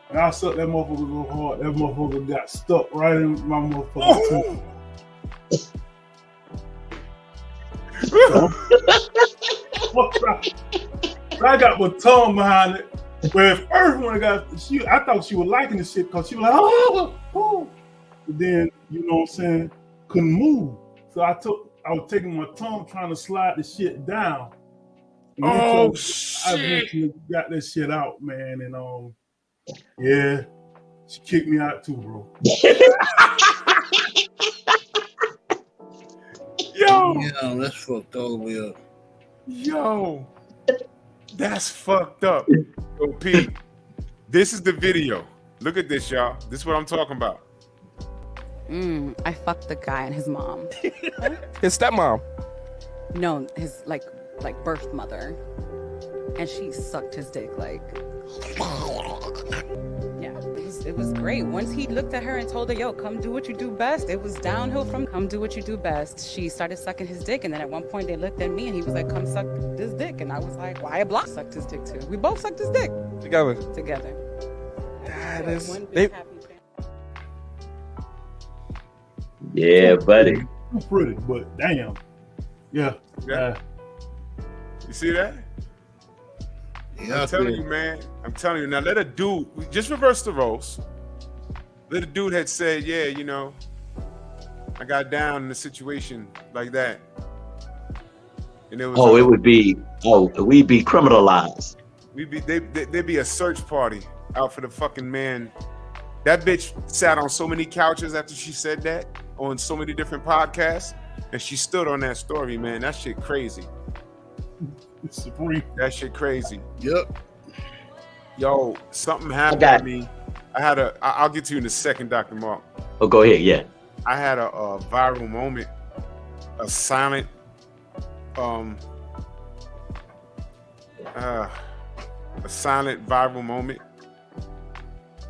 And I sucked that motherfucker so hard, that motherfucker got stuck right in my motherfucking tooth. I got my tongue behind it. But at first when I thought she was liking the shit because she was like, oh. But then, you know what I'm saying, couldn't move. So I was taking my tongue trying to slide the shit down. And shit. I eventually got that shit out, man. And yeah, she kicked me out too, bro. Yo, Yeah, that's fucked all the way up. yo, that's fucked up. Yo, P, this is the video. Look at this, y'all. This is what I'm talking about. I fucked the guy and his mom. His stepmom. No, his like birth mother, and she sucked his dick like. Yeah, it was great. Once he looked at her and told her, "Yo, come do what you do best," it was downhill from come do what you do best. She started sucking his dick, and then at one point they looked at me and he was like, "Come suck this dick," and I was like, "Why?" A block sucked his dick too. We both sucked his dick Together. That is one they- big happy family. Yeah, buddy. Too pretty, but damn. Yeah. Yeah. You see that? Yeah, I'm telling you, man. I'm telling you. Now, let a dude just reverse the roles. Let a dude had said, "Yeah, you know, I got down in a situation like that," and it was. We'd be criminalized. There'd be a search party out for the fucking man. That bitch sat on so many couches after she said that on so many different podcasts, and she stood on that story, man. That shit crazy. It's supreme. That shit crazy. Yep. Yo, something happened got to me. I'll get to you in a second, Dr. Mark. Oh, go ahead. Yeah. I had a viral moment, a silent, viral moment.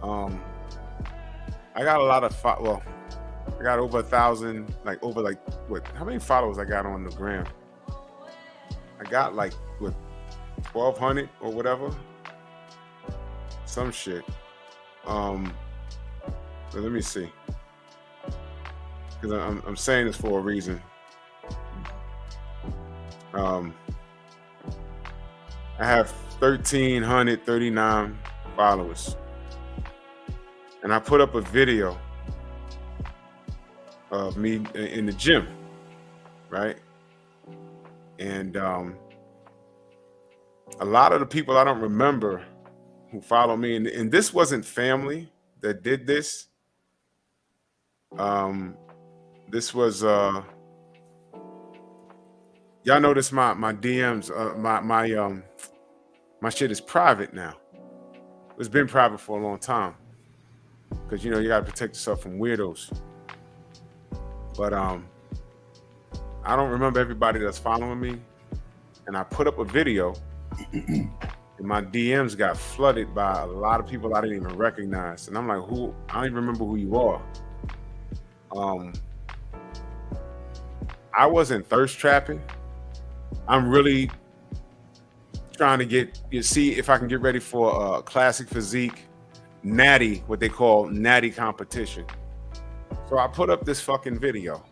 I got a lot of I got over 1,000, how many followers I got on the gram? I got 1,200 or whatever, some shit. But let me see, because I'm saying this for a reason. I have 1,339 followers, and I put up a video of me in the gym, right? And a lot of the people I don't remember who follow me, and this wasn't family that did this. This was y'all notice my DMs, my shit is private now. It's been private for a long time, because you gotta protect yourself from weirdos. But I don't remember everybody that's following me, and I put up a video, and my DMs got flooded by a lot of people I didn't even recognize, and I'm like, who? I don't even remember who you are. I wasn't thirst trapping. I'm really trying to see if I can get ready for a classic physique natty, what they call natty competition. So I put up this fucking video.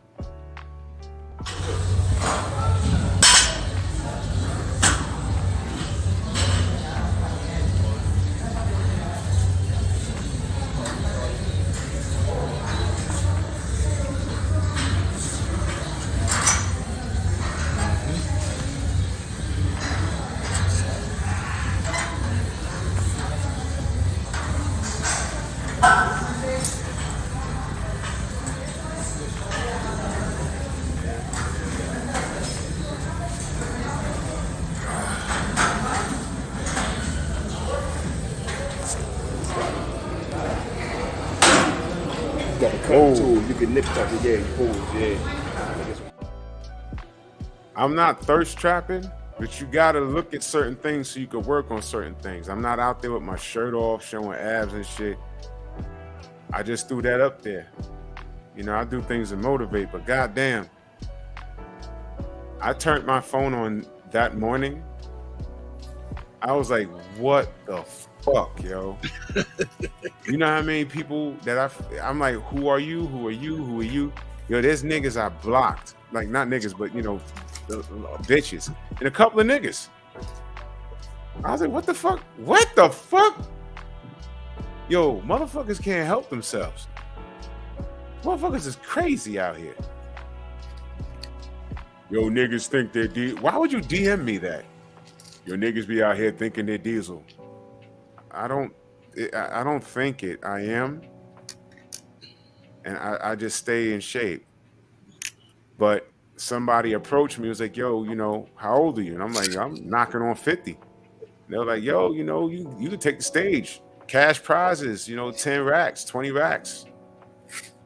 You can nip that, yeah, you pose, yeah. I'm not thirst trapping, but you gotta look at certain things so you can work on certain things. I'm not out there with my shirt off, showing abs and shit. I just threw that up there. I do things to motivate, but goddamn, I turned my phone on that morning. I was like, what the fuck, yo? You know how many people that I'm like, who are you? Who are you? Who are you? Yo, there's niggas I blocked. Like, not niggas, but, bitches. And a couple of niggas. I was like, what the fuck? What the fuck? Yo, motherfuckers can't help themselves. Motherfuckers is crazy out here. Yo, niggas think they're why would you DM me that? Your niggas be out here thinking they're Diesel. I don't think it. I am. And I just stay in shape. But somebody approached me, was like, yo, you know, how old are you? And I'm like, I'm knocking on 50. They're like, yo, you know, you can take the stage, cash prizes, you know, 10 racks, 20 racks.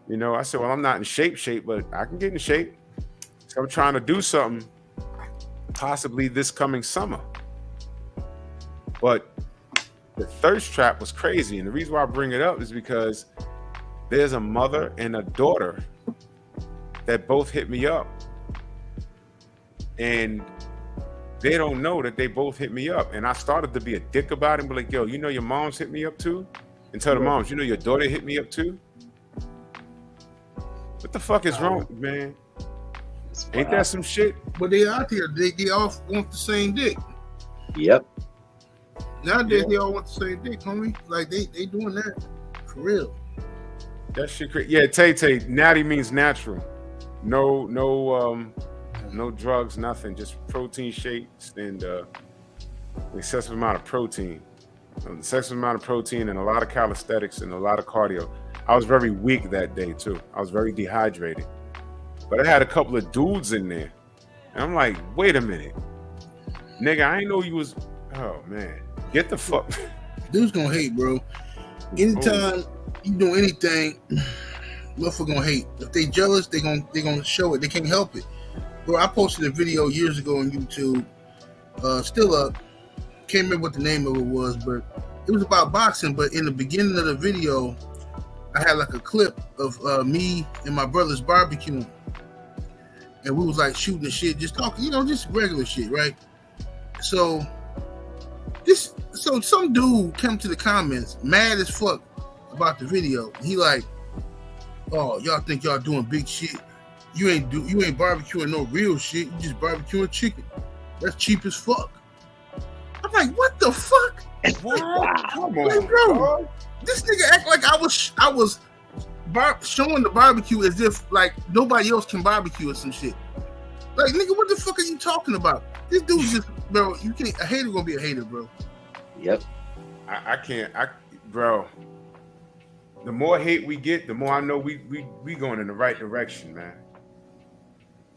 You know, I said, well, I'm not in shape, but I can get in shape. So I'm trying to do something possibly this coming summer. But the thirst trap was crazy. And the reason why I bring it up is because there's a mother and a daughter that both hit me up. And they don't know that they both hit me up. And I started to be a dick about it and be like, yo, you know your mom's hit me up too? And tell the moms, you know your daughter hit me up too? What the fuck is wrong, man? Ain't that some shit? But they out here, they all want the same dick. Yep. Nowadays they all want the same dick, homie. Like they doing that for real. That shit crazy. Yeah, Tay, natty means natural. No drugs, nothing. Just protein shakes and excessive amount of protein. Excessive amount of protein and a lot of calisthenics and a lot of cardio. I was very weak that day too. I was very dehydrated. But I had a couple of dudes in there. And I'm like, wait a minute. Nigga, I ain't know you was, oh man. Get the fuck. Dudes gonna hate, bro. Anytime you do anything, motherfucker gonna hate. If they jealous, they gonna show it. They can't help it. Bro, I posted a video years ago on YouTube. Still up. Can't remember what the name of it was, but it was about boxing. But in the beginning of the video, I had like a clip of me and my brothers barbecuing. And we was like shooting the shit, just talking, you know, just regular shit, right? So some dude came to the comments, mad as fuck about the video. He like, oh, y'all think y'all doing big shit. You ain't barbecuing no real shit. You just barbecuing chicken. That's cheap as fuck. I'm like, what the fuck? What? Come on, like, bro. This nigga act like I was showing the barbecue as if like nobody else can barbecue or some shit. Like, nigga, what the fuck are you talking about? This dude's just, bro, you can't, a hater gonna be a hater, bro. Yep. I can't, bro. The more hate we get, the more I know we going in the right direction, man.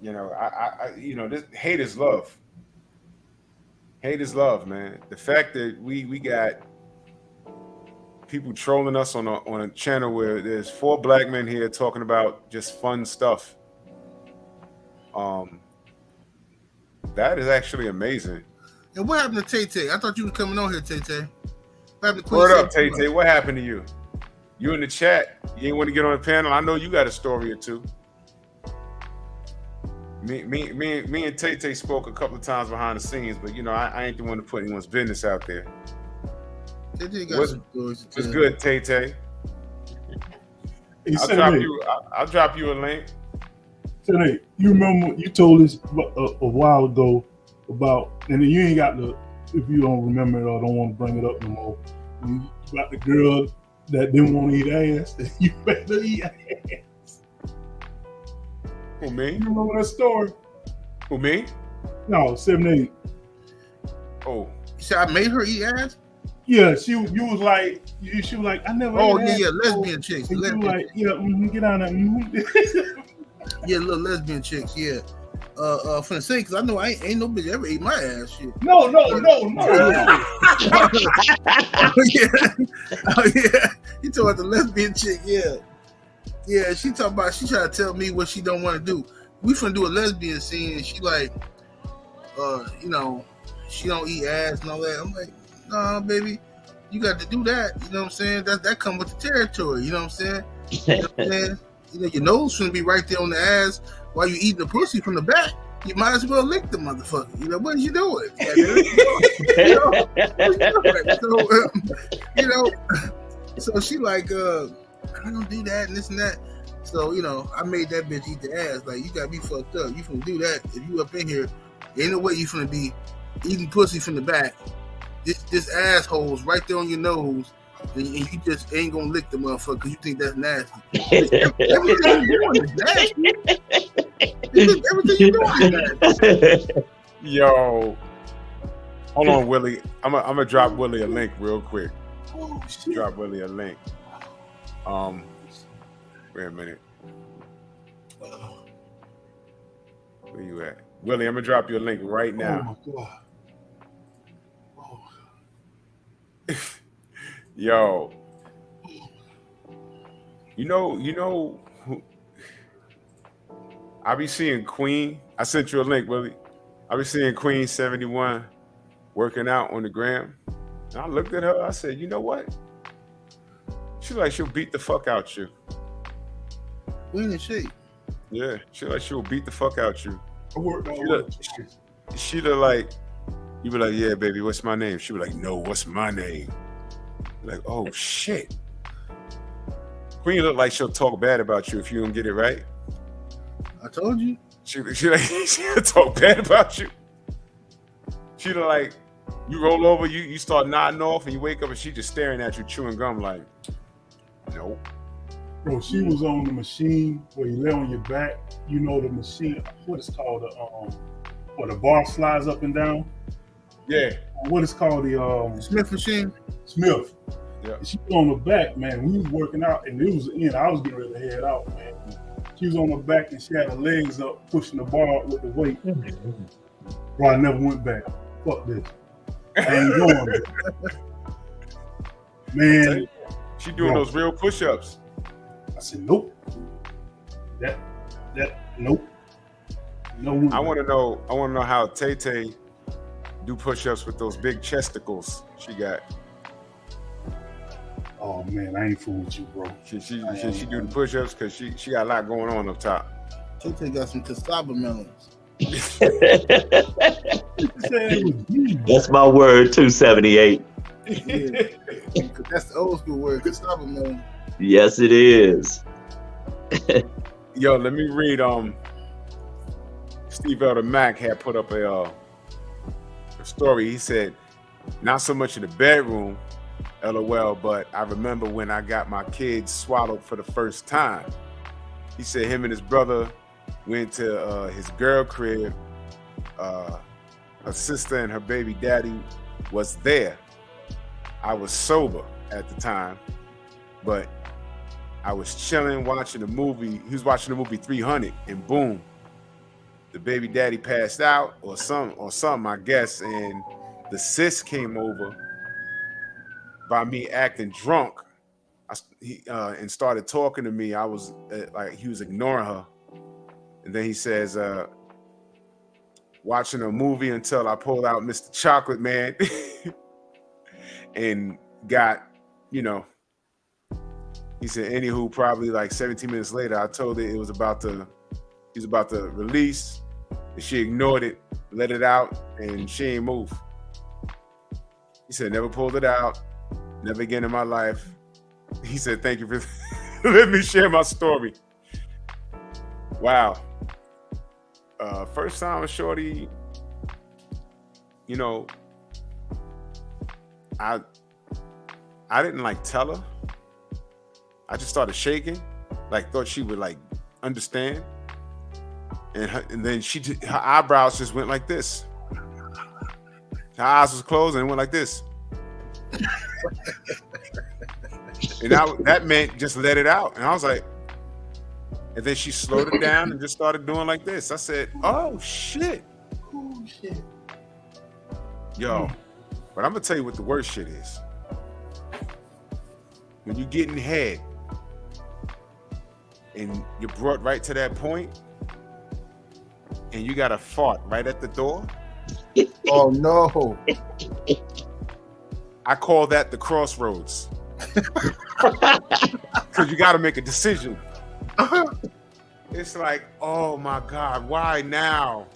You know, I you know, this hate is love. Hate is love, man. The fact that we got people trolling us on a channel where there's 4 black men here talking about just fun stuff. That is actually amazing. And what happened to Tay? I thought you were coming on here, Tay. What up, Tay? What happened to you? You in the chat? You ain't want to get on the panel? I know you got a story or two. Me and Tay spoke a couple of times behind the scenes, but you know I ain't the one to put anyone's business out there. What's good, Tay? I'll drop you a link. Tay, you remember you told us a while ago about, and you ain't got to, if you don't remember it or don't want to bring it up no more, about the girl that didn't want to eat ass. You better eat ass. Who, me? You remember that story? Who, me? No, 7-8. You Oh. said I made her eat ass? Yeah, she was like, I never. Oh yeah, lesbian chicks. You like, yeah, get on that. Yeah, little lesbian chicks. Yeah. Finna say, because I know ain't no bitch ever ate my ass. Shit. No. Oh yeah. You talking about the lesbian chick? Yeah. Yeah, she talking about, she trying to tell me what she don't want to do. We finna do a lesbian scene, and she like, you know, she don't eat ass and all that. I'm like, nah, baby, you got to do that. You know what I'm saying? That come with the territory. You know what I'm saying? You know what I'm saying? You know, your nose shouldn't be right there on the ass while you eating the pussy from the back. You might as well lick the motherfucker. You know, what is you doing? You know, so she like, I don't do that and this and that. So, you know, I made that bitch eat the ass. Like, you got me fucked up. You finna do that. If you up in here, ain't no way you finna be eating pussy from the back. This asshole's right there on your nose, and you just ain't gonna lick the motherfucker because you think that's nasty. Everything you're doing is nasty. Everything you're doing is nasty. Yo. Hold on, Willie. I'm gonna drop Willie a link real quick. Oh, shit. Drop Willie a link. Wait a minute. Where you at? Willie, I'm gonna drop you a link right now. Oh my God. Oh. Yo. You know who I be seeing Queen. I sent you a link, Willie. I be seeing Queen 71 working out on the gram. And I looked at her, I said, you know what? She like she'll beat the fuck out you. Queen and shape. Yeah, she like she'll beat the fuck out you. I worked all She look like, you be like, yeah, baby, what's my name? She be like, no, what's my name? Like, oh shit. Queen look like she'll talk bad about you if you don't get it right. I told you. She'll talk bad about you. She look like you roll over, you start nodding off, and you wake up and she just staring at you, chewing gum like, nope. Bro, she was on the machine where you lay on your back. You know the machine, what it's called, where the bar slides up and down. Yeah. What it's called, the Smith machine. Smith. Yeah. She was on the back, man. We was working out, and it was the end. I was getting ready to head out, man. She was on the back, and she had her legs up, pushing the bar up with the weight. Bro, I never went back. Fuck this. I ain't going. Man. She doing those real push-ups. I said, nope. That, nope. No. I want to know how Tay do push-ups with those big chesticles she got. Oh man, I ain't fooling with you, bro. She do the push-ups because she got a lot going on up top. Tay got some cassava melons. That's my word, 278. Yeah. That's the old school word, cassava melon. Yes, it is. Yo, let me read. Steve Elder Mack had put up a story. He said, not so much in the bedroom, LOL, but I remember when I got my kids swallowed for the first time. He said him and his brother went to his girl crib. Her sister and her baby daddy was there. I was sober at the time, but I was chilling, watching a movie. He was watching the movie 300, and boom, the baby daddy passed out or something, I guess, and the sis came over by me acting drunk. And started talking to me. I was like, he was ignoring her, and then he says, watching a movie until I pulled out Mr. Chocolate Man and got, he said, anywho, probably like 17 minutes later, I told her he was about to release, and she ignored it, let it out, and she ain't move. He said, never pulled it out, never again in my life. He said, thank you for letting me share my story. Wow. First time with Shorty, I didn't like tell her. I just started shaking, like thought she would like understand. And then her eyebrows just went like this. Her eyes was closed and it went like this. And that meant just let it out. And I was like, and then she slowed it down and just started doing like this. I said, oh shit. Oh shit. Yo, but I'm gonna tell you what the worst shit is. When you get in head and you're brought right to that point and you got a fart right at the door. Oh no. I call that the crossroads. Because you got to make a decision. It's like, oh my God, why now?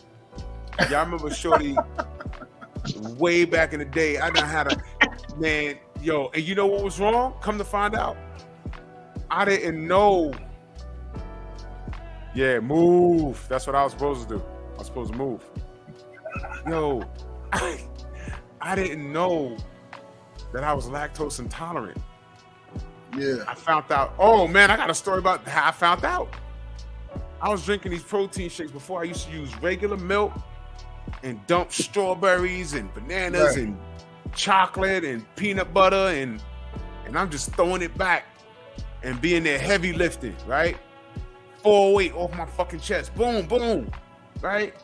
Y'all remember Shorty way back in the day? I done had man, yo, and you know what was wrong? Come to find out, I didn't know. Yeah, move. That's what I was supposed to do. I was supposed to move. Yo, I didn't know that I was lactose intolerant. Yeah. I found out. Oh man, I got a story about how I found out. I was drinking these protein shakes before. I used to use regular milk and dump strawberries and bananas and chocolate and peanut butter and I'm just throwing it back and being there heavy lifting, right? 408 off my fucking chest. Boom, boom. right?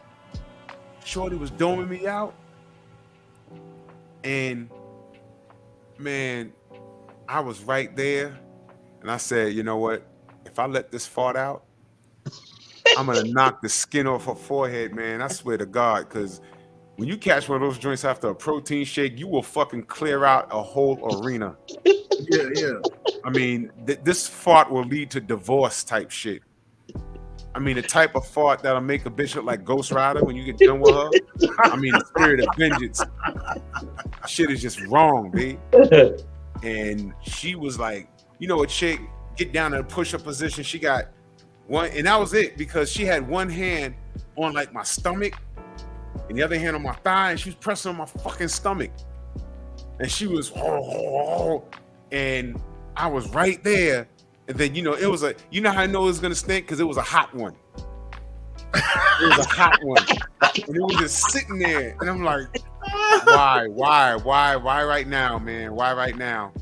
Shorty was doming me out. And man, I was right there. And I said, you know what? If I let this fart out, I'm gonna knock the skin off her forehead, man. I swear to God, because when you catch one of those joints after a protein shake, you will fucking clear out a whole arena. Yeah. I mean, this fart will lead to divorce type shit. I mean, the type of fart that'll make a bitch look like Ghost Rider when you get done with her. I mean, the spirit of vengeance. Shit is just wrong, B. And she was like, you know, a chick get down in a push-up position. She got one, and that was it, because she had one hand on like my stomach and the other hand on my thigh, and she was pressing on my fucking stomach. And she was, and I was right there. And then, you know, it was you know how I know it was gonna stink? Because it was a hot one. It was a hot one. And it was just sitting there. And I'm like, why right now, man? Why right now?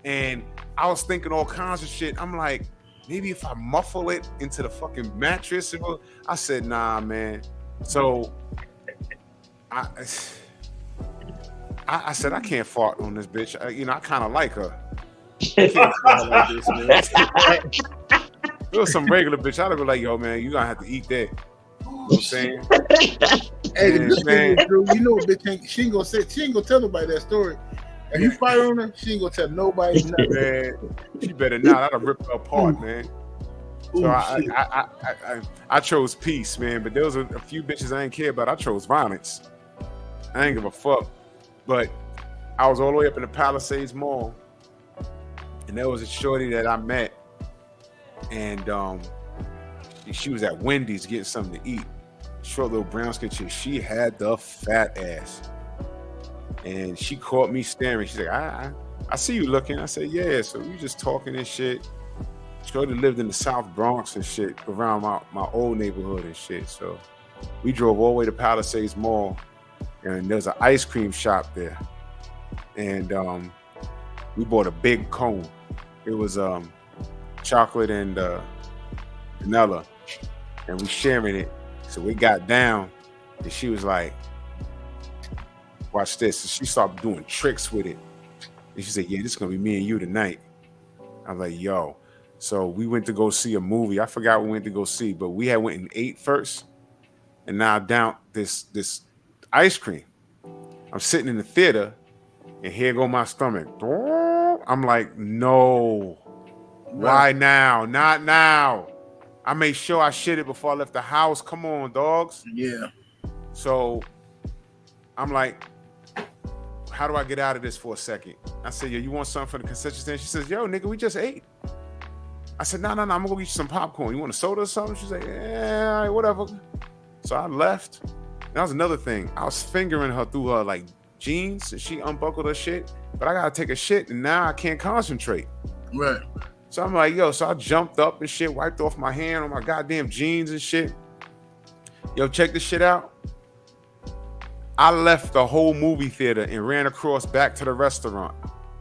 And I was thinking all kinds of shit. I'm like, maybe if I muffle it into the fucking mattress. I said, nah, man. So I said, I can't fart on this bitch. I kind of like her. I can't fart like this, man. It was some regular bitch. I'd have been like, yo, man, you gonna have to eat that. You know what I'm saying? Hey, the good thing is, Drew, you know, bitch ain't, she ain't gonna tell nobody that story. If you fire on her, she ain't gonna tell nobody nothing. Man, she better not. I'd rip her apart, man. So I chose peace, man. But there was a few bitches I didn't care about. I chose violence. I ain't give a fuck. But I was all the way up in the Palisades Mall, and there was a shorty that I met, and she was at Wendy's getting something to eat. Short little brown skin chick. She had the fat ass. And she caught me staring. She's like, I see you looking. I said, yeah. So we just talking and shit. Shorty lived in the South Bronx and shit, around my old neighborhood and shit. So we drove all the way to Palisades Mall, and there's an ice cream shop there. And we bought a big cone. It was chocolate and vanilla, and we sharing it. So we got down, and she was like, watch this. So she started doing tricks with it. And she said, yeah, this is going to be me and you tonight. I was like, yo. So we went to go see a movie. I forgot what we went to go see, but we had went and ate first. And now down this ice cream. I'm sitting in the theater, and here go my stomach. I'm like, no. Why now? Not now. I made sure I shit it before I left the house. Come on, dogs. Yeah. So I'm like, how do I get out of this for a second? I said, yo, you want something from the concession stand? She says, yo, nigga, we just ate. I said, no, I'm gonna go get you some popcorn. You want a soda or something? She's like, yeah, all right, whatever. So I left. That was another thing. I was fingering her through her like jeans, and she unbuckled her shit, but I gotta take a shit, and now I can't concentrate. Right. So I'm like, yo, so I jumped up and shit, wiped off my hand on my goddamn jeans and shit. Yo, check this shit out. I left the whole movie theater and ran across back to the restaurant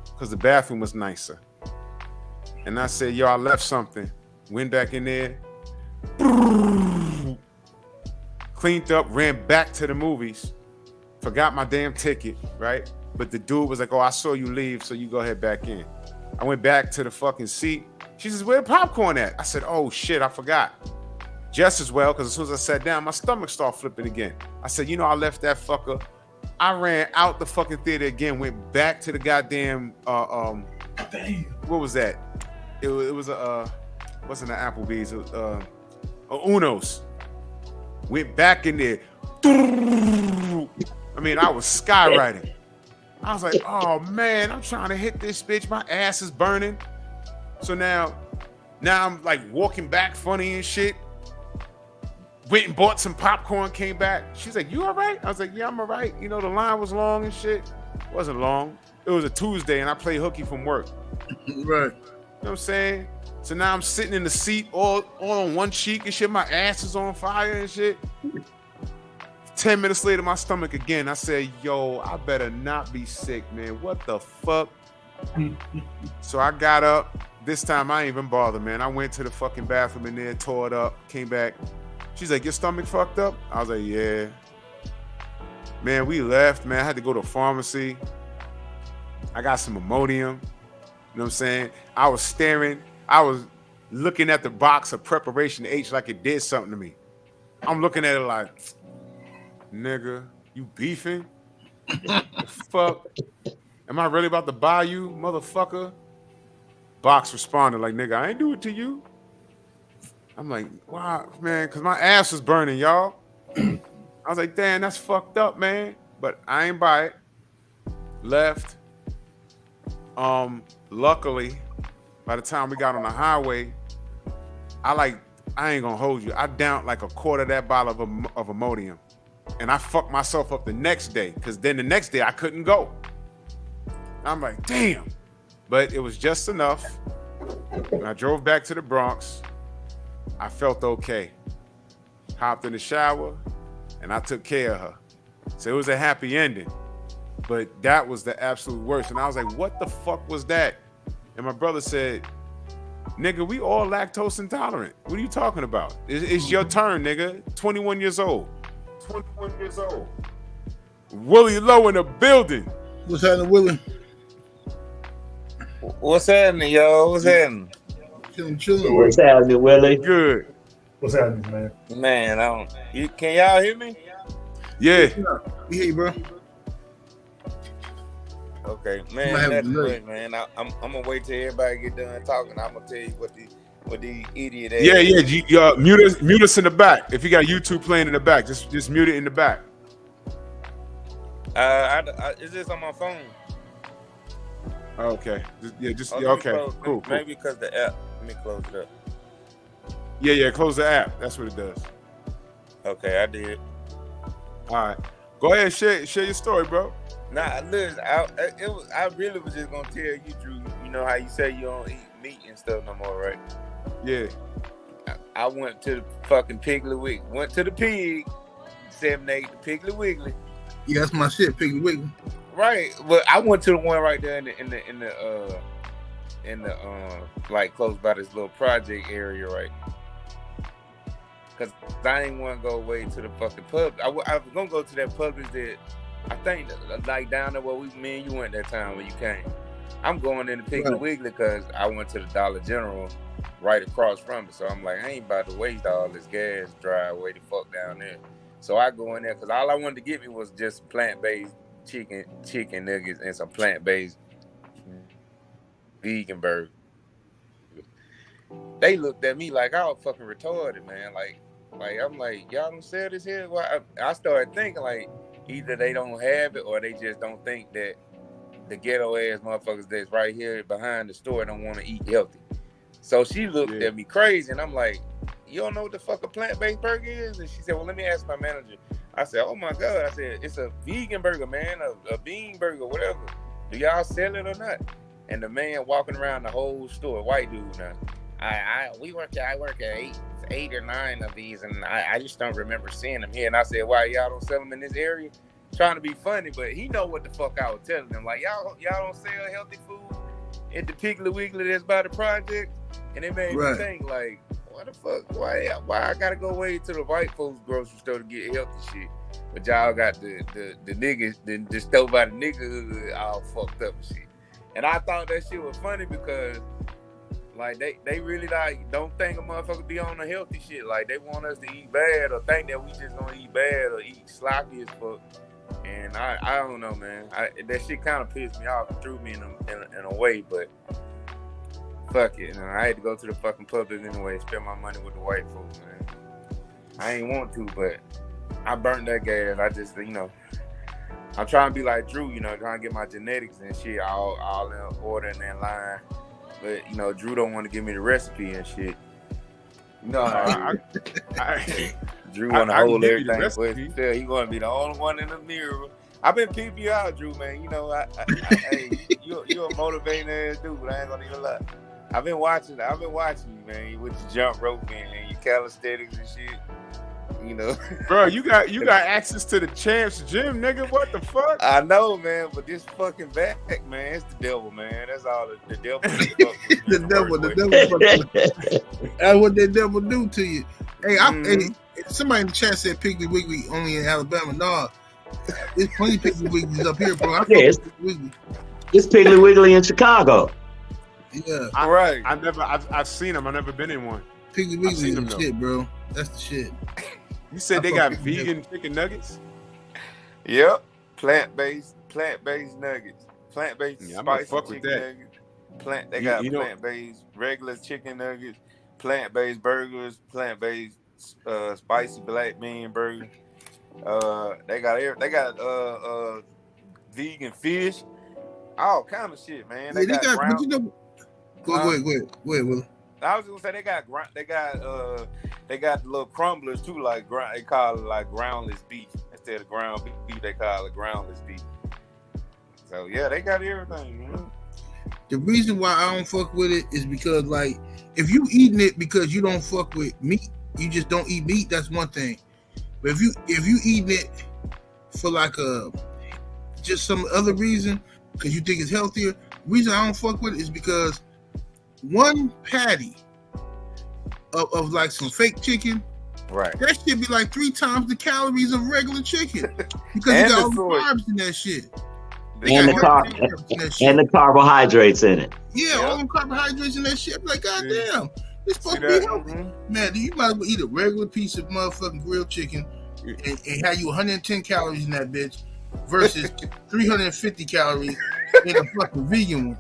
because the bathroom was nicer. And I said, yo, I left something. Went back in there, cleaned up, ran back to the movies, forgot my damn ticket, right? But the dude was like, oh, I saw you leave, so you go ahead back in. I went back to the fucking seat. She says, where the popcorn at? I said, oh shit, I forgot. Just as well, because as soon as I sat down, my stomach started flipping again. I said, you know, I left that fucker. I ran out the fucking theater again, went back to the goddamn, what was that? It was wasn't an Applebee's, a Uno's. Went back in there. I mean, I was skywriting. I was like, oh man, I'm trying to hit this bitch. My ass is burning. So now I'm like walking back funny and shit. Went and bought some popcorn, came back. She's like, you all right? I was like, yeah, I'm all right. You know, the line was long and shit. It wasn't long. It was a Tuesday and I played hooky from work. Right. You know what I'm saying? So now I'm sitting in the seat all on one cheek and shit. My ass is on fire and shit. 10 minutes later, my stomach again. I said, yo, I better not be sick, man. What the fuck? So I got up. This time I ain't even bother, man. I went to the fucking bathroom in there, tore it up, came back. She's like, your stomach fucked up? I was like, yeah. Man, we left, man. I had to go to a pharmacy. I got some Imodium. You know what I'm saying? I was looking at the box of Preparation H like it did something to me. I'm looking at it like, nigga, you beefing? The fuck? Am I really about to buy you, motherfucker? Box responded like, nigga, I ain't do it to you. I'm like, wow, man, because my ass was burning, y'all. I was like, damn, that's fucked up, man. But I ain't buy it. Left. Luckily, by the time we got on the highway, I ain't gonna hold you. I downed like a quarter of that bottle of Imodium. And I fucked myself up the next day, because then the next day I couldn't go. I'm like, damn. But it was just enough. When I drove back to the Bronx, I felt okay. Hopped in the shower, and I took care of her. So it was a happy ending. But that was the absolute worst. And I was like, what the fuck was that? And my brother said, nigga, we all lactose intolerant. What are you talking about? It's your turn, nigga. 21 years old. 21 years old. Willie Lowe in the building. What's happening, Willie? What's happening, yo? What's happening? Chilling. What's happening, Willie? Good. What's happening, man? Man, can y'all hear me? Yeah. We hear you, bro. Okay, man, that's good, man. I'm gonna wait till everybody get done talking. I'm gonna tell you what the idiot is. Yeah. Mute us in the back. If you got YouTube playing in the back, just mute it in the back. Is this on my phone? Okay. Okay. Cool. Maybe because the app. Let me close it up. Yeah. Close the app. That's what it does. Okay, I did. All right. Go ahead. Share your story, bro. Nah, listen. I really was just gonna tell you, Drew. You know how you say you don't eat meat and stuff no more, right? Yeah. I went to the fucking Piggly Wiggly. Went to the pig. 7-8 the Piggly Wiggly. Yeah, that's my shit, Piggly Wiggly. Right, but I went to the one right there in the like close by this little project area, right? Cause I ain't want to go away to the fucking pub. I was gonna go to that Publix that I think like down there where me and you went that time when you came. I'm going in the Piggly Wiggly because I went to the Dollar General right across from it. So I'm like, I ain't about to waste all this gas drive way the fuck down there. So I go in there because all I wanted to get me was just plant-based chicken nuggets and some plant-based vegan burger. They looked at me like I was fucking retarded, man. Like I'm like, y'all don't sell this here? Well, I started thinking like either they don't have it or they just don't think that the ghetto ass motherfuckers that's right here behind the store don't want to eat healthy. So she looked at me crazy, and I'm like, you don't know what the fuck a plant-based burger is? And she said, well, let me ask my manager. I said, oh my God. I said, it's a vegan burger, man, a bean burger, whatever. Do y'all sell it or not? And the man walking around the whole store, white dude now. I work at eight or nine of these, and I just don't remember seeing them here. And I said, why y'all don't sell them in this area? Trying to be funny, but he know what the fuck I was telling him. Like, y'all don't sell healthy food at the Piggly Wiggly that's by the project? And it made me think, like, what the fuck? Why I gotta go away to the white folks grocery store to get healthy shit? But y'all got the niggas, the store by the nigga all fucked up and shit. And I thought that shit was funny because like they really like don't think a motherfucker be on the healthy shit. Like they want us to eat bad or think that we just gonna eat bad or eat sloppy as fuck. And I don't know, man. That shit kind of pissed me off and threw me in a way, but fuck it. And I had to go to the fucking Publix anyway and spend my money with the white folks, man. I ain't want to, but I burnt that gas. I just, I'm trying to be like Drew, trying to get my genetics and shit all in order and in line. But, Drew don't want to give me the recipe and shit. No, Drew want to hold everything, but still, he going to be the only one in the mirror. I've been peeping you out, Drew, man. Hey, you're a motivating ass dude, but I ain't gonna even lie. I've been watching you, man, with your jump rope and your calisthenics and shit. Bro, you got access to the Champs Gym, nigga. What the fuck? I know, man, but this fucking back, man, it's the devil, man. That's all the devil. The devil. That's what the devil do to you. Hey, somebody in the chat said Piggly Wiggly only in Alabama. No, there's plenty of Piggly Wigglies up here, bro. I fuck with Piggly Wiggly. It's Piggly Wiggly in Chicago. Yeah, I've seen them. I've never been in one. Piggly Wiggly is the shit, bro. That's the shit. You said they got vegan chicken nuggets? Yep, plant-based nuggets, plant-based spicy chicken nuggets. They got plant-based regular chicken nuggets, plant-based burgers, plant-based spicy black bean burger. They got vegan fish, all kind of shit, man. They got ground. But you know, go ahead, Will. I was gonna say they got the little crumblers too, like they call it like groundless beef instead of ground beef. They call it groundless beef. So yeah, they got everything, man. The reason why I don't fuck with it is because, like, if you eating it because you don't fuck with meat, you just don't eat meat. That's one thing. But if you eating it for like just some other reason, because you think it's healthier, the reason I don't fuck with it is because one patty of like some fake chicken, right? That shit be like 3 times the calories of regular chicken because you got all the carbs in that shit. And the carbohydrates in it. Yeah, all the carbohydrates in that shit. I'm like, goddamn, it's supposed to be healthy. Man, you might as well eat a regular piece of motherfucking grilled chicken and have you 110 calories in that bitch versus 350 calories in a fucking vegan one.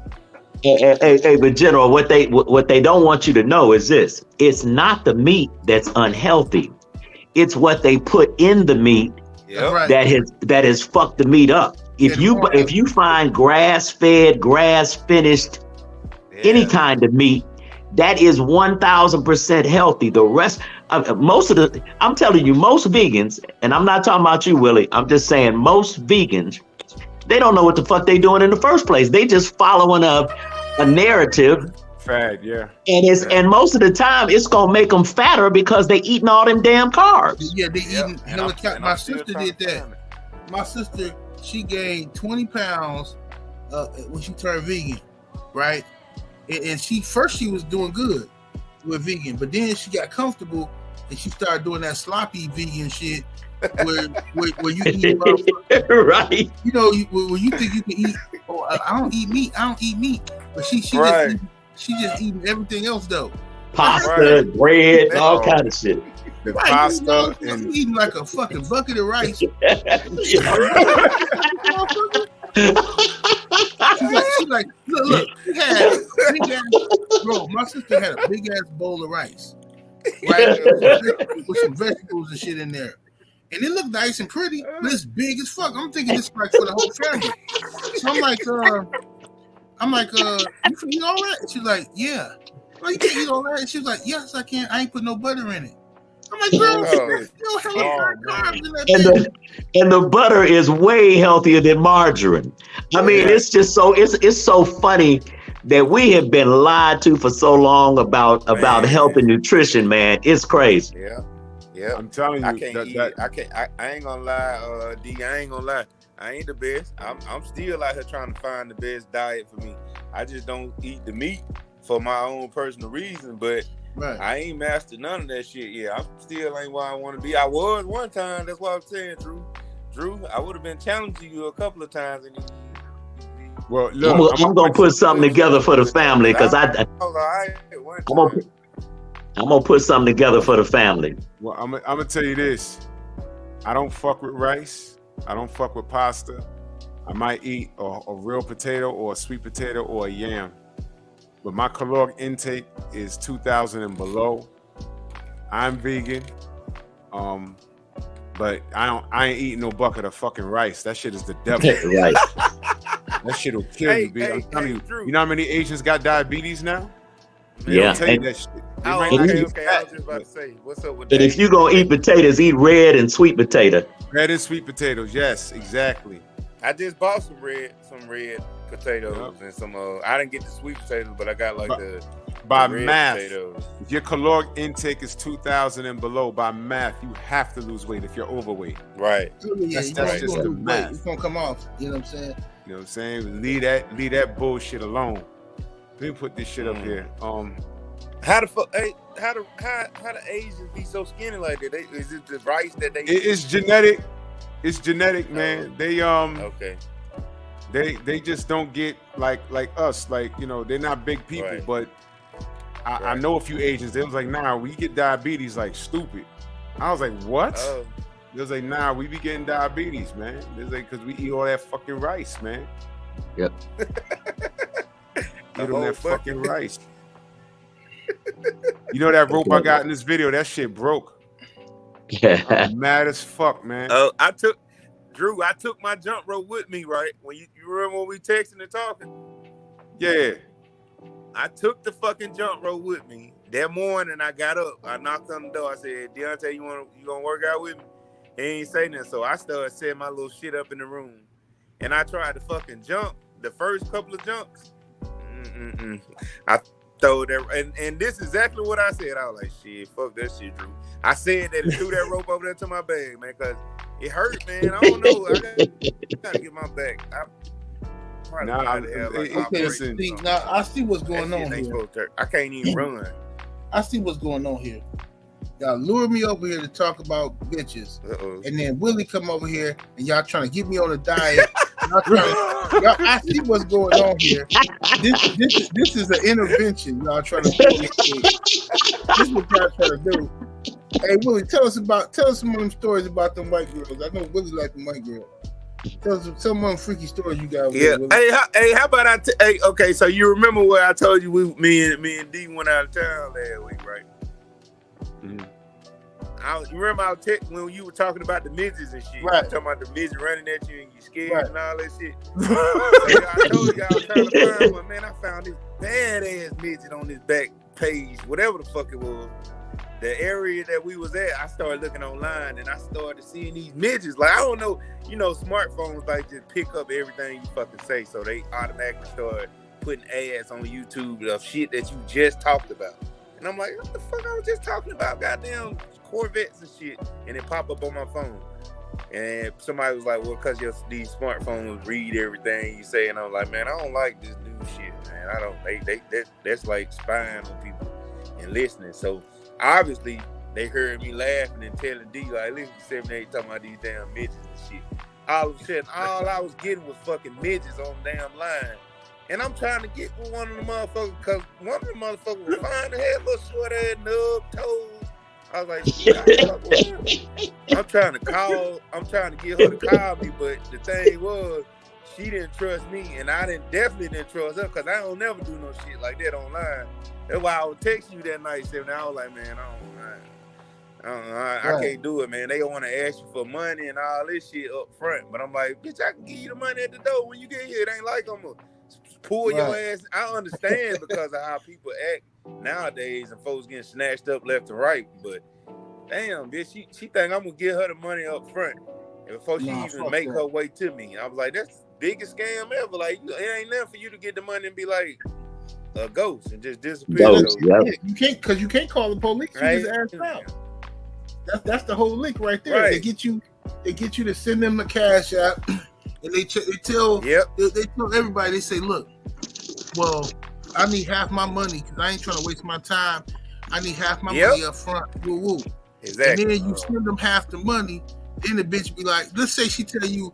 Hey, but General, what they don't want you to know is this: it's not the meat that's unhealthy; it's what they put in the meat that has fucked the meat up. If you find grass-fed, grass-finished, any kind of meat, that is 1,000% healthy. The rest, I'm telling you, most vegans, and I'm not talking about you, Willie. I'm just saying most vegans, they don't know what the fuck they doing in the first place. They just following a narrative. Fad, yeah. And most of the time, it's gonna make them fatter because they eating all them damn carbs. Yeah, they eating hella calories. My sister did that. My sister, she gained 20 pounds when she turned vegan, right? And she was doing good with vegan, but then she got comfortable and she started doing that sloppy vegan shit where you eat right. You know, when you think you can eat. Oh, I don't eat meat. But she just eating everything else though. Pasta, bread, all kind of shit. The pasta and eating like a fucking bucket of rice. She's like, look, bro, my sister had a big ass bowl of rice, right? With some vegetables and shit in there. And it looked nice and pretty, but it's big as fuck. I'm thinking this is like for the whole family. So I'm like, you can eat all that? And she's like, yeah. Well, you can't eat all that. And she was like, yes, I can. I ain't put no butter in it. I'm like, girl, there's still hella carbs in that thing. And the butter is way healthier than margarine. I mean, it's just so it's so funny that we have been lied to for so long about health and nutrition, man. It's crazy. Yeah. I'm telling you, I ain't gonna lie, D. I ain't gonna lie. I ain't the best. I'm still out here trying to find the best diet for me. I just don't eat the meat for my own personal reason, but I ain't mastered none of that shit yet. I'm still ain't where I want to be. I was one time. That's what I'm saying, Drew. I would have been challenging you a couple of times. Well, look, I'm gonna put something together for the family because I'm gonna put something together for the family. Well, I'm gonna tell you this. I don't fuck with rice. I don't fuck with pasta. I might eat a real potato or a sweet potato or a yam. But my caloric intake is 2,000 and below. I'm vegan. But I ain't eating no bucket of fucking rice. That shit is the devil. Right. That shit will kill you, B. I'm telling you. Drew. You know how many Asians got diabetes now? They Yeah. don't tell you that shit. Okay, I was just about to say, what's up with that? And if you gonna eat potatoes, eat red and sweet potato. Red and sweet potatoes, yes, exactly. I just bought some red potatoes and some. I didn't get the sweet potatoes, but I got like by the red math. potatoes. If your caloric intake is 2,000 and below, by math, you have to lose weight if you're overweight. Right. That's just the math. It's gonna come off. You know what I'm saying? You know what I'm saying? Leave that bullshit alone. Let me put this shit up here. How the fuck? Hey, how the Asians be so skinny like that? Is it the rice that they? It's genetic. It's genetic, man. They okay. They just don't get like us. Like, you know, they're not big people, Right. but I know a few Asians. They was like, nah, we get diabetes like stupid. I was like, what? Oh. They was like, nah, we be getting diabetes, man. They was like, because we eat all that fucking rice, man. Yep. Eat all that fucking rice. You know that rope I got in this video? That shit broke. I'm mad as fuck, man. I took my jump rope with me, right? When you remember when we texting and talking? Yeah. I took the fucking jump rope with me. That morning I got up. I knocked on the door. I said, Deontay, you gonna work out with me? He ain't say nothing. So I started setting my little shit up in the room. And I tried to fucking jump the first couple of jumps. I throw that, and this is exactly what I said. I was like, shit, fuck that shit, Drew. I said that and threw that rope over there to my bag, man, because it hurt, man. I don't know. I gotta get my back. Listen. Now I see what's going on here. I can't even run. I see what's going on here. Y'all lure me over here to talk about bitches, and then Willie come over here and y'all trying to get me on a diet. I see what's going on here. This is an intervention. Y'all trying to pull me through. This is what y'all trying to do. Hey Willie, tell us some of them stories about them white girls. I know Willie like them white girls. Tell us some of them freaky stories you got. Yeah. Willie. Hey, how about okay, so you remember where I told you me and D went out of town last week, right? Mm-hmm. You remember when you were talking about the midgets and shit, right? Talking about the midget running at you and you scared and all that shit. So I told y'all trying to find one, man. I found this badass midget on this back page, whatever the fuck it was. The area that we was at, I started looking online and I started seeing these midgets. Like, I don't know, you know, smartphones like just pick up everything you fucking say, so they automatically start putting ads on YouTube of shit that you just talked about. And I'm like, what the fuck I was just talking about? Goddamn Corvettes and shit. And it popped up on my phone. And somebody was like, well, because these smartphones read everything you say. And I'm like, man, I don't like this new shit, man. I don't, that's like spying on people and listening. So obviously they heard me laughing and telling D, like, listen to 78 talking about these damn midgets and shit. All of a sudden, all I was getting was fucking midgets on the damn line. And I'm trying to get with one of the motherfuckers because one of the motherfuckers was fine and had little short ass nub toes. I was like, shit, I'm trying to get her to call me, but the thing was, she didn't trust me, and I definitely didn't trust her because I don't never do no shit like that online. That's why I was texting you that night, 7. I was like, man, I can't do it, man. They want to ask you for money and all this shit up front, but I'm like, bitch, I can give you the money at the door when you get here. It ain't like I'm gonna pull your ass. I understand because of how people act nowadays and folks getting snatched up left and right, but damn, bitch, she think I'm gonna give her the money up front and before she even make her way to me. I was like, that's the biggest scam ever. Like, it ain't nothing for you to get the money and be like a ghost and just disappear. You can't call the police. You just ask out. That's the whole link right there. They get you to send them the cash out, and they tell everybody. They say, look, well, I need half my money because I ain't trying to waste my time. I need half my money up front. Woo woo. Exactly. And then you send them half the money. Then the bitch be like, let's say she tell you,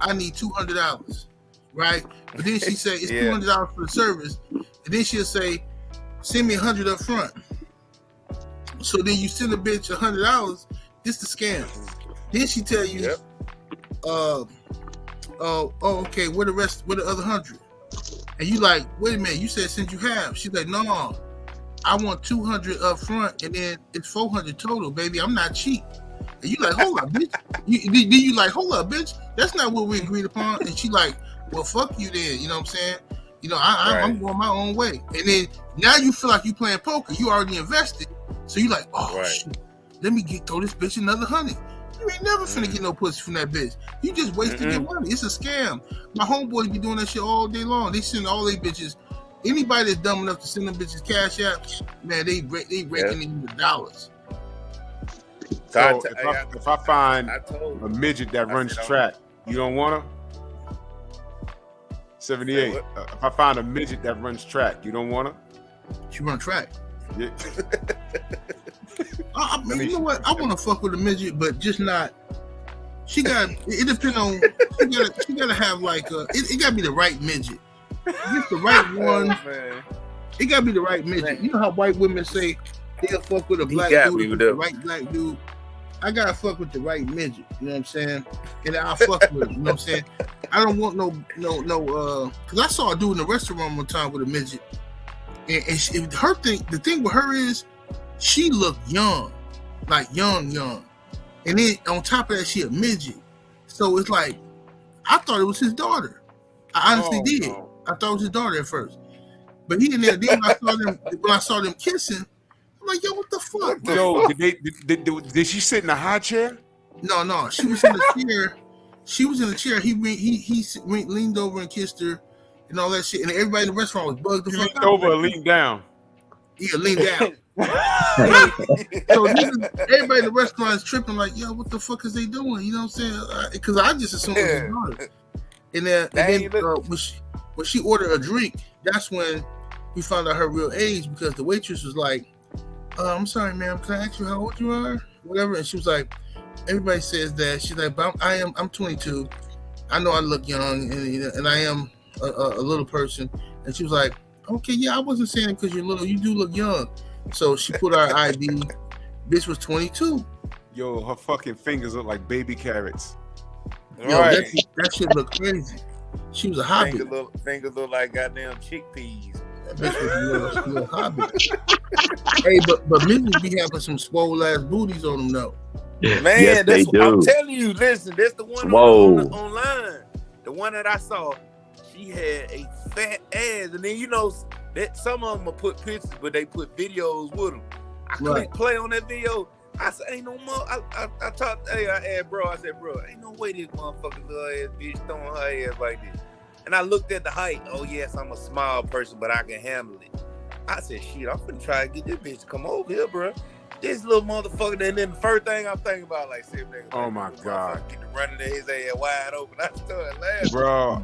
I need $200, right? But then she say it's $200 for the service, and then she'll say, send me $100 up front. So then you send a bitch $100. This the scam. Then she tell you, okay, where the other 100? And you like, wait a minute, you said since you have. She's like, no, I want 200 up front, and then it's 400 total, baby. I'm not cheap. And you like, hold up, bitch. You like, hold up, bitch. That's not what we agreed upon. And she like, well, fuck you then. You know what I'm saying? You know, I'm going my own way. And then now you feel like you playing poker. You already invested. So you like, oh shit, let me throw this bitch another 100. You ain't never finna get no pussy from that bitch. You just wasted your money. It's a scam. My homeboys be doing that shit all day long. They send all they bitches. Anybody that's dumb enough to send them bitches cash out, man, they raking in the dollars. So if I find a midget that runs track, you don't want her? 78. If I find a midget that runs track, you don't want her? She run track. Yeah. You know what? I want to fuck with a midget, but just not. She got. It depends on. She gotta have like. It gotta be the right midget. Just the right one. Man. It gotta be the right midget. You know how white women say they'll fuck with a black dude, with the right black dude. I gotta fuck with the right midget. You know what I'm saying? And I'll fuck with it. You know what I'm saying? I don't want no. Because I saw a dude in the restaurant one time with a midget, and her thing. The thing with her is, she looked young, like young, and then on top of that, she a midget. So it's like, I thought it was his daughter. I honestly did. No. I thought it was his daughter at first. But he in there. Then when I saw them kissing, I'm like, yo, what the fuck? Yo, did she sit in a high chair? No. She was in the chair. She was in the chair. He leaned over and kissed her and all that shit. And everybody in the restaurant was bugged the fuck out. Leaned over or leaned down? Yeah, leaned down. So everybody in the restaurant is tripping like, yo, what the fuck is they doing? You know what I'm saying? Because I just assumed it was his daughter. And then when she ordered a drink, that's when we found out her real age, because the waitress was like, I'm sorry, ma'am, can I ask you how old you are? Whatever. And she was like, everybody says that. She's like, but I'm 22. I know I look young, and I am a little person. And she was like, okay, yeah, I wasn't saying it because you're little. You do look young. So she put our ID. Bitch was 22. Yo, her fucking fingers look like baby carrots. Yo, right. that shit look crazy. She was a hobbit. Fingers look like goddamn chickpeas. That bitch was a little hobbit. Hey, but midgets be having some swole ass booties on them though. Man, yes, that's what I'm telling you. Listen, that's the one online. The one that I saw, she had a fat ass, and then you know that some of them will put pictures, but they put videos with them. I clicked play on that video. I said, ain't no more. I talked. Hey, I asked bro. I said, bro, ain't no way this motherfucking little ass bitch throwing her ass like this. And I looked at the height. Oh yes, I'm a small person, but I can handle it. I said, shit, I'm finna try to get this bitch to come over here, bro. This little motherfucker. And then the first thing I'm thinking about, like, see, nigga, oh my god, get to running to his ass wide open. I started laughing. Bro,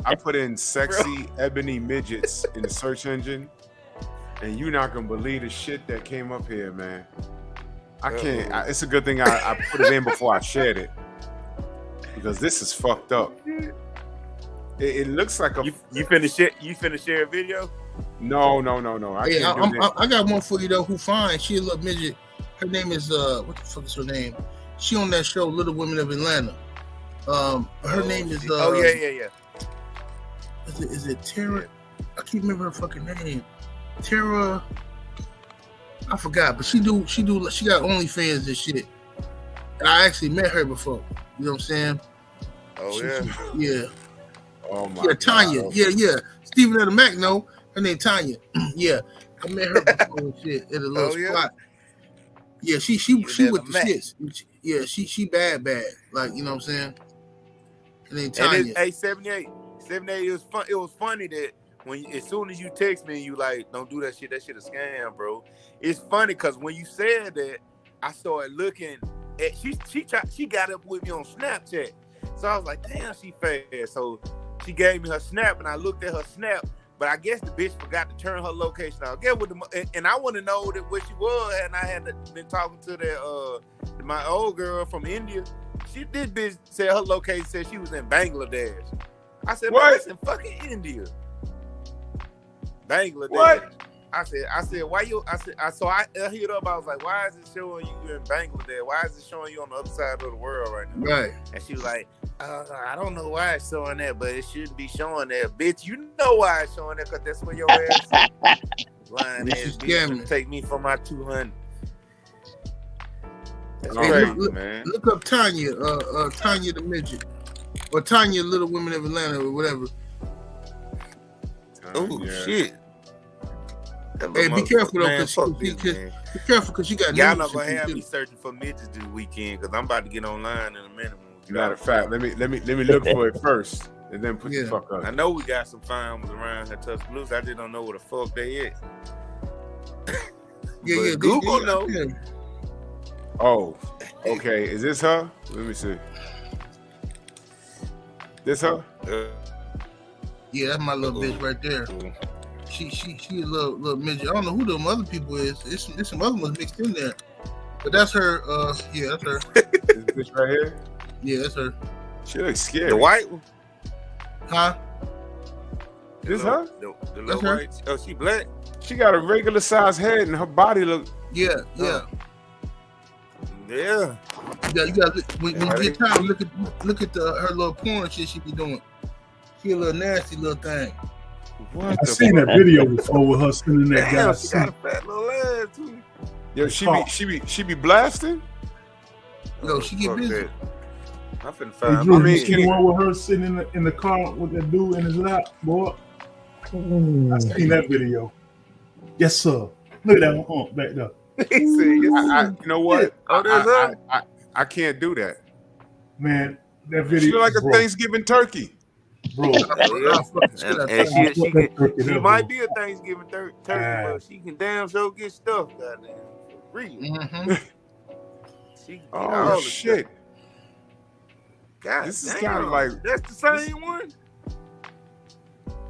I put in sexy ebony midgets in the search engine, and you're not gonna believe the shit that came up here, man. I can't. It's a good thing I put it in before I shared it, because this is fucked up. It looks like a. You finna share a video? No. I got one for you though. Who fine? She a little midget. Her name is what the fuck is her name? She on that show Little Women of Atlanta. Her name is. Yeah. Is it Tara? I can't remember her fucking name. Tara. I forgot, but she got OnlyFans and shit. And I actually met her before. You know what I'm saying? Oh yeah. Oh my. Yeah, Tanya. God. Yeah. Stephen Etta Mac, no, her name Tanya. Yeah, I met her before and shit at a little spot. Yeah, she with the shits. Yeah, she bad. Like, you know what I'm saying? Her name Tanya. Hey, 78. It was fun. It was funny that as soon as you text me, you like, don't do that shit. That shit a scam, bro. It's funny because when you said that, I started looking at she got up with me on Snapchat. So I was like, damn, she fast. So she gave me her snap, and I looked at her snap, but I guess the bitch forgot to turn her location out. And I want to know that where she was, and I had been talking to my old girl from India. This bitch said her location said she was in Bangladesh. I said, what? It's in fucking India. Bangladesh. What? I said, why you? So I hit up. I was like, why is it showing you in Bangladesh? Why is it showing you on the other side of the world right now? Right. And she was like, I don't know why it's showing that, but it shouldn't be showing that. Bitch, you know why it's showing that, because that's where your ass is. Lying ass bitch, take me for my 200. That's crazy, man. Look up Tanya, Tanya the midget, or Tanya Little Women of Atlanta, or whatever. Oh shit. Hey, be careful though, be careful because you got. Y'all not gonna have me searching for midgets this weekend, because I'm about to get online in a minute. Matter of fact, let me look for it first, and then put the fuck up. I know we got some fine ones around here, Tuscaloosa. I just don't know where the fuck they is. Yeah, Google know. Yeah. Oh, okay. Is this her? Let me see. This her? Yeah, that's my little bitch right there. She a little midget. I don't know who them other people is. It's some other ones mixed in there. But that's her. Yeah, that's her. This bitch right here. Yeah, that's her. She looks scary. The white one? Huh? This her? The That's little her. white. Oh, she black? She got a regular size head and her body look. Yeah. Yeah. Yeah, you got when you get time, look at her little porn shit she be doing. She a little nasty little thing. What I seen that video before with her sending that guy. Damn, she got a fat little ass too. Yo, she be blasting. Yo, she get busy. That. I'm finna Hey, find. Drew, I mean, you see the one with her sitting in the car with that dude in his lap, boy. I seen that video. Yes, sir. Look at that one back there. You know what? Oh, there's her. I can't do that. Man, that video. She look like a bro, Thanksgiving turkey. bro. And she might be a Thanksgiving turkey, but she can damn sure get stuff. Goddamn, for real. Mm-hmm. She can get Oh all the shit! stuff. God This is damn, kind of like that's the same one.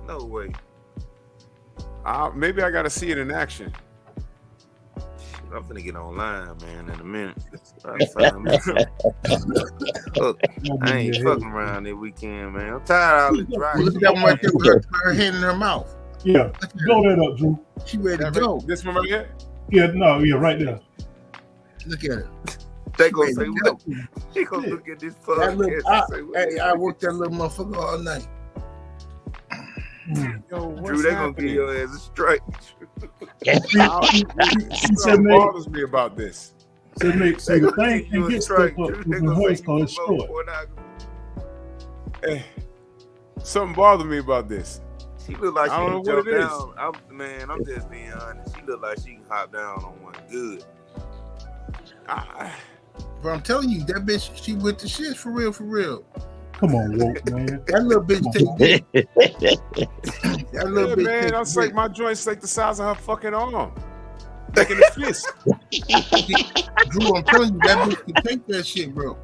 No way. maybe I gotta see it in action. I'm finna get online, man, in a minute. I'll find me some. Look, I ain't fucking around this weekend, man. I'm tired of all the dry. Look at that one right there with her hand in her mouth. Yeah, blow that up, Drew. She ready to go. This one right here. Yeah, no, yeah, right there. Look at it. They gonna say what? They gonna look at this fuck. I worked that little motherfucker all night. Yo, what's Drew, they gonna happening? give your ass a strike. Something bothers me about this. So the thing can get stuck up Drew, they with gonna her say is called you short. Hey, something bothered me about this. She look like she I don't can know what jump it is. down. I'm just being honest. She look like she can hop down on one good. But I'm telling you, that bitch, she with the shit for real. Come on, woke man. That little bitch take dick. That little Yeah, bitch man, take that's dick. like my joints like the size of her fucking arm, like in the fist. Drew, I'm telling you, that bitch can take that shit, bro.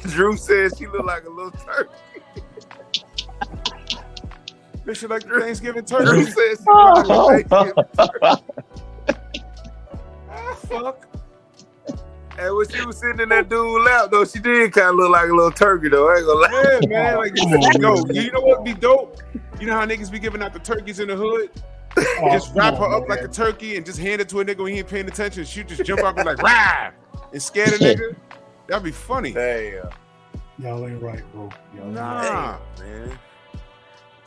Drew says she look like a little turkey. Bitch, you like the Thanksgiving Drew turkey? says she look like a Thanksgiving turkey. Fuck. And when she was sitting in that dude's lap, though, she did kind of look like a little turkey, though. I ain't gonna lie. Yeah, man. Like, yo, you know what be dope? You know how niggas be giving out the turkeys in the hood? Just wrap her up like a turkey and just hand it to a nigga when he ain't paying attention. She just jump up and like, rah! And scare the nigga. That'd be funny. Damn. Y'all ain't right, bro. Y'all ain't Nah. Man.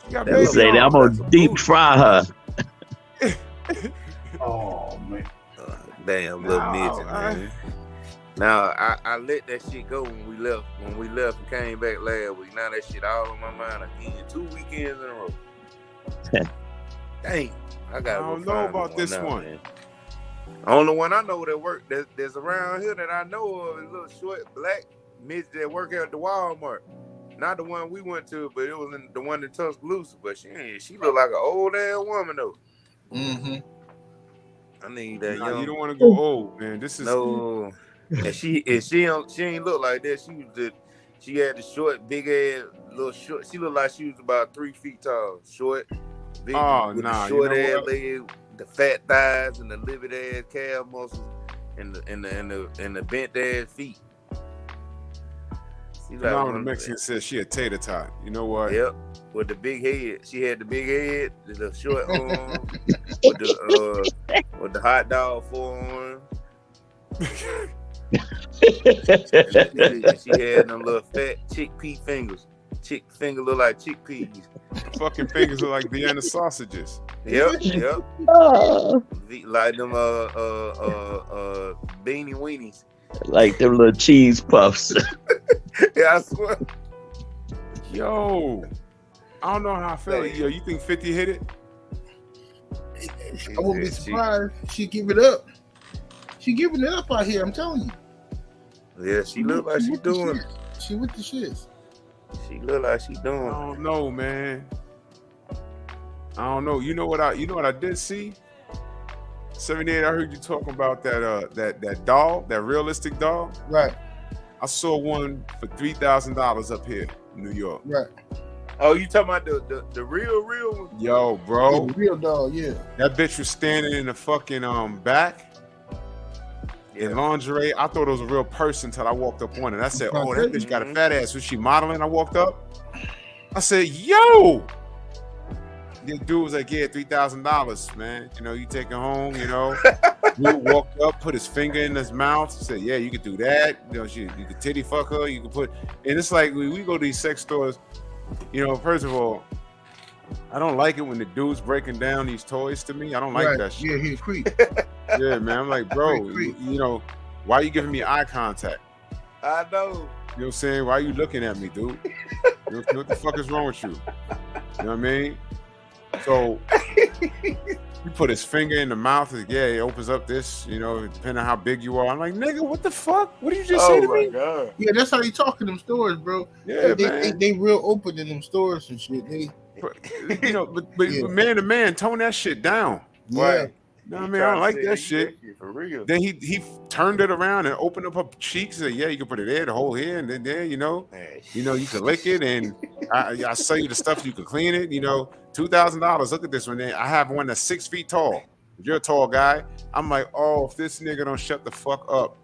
She got They baby say that I'm arms. gonna deep fry her. right. Oh man. Damn, little Nah, midget, man. Now I let that shit go when we left and came back last week. Now that shit all on my mind again. 2 weekends in a row. Dang, I don't know about this one. Man. Only one I know that work there's around here that I know of is a little short black midget that work at the Walmart. Not the one we went to, but it was the one in Tuscaloosa. But she look like an old ass woman though. Mm-hmm. I need that Nah, young. you don't want to go old, man. This is No. And she ain't look like that. She had the short, big ass, little short. She looked like she was about 3 feet tall, short, big, with the short ass legs, the fat thighs, and the livid ass calf muscles, and the bent ass feet. She like the Mexican says she a tater tot. You know what? Yep, with the big head. She had the big head, the short arm, with the hot dog forearm. She had them little fat chickpea fingers. Chick finger look like chickpeas. Fucking fingers look like Vienna sausages. Yep. Like them beanie weenies. Like them little cheese puffs. Yeah, I swear. Yo, I don't know how I feel. Yo, you think 50 hit it? I wouldn't be surprised. She give it up. She giving it up out here. I'm telling you. Yeah, she look like she doing. She with the shits. She look like she doing. I don't know, man. I don't know. You know what I did see? 78. I heard you talking about that doll, that realistic doll. Right. I saw one for $3,000 up here in New York. Right. Oh, you talking about the real one? Yo, bro. Yeah, the real dog, yeah. That bitch was standing in the fucking back in lingerie. I thought it was a real person until I walked up on it. I said, oh, that bitch got a fat ass. Was she modeling? I walked up. I said, yo. The dude was like, yeah, $3,000, man. You know, you take it home, you know. Dude walked up, put his finger in his mouth, said, yeah, you could do that. You know, you could titty fuck her. You could put, and it's like, we go to these sex stores, you know, first of all, I don't like it when the dude's breaking down these toys to me. I don't like that shit. Yeah, he's a creep. Yeah, man. I'm like, bro, you know, why are you giving me eye contact? I know. You know what I'm saying? Why are you looking at me, dude? You know, what the fuck is wrong with you? You know what I mean? So he put his finger in the mouth. And, yeah, he opens up this, you know, depending on how big you are. I'm like, nigga, what the fuck? What did you just say to me? God. Yeah, that's how they talk in them stores, bro. Yeah, they real open in them stores and shit. You know, but man to man, tone that shit down. Yeah. You know what I mean? I don't like that shit. For real. Then he turned it around and opened up her cheeks and said, yeah, you can put it there, the whole here, and then there, you know, you can lick it, and I sell you the stuff you can clean it, you know, $2,000. Look at this one. I have one that's 6 feet tall. If you're a tall guy, I'm like, oh, if this nigga don't shut the fuck up.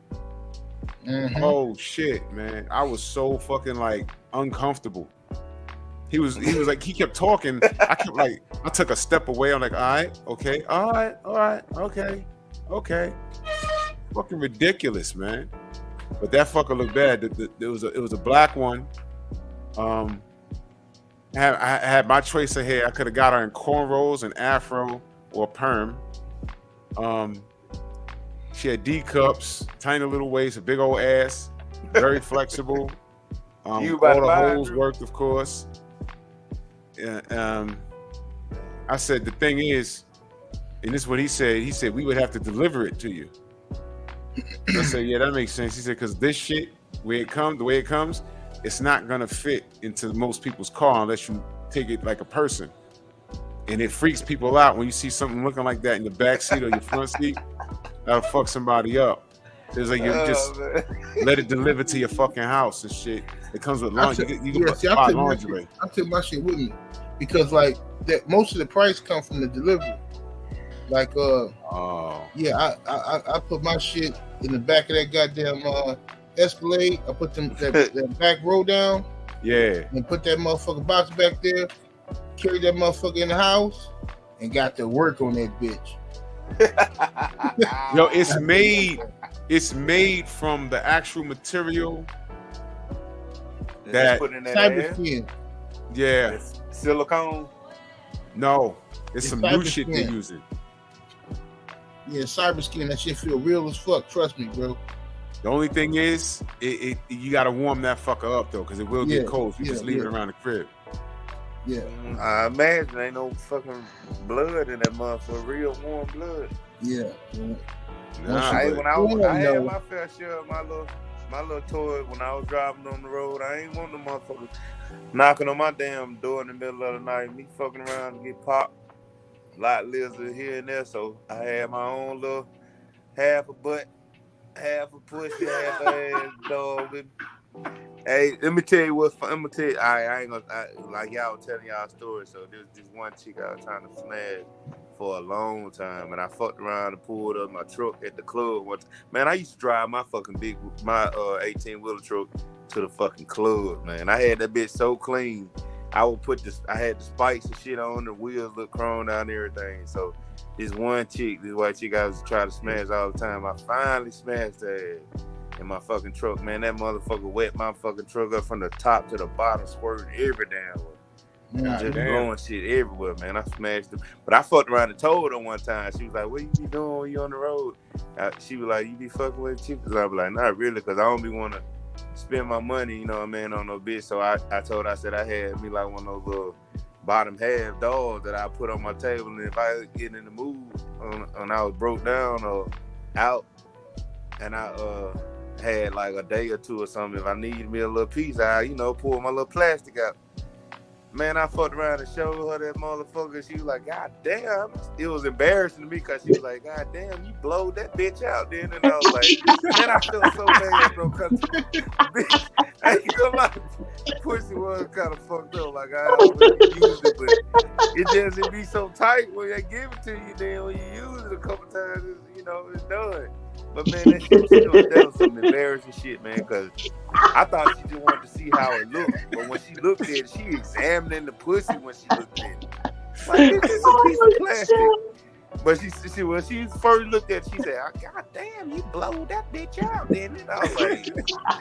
Mm-hmm. Oh shit, man. I was so fucking like uncomfortable. He was like, he kept talking. I kept like, I took a step away. I'm like, all right, okay, all right, okay. Fucking ridiculous, man. But that fucker looked bad. It was a black one. I had my choice of hair. I could have got her in cornrows, an afro, or perm. She had D cups, tiny little waist, a big old ass, very flexible. All the holes worked, of course. I said, the thing is, and this is what he said. He said, we would have to deliver it to you. I said, yeah, that makes sense. He said, because this shit, the way it comes, it's not gonna fit into most people's car unless you take it like a person. And it freaks people out when you see something looking like that in the back seat or your front seat. That'll fuck somebody up. It's like you just let it deliver to your fucking house and shit. It comes with laundry. You can buy lingerie. I took my shit with me because like that most of the price come from the delivery. Like yeah, I put my shit in the back of that goddamn Escalade. I put that back row down. Yeah. And put that motherfucking box back there. Carried that motherfucker in the house and got to work on that bitch. Yo, it's made from the actual material that cyber skin. Yeah. Silicone? No, it's some new shit they're using. Yeah, cyber skin. That shit feel real as fuck. Trust me, bro. The only thing is, you gotta warm that fucker up though, because it will get cold if you just leave it around the crib. Yeah. I imagine ain't no fucking blood in that motherfucker, real warm blood. Yeah. I had my fair share of my little toys when I was driving on the road. I ain't want the motherfuckers knocking on my damn door in the middle of the night, me fucking around and get popped. Lot lizard here and there, so I had my own little half a butt, half a pussy, half a ass dog. Hey, let me tell you what. I'm gonna tell you. I ain't gonna like y'all telling y'all stories. So there's this one chick I was trying to smash for a long time, and I fucked around and pulled up my truck at the club once. Man, I used to drive my 18-wheeler truck to the fucking club. Man, I had that bitch so clean. I had the spikes and shit on, the wheels look chrome down and everything. So this white chick I was trying to smash all the time. I finally smashed her ass in my fucking truck. Man, that motherfucker wet my fucking truck up from the top to the bottom, squirting every damn way. Just blowing shit everywhere, man. I smashed them. But I fucked around and told her one time. She was like, what you be doing when you on the road? She was like, you be fucking with chicks? I was like, not really, because I don't be want to spend my money, you know what I mean, on no bitch. So I told her, I said I had me like one of those little bottom half dogs that I put on my table, and if I get in the mood and I was broke down or out and I had like a day or two or something, if I needed me a little piece, I pull my little plastic out. Man, I fucked around and showed her that motherfucker. She was like, God damn. It was embarrassing to me because she was like, God damn, you blowed that bitch out then. And I was like, man, I felt so bad, bro, because I ain't gonna lie. Pussy was kind of fucked up. Like I always used it, but it be so tight when they give it to you. Then when you use it a couple times, it's done. But man, that was some embarrassing shit, man. Because I thought she just wanted to see how it looked, but when she looked at it, she examining the pussy when she looked at it. Like it's just a piece of plastic. But when she first looked at it, she said, "God damn, you blowed that bitch out, didn't it?" I was like,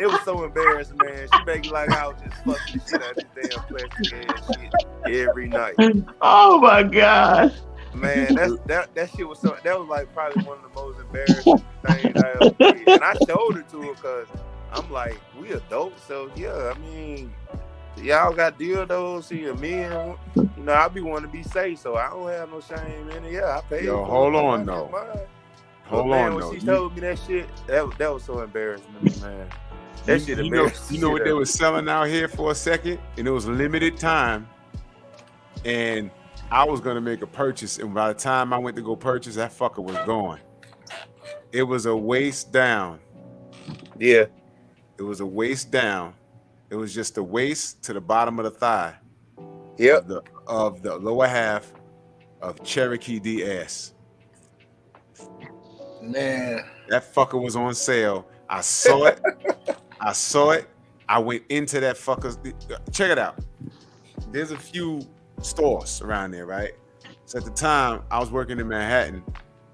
it was so embarrassing, man. She made it like I was just fucking the shit out of this damn plastic ass shit every night. Oh my god. Man, that shit was that was like probably one of the most embarrassing things I ever did. And I showed it to her because I'm like, we adults, so yeah, I mean, y'all got dildos, see a men, I be wanting to be safe, so I don't have no shame in it. Yeah, I paid. Yo, hold on though. Hold on though. When she told me that shit, that was so embarrassing to me, man. That shit embarrassing. You know what they was selling out here for a second, and it was limited time, and I was gonna make a purchase, and by the time I went to go purchase, that fucker was gone. It was a waist down. Yeah. It was a waist down. It was just the waist to the bottom of the thigh. Yep. Of the lower half of Cherokee DS. Man. That fucker was on sale. I saw it. I went into that fucker's. Check it out. There's a few stores around there, right? So at the time, I was working in Manhattan.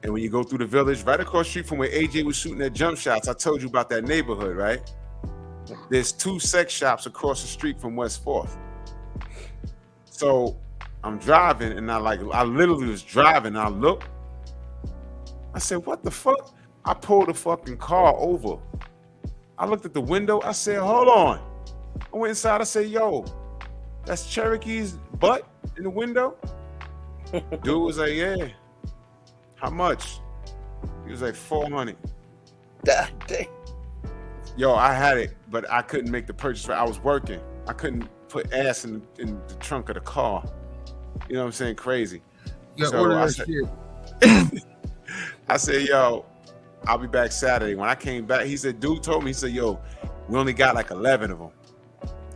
And when you go through the village, right across the street from where AJ was shooting at jump shots, I told you about that neighborhood, right? There's 2 sex shops across the street from West 4th. So I'm driving, and I literally was driving, and I looked. I said, what the fuck? I pulled the fucking car over. I looked at the window. I said, hold on. I went inside. I said, yo, that's Cherokee's butt in the window? Dude was like, yeah. How much? He was like, 400. God damn. Yo, I had it, but I couldn't make the purchase. I was working. I couldn't put ass in the trunk of the car. You know what I'm saying? Crazy. You gotta order that shit. I said, yo, I'll be back Saturday. When I came back, dude told me, he said, yo, we only got like 11 of them.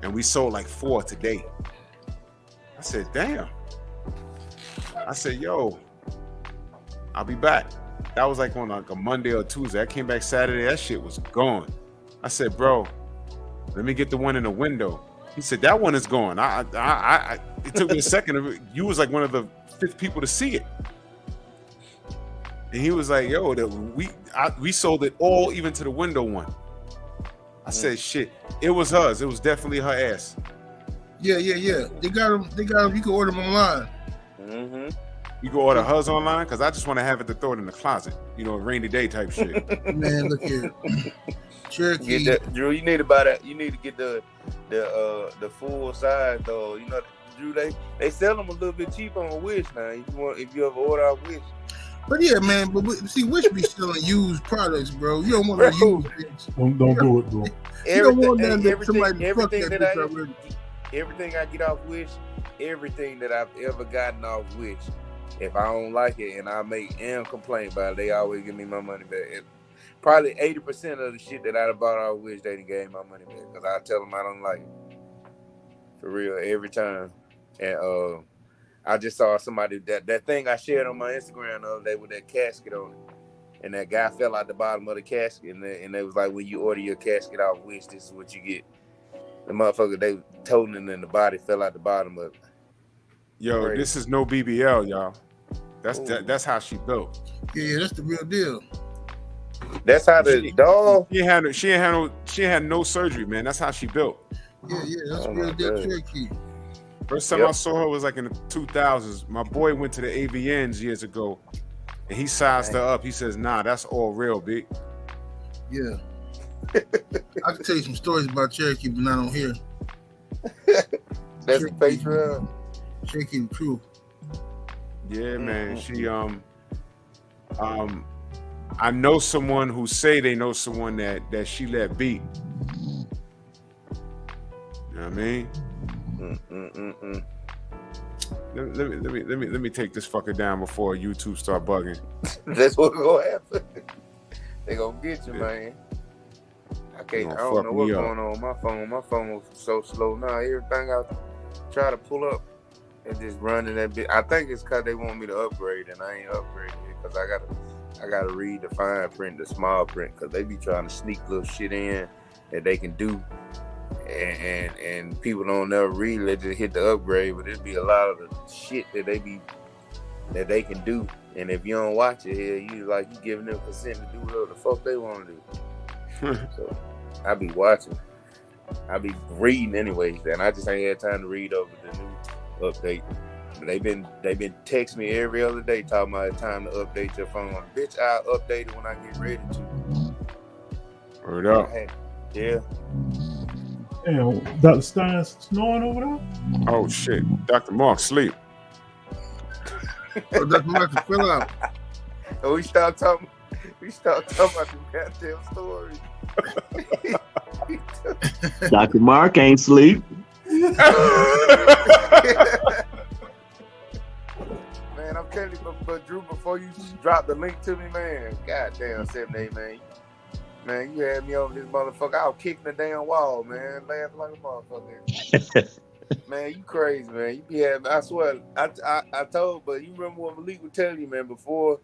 And we sold like 4 today. I said, damn. I said, yo, I'll be back. That was like on like a Monday or Tuesday. I came back Saturday. That shit was gone. I said, bro, let me get the one in the window. He said, that one is gone. It took me a second. You was like one of the 5th people to see it. And he was like, yo, we sold it all even to the window one. I said, shit, it was hers. It was definitely her ass. Yeah. They got them. You can order them online. Mm-hmm. You can order hers online? Because I just want to have it to throw it in the closet. A rainy day type shit. Man, look here. Cherokee. Drew, you need to buy that. You need to get the full size though. Drew, they sell them a little bit cheaper on Wish now. If you ever order on Wish. But yeah, man. But see, Wish be selling used products, bro. You don't want to use it. Don't do it, bro. Everything I get off Wish, everything that I've ever gotten off Wish, if I don't like it and I make any complaint about it, they always give me my money back. Probably 80% of the shit that I bought off Wish, they gave my money back because I tell them I don't like it. For real, every time. And I just saw somebody that thing I shared on my Instagram the other day with that casket on it, and that guy fell out the bottom of the casket, and it was like, when you order your casket off Wish, this is what you get. The motherfucker, they toting it in the body, fell out the bottom of it. Yo, crazy. This is no BBL, y'all. That's how she built. Yeah, that's the real deal. That's how the dog. She had no surgery, man. That's how she built. Yeah, that's the real deal Cherokee. First time I saw her was like in the 2000s. My boy went to the AVNs years ago, and he sized her up. He says, "Nah, that's all real, big." Yeah. I can tell you some stories about Cherokee, but not on here. That's Patreon. Cherokee the truth. Yeah, man. She I know someone who say they know someone that she let beat. You know what I mean? Let me take this fucker down before YouTube start bugging. That's what's gonna happen. They gonna get you, man. I can't. I don't know what's going on with my phone. My phone was so slow now. Everything I try to pull up and just running that bit. I think it's because they want me to upgrade, and I ain't upgrading it because I gotta read the fine print, the small print, because they be trying to sneak little shit in that they can do, and people don't never read it. They just hit the upgrade, but it be a lot of the shit that they can do. And if you don't watch it here, you giving them consent to do whatever the fuck they want to do. So I be watching. I be reading anyways, and I just ain't had time to read over the new update. But they been texting me every other day talking about it's time to update your phone. Bitch, I'll update it when I get ready to. Word up. Yeah. Damn, Dr. Stein's snoring over there? Oh shit. Dr. Mark sleep. Oh, Dr. Mark fill out. Oh, we start talking about the goddamn stories. Dr. Mark ain't sleep. Man, I'm telling you, but Drew, before you drop the link to me, man, goddamn 7-8, man, you had me over this motherfucker. I was kicking the damn wall, man, laughing like a motherfucker. Man, you crazy, man. You be having, I swear, I told, but you remember what Malik was telling you, man, before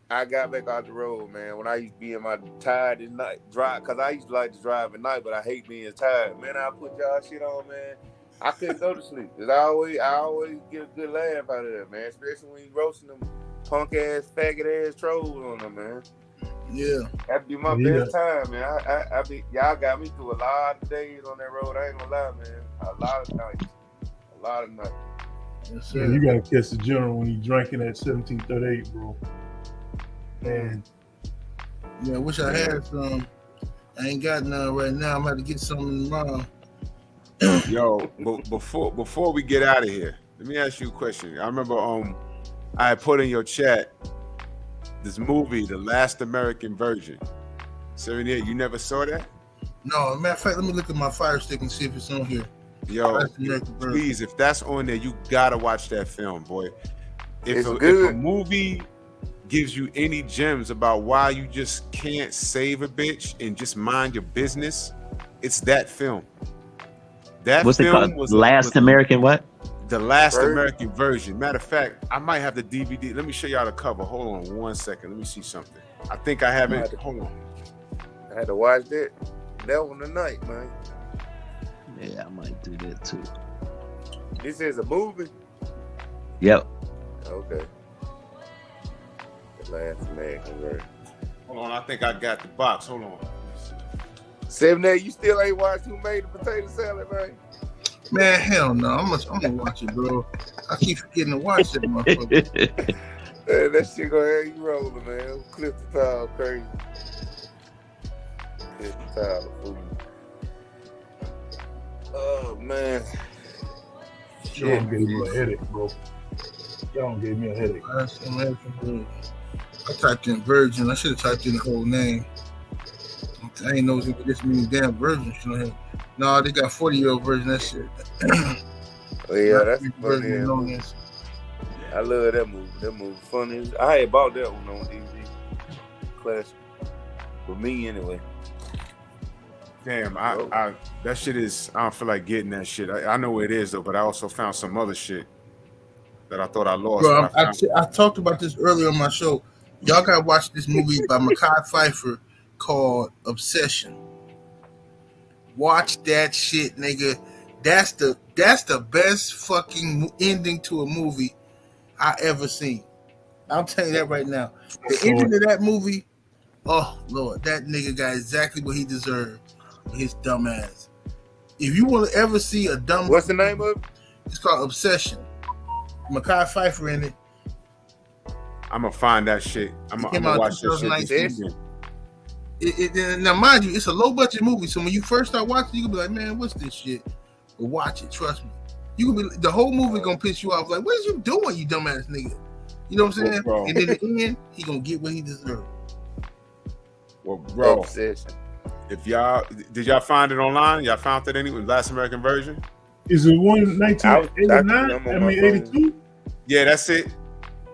I got back out the road, man, when I used to be in my tired at night drive, because I used to like to drive at night, but I hate being tired. Man, I put y'all shit on, man. I couldn't go to sleep. Cause I always get a good laugh out of that, man. Especially when you roasting them punk ass, faggot ass trolls on them, man. Yeah. That'd be my best time, man. I be y'all got me through a lot of days on that road. I ain't gonna lie, man. A lot of nights. Yes, yeah, you gotta catch the general when he drinking at 1738, bro. Man. Yeah, I wish I had some. I ain't got none right now. I'm about to get some tomorrow. Yo, before we get out of here, let me ask you a question. I remember I had put in your chat this movie, The Last American Virgin. 78, you never saw that? No, matter of fact, let me look at my Fire Stick and see if it's on here. Yo, please, if that's on there, you gotta watch that film, boy. If a movie gives you any gems about why you just can't save a bitch and just mind your business, it's that film. What's it called? American what? The Last American Version. Matter of fact, I might have the DVD. Let me show y'all the cover. Hold on 1 second. Let me see something. I think I have it. Hold on. I had to watch that one tonight, man. Yeah, I might do that too. This is a movie? Yep. Okay. The Last American Version. Hold on, I think I got the box. Hold on. 7-8, you still ain't watched Who Made the Potato Salad, man? Man, hell no. I'm gonna watch it, bro. I keep forgetting to watch that motherfucker. Man, that shit gonna have you rolling, man. Clip the tile, crazy. Clip the tile, fool. Oh, man. Y'all gave me a headache, bro. Y'all gave me a headache. I typed in virgin. I should have typed in the whole name. I ain't know this many damn virgins. No, they got 40-year-old version of that shit. Oh, yeah, that's funny. I love that movie. That movie funny. I had bought that one on DVD. Classic. For me, anyway. Damn, I that shit is, I don't feel like getting that shit. I know where it is, though, but I also found some other shit that I thought I lost. Bro, I talked about this earlier on my show. Y'all gotta watch this movie by Mekhi Phifer called Obsession. Watch that shit, nigga. That's the best fucking ending to a movie I ever seen. I'll tell you that right now. The ending of that movie, oh Lord, that nigga got exactly what he deserved. His dumb ass. If you want to ever see a dumb, what's the name of it? It's called Obsession. Mekhi Phifer in it. I'm gonna find that shit. I'm gonna watch that shit. Now, mind you, it's a low budget movie, so when you first start watching, you can be like, "Man, what's this shit?" But watch it, trust me. You can be the whole movie gonna piss you off. Like, what is you doing, you dumbass nigga? You know what I'm saying? Well, and then at the end, he gonna get what he deserves. Well, bro, if did y'all find it online? Y'all found it anyway? Last American Version? Is it 1989? I mean 82? Yeah, that's it.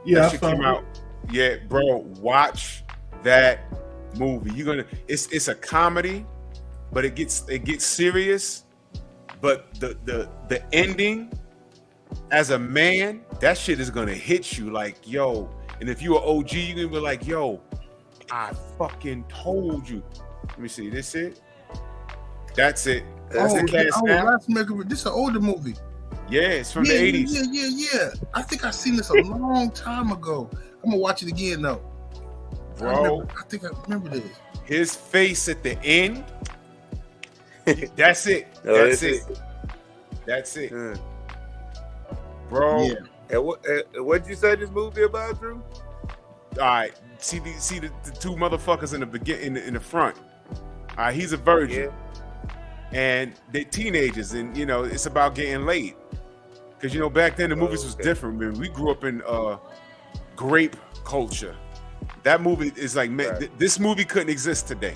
Yeah, that shit came out. Yeah, bro, watch that movie. It's a comedy, but it gets serious. But the ending, as a man, that shit is gonna hit you like, yo. And if you're an OG, you're gonna be like, yo, I fucking told you. Let me see. This it? That's it. That's the cast now. This is an older movie. Yeah, it's from the 80s. Yeah. I think I seen this a long time ago. I'm gonna watch it again though. Bro, I think I remember this. His face at the end. That's it. That's it. Bro. Yeah. And what'd you say this movie about, Drew? All right. See the two motherfuckers in the beginning in the front. All right, he's a virgin. And they're teenagers, and you know, it's about getting laid. Because you know, back then the movies was different, man. We grew up in grape culture. That movie is like, man, this movie couldn't exist today.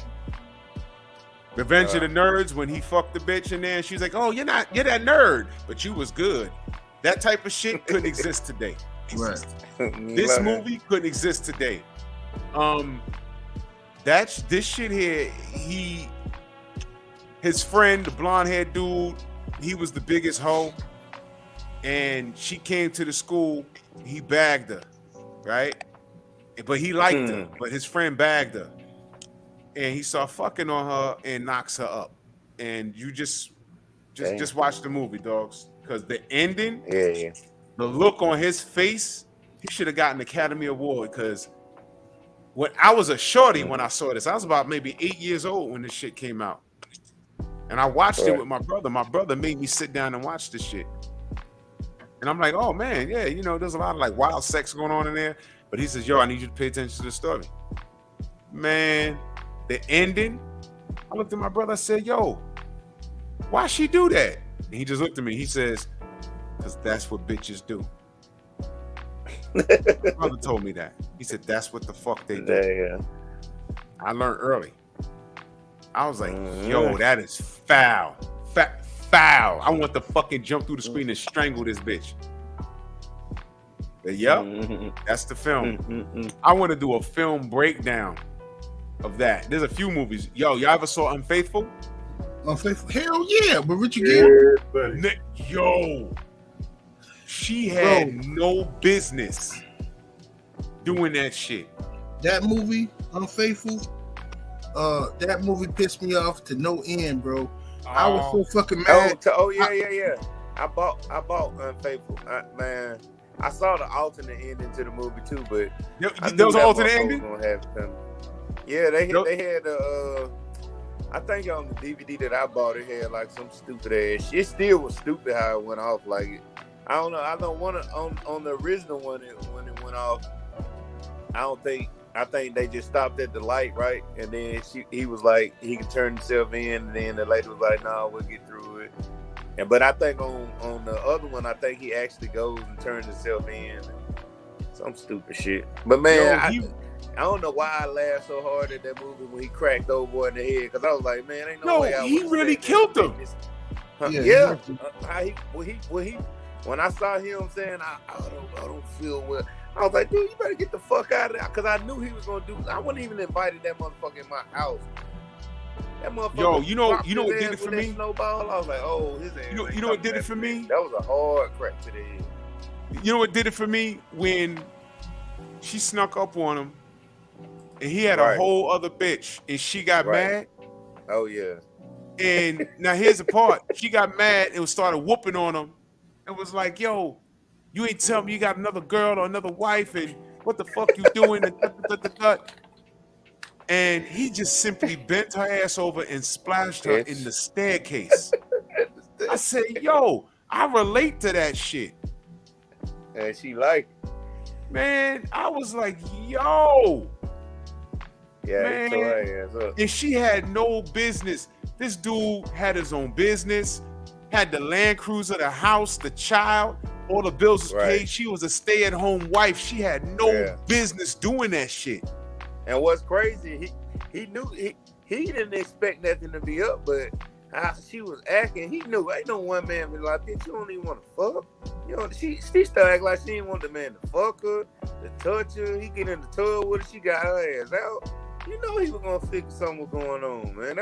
Revenge of the Nerds, when he fucked the bitch in there, and she's like, "Oh, you're that nerd, but you was good." That type of shit couldn't exist today. Right. This movie couldn't exist today. This shit here. His friend, the blonde-haired dude, he was the biggest hoe, and she came to the school. He bagged her, right? But he liked her, but his friend bagged her. And he started fucking on her and knocks her up. And you just watch the movie, dogs. Because the ending, the look on his face, he should have gotten an Academy Award. Because when I was a shorty when I saw this, I was about maybe 8 years old when this shit came out. And I watched it with my brother. My brother made me sit down and watch this shit. And I'm like, oh man, yeah, you know, there's a lot of like wild sex going on in there. But he says, yo, I need you to pay attention to the story. Man, the ending, I looked at my brother, I said, yo, why she do that? And he just looked at me, he says, because that's what bitches do. My brother told me that. He said, that's what the fuck they do. Yeah. I learned early. I was like, yo, that is foul. Foul. I want to fucking jump through the screen and strangle this bitch. But yep, that's the film. I want to do a film breakdown of that. There's a few movies. Yo, y'all ever saw Unfaithful? Unfaithful? Hell yeah, but Richard Gere. Yo, she had no business doing that shit. That movie, Unfaithful, that movie pissed me off to no end, bro. I was so fucking mad. Yeah. I bought Unfaithful, man. I saw the alternate ending to the movie too, but there was an alternate ending. Yeah, they had I think on the DVD that I bought, it had like some stupid ass. It still was stupid how it went off. Like I don't know. I don't want to on the original one when it went off. I think they just stopped at the light, right? And then he was like, he could turn himself in, and then the lady was like, "No, we'll get through it." But I think on the other one, I think he actually goes and turns himself in. Some stupid shit. But man, I don't know why I laughed so hard at that movie when he cracked old boy in the head, because I was like, man, ain't no way I he really killed him. When I saw him saying, I don't feel well, I was like, dude, you better get the fuck out of there, because I knew he was gonna do. I wouldn't even invited that motherfucker in my house. That motherfucker. Yo, you know what did it for me? Snowball. I was like, oh, his ass. You know what did it for me? That was a hard crack to the head. You know what did it for me? When she snuck up on him, and he had a whole other bitch, and she got mad. Oh yeah. And now here's the part: she got mad and started whooping on him, and was like, "Yo, you ain't tell me you got another girl or another wife, and what the fuck you doing?" And he just simply bent her ass over and splashed her in the staircase. I said, "Yo, I relate to that shit." And she like, man, I was like, "Yo." Yeah, man. And she had no business. This dude had his own business, had the Land Cruiser, the house, the child, all the bills was paid. She was a stay-at-home wife. She had no business doing that shit. And what's crazy, he knew he didn't expect nothing to be up, but how she was acting, he knew. Ain't no one man be like, bitch, you don't even want to fuck. You know, she started acting like she didn't want the man to fuck her, to touch her. He get in the tub with her, she got her ass out. You know he was gonna figure something was going on, man.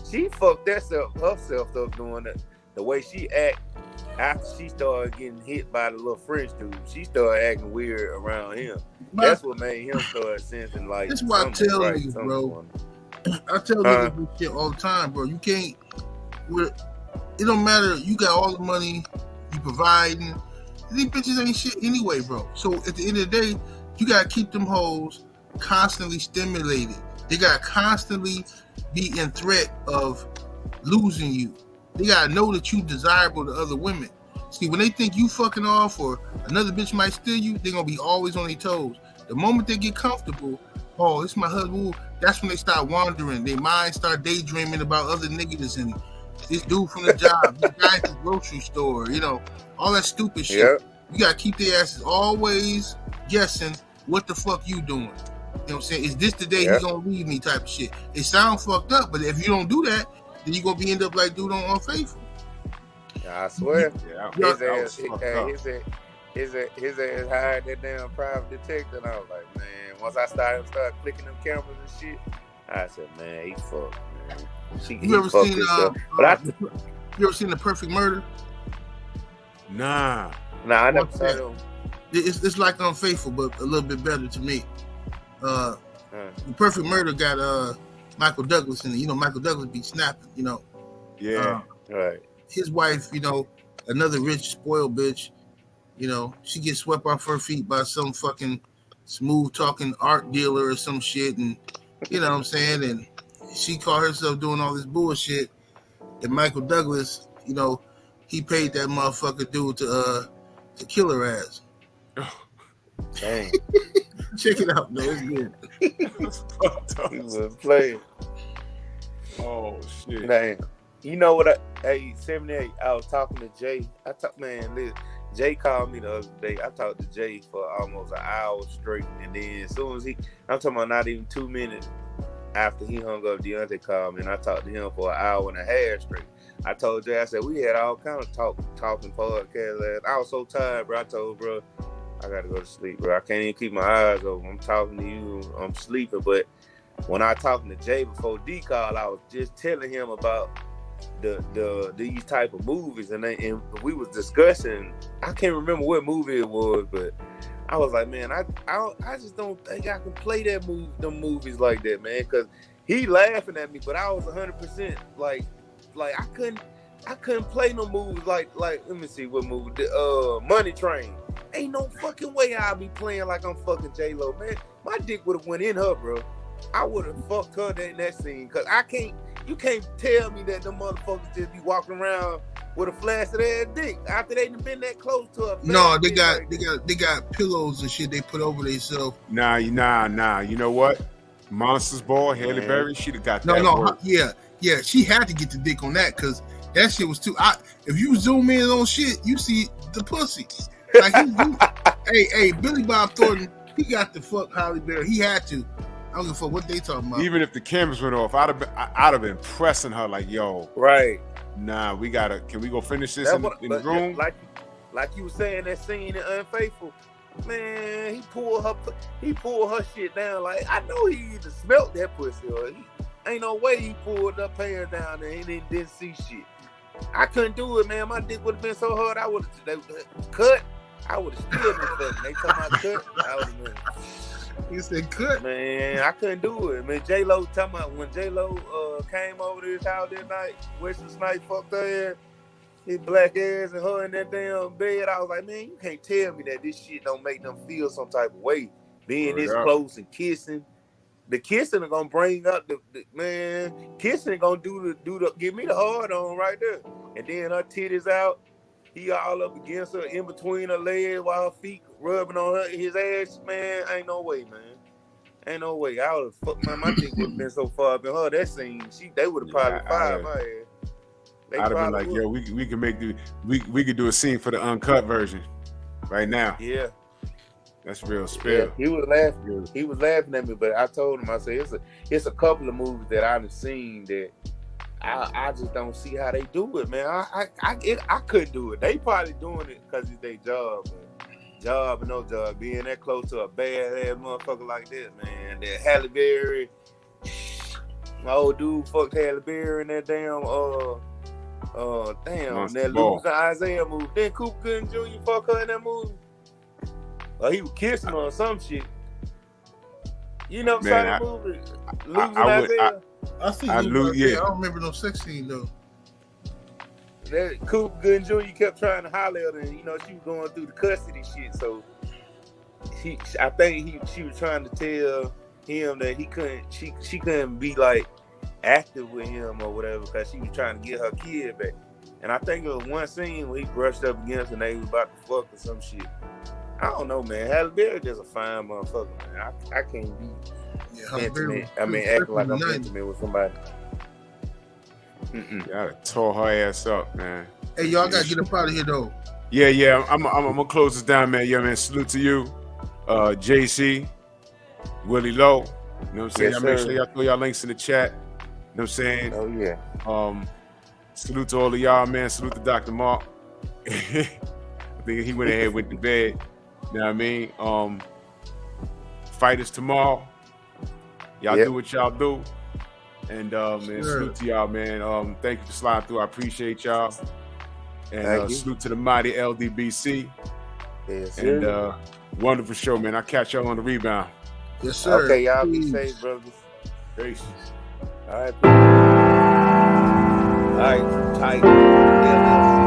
She fucked herself up doing that. The way she act after she started getting hit by the little French dude, she started acting weird around him. That's what made him start sensing like. That's why I tell niggas, bro. I tell niggas this shit all the time, bro. You can't. It don't matter. You got all the money, you providing. These bitches ain't shit anyway, bro. So at the end of the day, you gotta keep them hoes constantly stimulated. They gotta constantly be in threat of losing you. They gotta know that you desirable to other women. See, when they think you fucking off or another bitch might steal you, they're gonna be always on their toes. The moment they get comfortable, oh, it's my husband, that's when they start wandering. Their minds start daydreaming about other niggas and this dude from the job, this guy at the grocery store, you know, all that stupid shit. Yep. You gotta keep their asses always guessing what the fuck you doing. You know what I'm saying? Is this the day he's gonna leave me type of shit? It sounds fucked up, but if you don't do that, then you're gonna be end up like dude on Unfaithful. I swear. His ass hired that damn private detective, and I was like, man, once I started clicking them cameras and shit, I said, man, he fucked, man. You ever seen you ever seen The Perfect Murder? Nah, I never saw them. It's like Unfaithful, but a little bit better to me. The Perfect Murder got Michael Douglas in it. You know, Michael Douglas be snapping, you know. Yeah. Right. His wife, you know, another rich, spoiled bitch, you know, she gets swept off her feet by some fucking smooth talking art dealer or some shit, and you know what I'm saying? And she caught herself doing all this bullshit. And Michael Douglas, you know, he paid that motherfucker dude to kill her ass. Dang. Check it out, though. It's good. He was playing. Oh shit. Damn. You know what? 78. I was talking to Jay. Listen, Jay called me the other day. I talked to Jay for almost an hour straight, and then as soon as I'm talking about not even 2 minutes after he hung up, Deontay called me, and I talked to him for an hour and a half straight. I told Jay, I said, we had all kind of talking podcasts. I was so tired, bro. I told bro, I gotta go to sleep, bro. I can't even keep my eyes open. I'm talking to you, I'm sleeping. But when I talking to Jay before D call, I was just telling him about these type of movies, and we was discussing. I can't remember what movie it was, but I was like, man, I just don't think I can play them movies like that, man, because he laughing at me, but I was 100% like I couldn't play no movies like let me see what movie, Money Train. Ain't no fucking way I'll be playing like I'm fucking J-Lo, man. My dick would have went in her, bro. I would have fucked her in that scene, because you can't tell me that them motherfuckers just be walking around with a flaccid ass dick after they done been that close to her. No, they got pillows and shit they put over themselves. Nah. You know what? Monsters Ball, Halle Berry, she'd have got that. No, yeah. She had to get the dick on that, because that shit was too. If you zoom in on shit, you see the pussy. Like hey, Billy Bob Thornton, he got to fuck Halle Berry. He had to. I don't give a fuck what they talking about. Even if the cameras went off, I'd have been pressing her like, yo, right? Nah, can we go finish this in the room? Like you were saying, that scene in Unfaithful, man, he pulled her shit down. Like, I know he either smelt that pussy or ain't no way he pulled her pants down there and didn't see shit. I couldn't do it, man. My dick would have been so hard, I would have cut. I would have still been fucking. They talking about cut, I would have been. You said cut? Man, I couldn't do it. Man, J-Lo talking about when J-Lo came over to his house that night, Wesley Snipes fucked her ass, his black ass, and her in that damn bed. I was like, man, you can't tell me that this shit don't make them feel some type of way. Being this close and kissing. The kissing are gonna bring up the man. Kissing gonna give me the hard on right there. And then her titties out. He all up against her, in between her legs, while her feet rubbing on his ass. Man, ain't no way, man. Ain't no way. I would have fucked my dick would have been so far up in her that scene. They would have probably fired my ass. I'd have been like, yo, we can we could do a scene for the uncut version right now. Yeah. That's real spill. Yeah, he was laughing. He was laughing at me, but I told him, I said, it's a couple of movies that I've seen that I just don't see how they do it, man. I couldn't do it. They probably doing it because it's their job, man. Job and no job. Being that close to a bad ass motherfucker like this, man. That Halle Berry My old dude fucked Halle Berry in that damn Monster that Ball. Losing Isaiah movie. Then Cooper Gooding Jr. fuck her in that movie. Or he was kissing her or some shit. You never saw that movie? Losing Isaiah? I think I don't remember no sex scene though. That Cooper Gooding Jr. kept trying to holler at her, and she was going through the custody shit. So I think she was trying to tell him that she couldn't be like active with him or whatever because she was trying to get her kid back. And I think it was one scene where he brushed up against her and they was about to fuck or some shit. I don't know, man. Halle Berry just a fine motherfucker, man. I can't be intimate. Acting like I'm intimate with somebody. Y'all tore her ass up, man. Hey, y'all gotta get up out of here though. Yeah. I'm gonna close this down, man. Yeah, man. Salute to you, JC, Willie Lowe. You know what I'm saying? Yes, Y'all make sir. sure y'all throw y'all links in the chat. You know what I'm saying? Oh yeah. Salute to all of y'all, man. Salute to Dr. Mark. I think he went ahead with the bed. You know what I mean? Fight us tomorrow. Y'all do what y'all do. And man, salute to y'all, man. Thank you for sliding through. I appreciate y'all. And salute to the mighty LDBC. Yes, and wonderful show, man. I'll catch y'all on the rebound. Yes, sir. Okay, y'all be safe, brothers. Peace. All right, tight.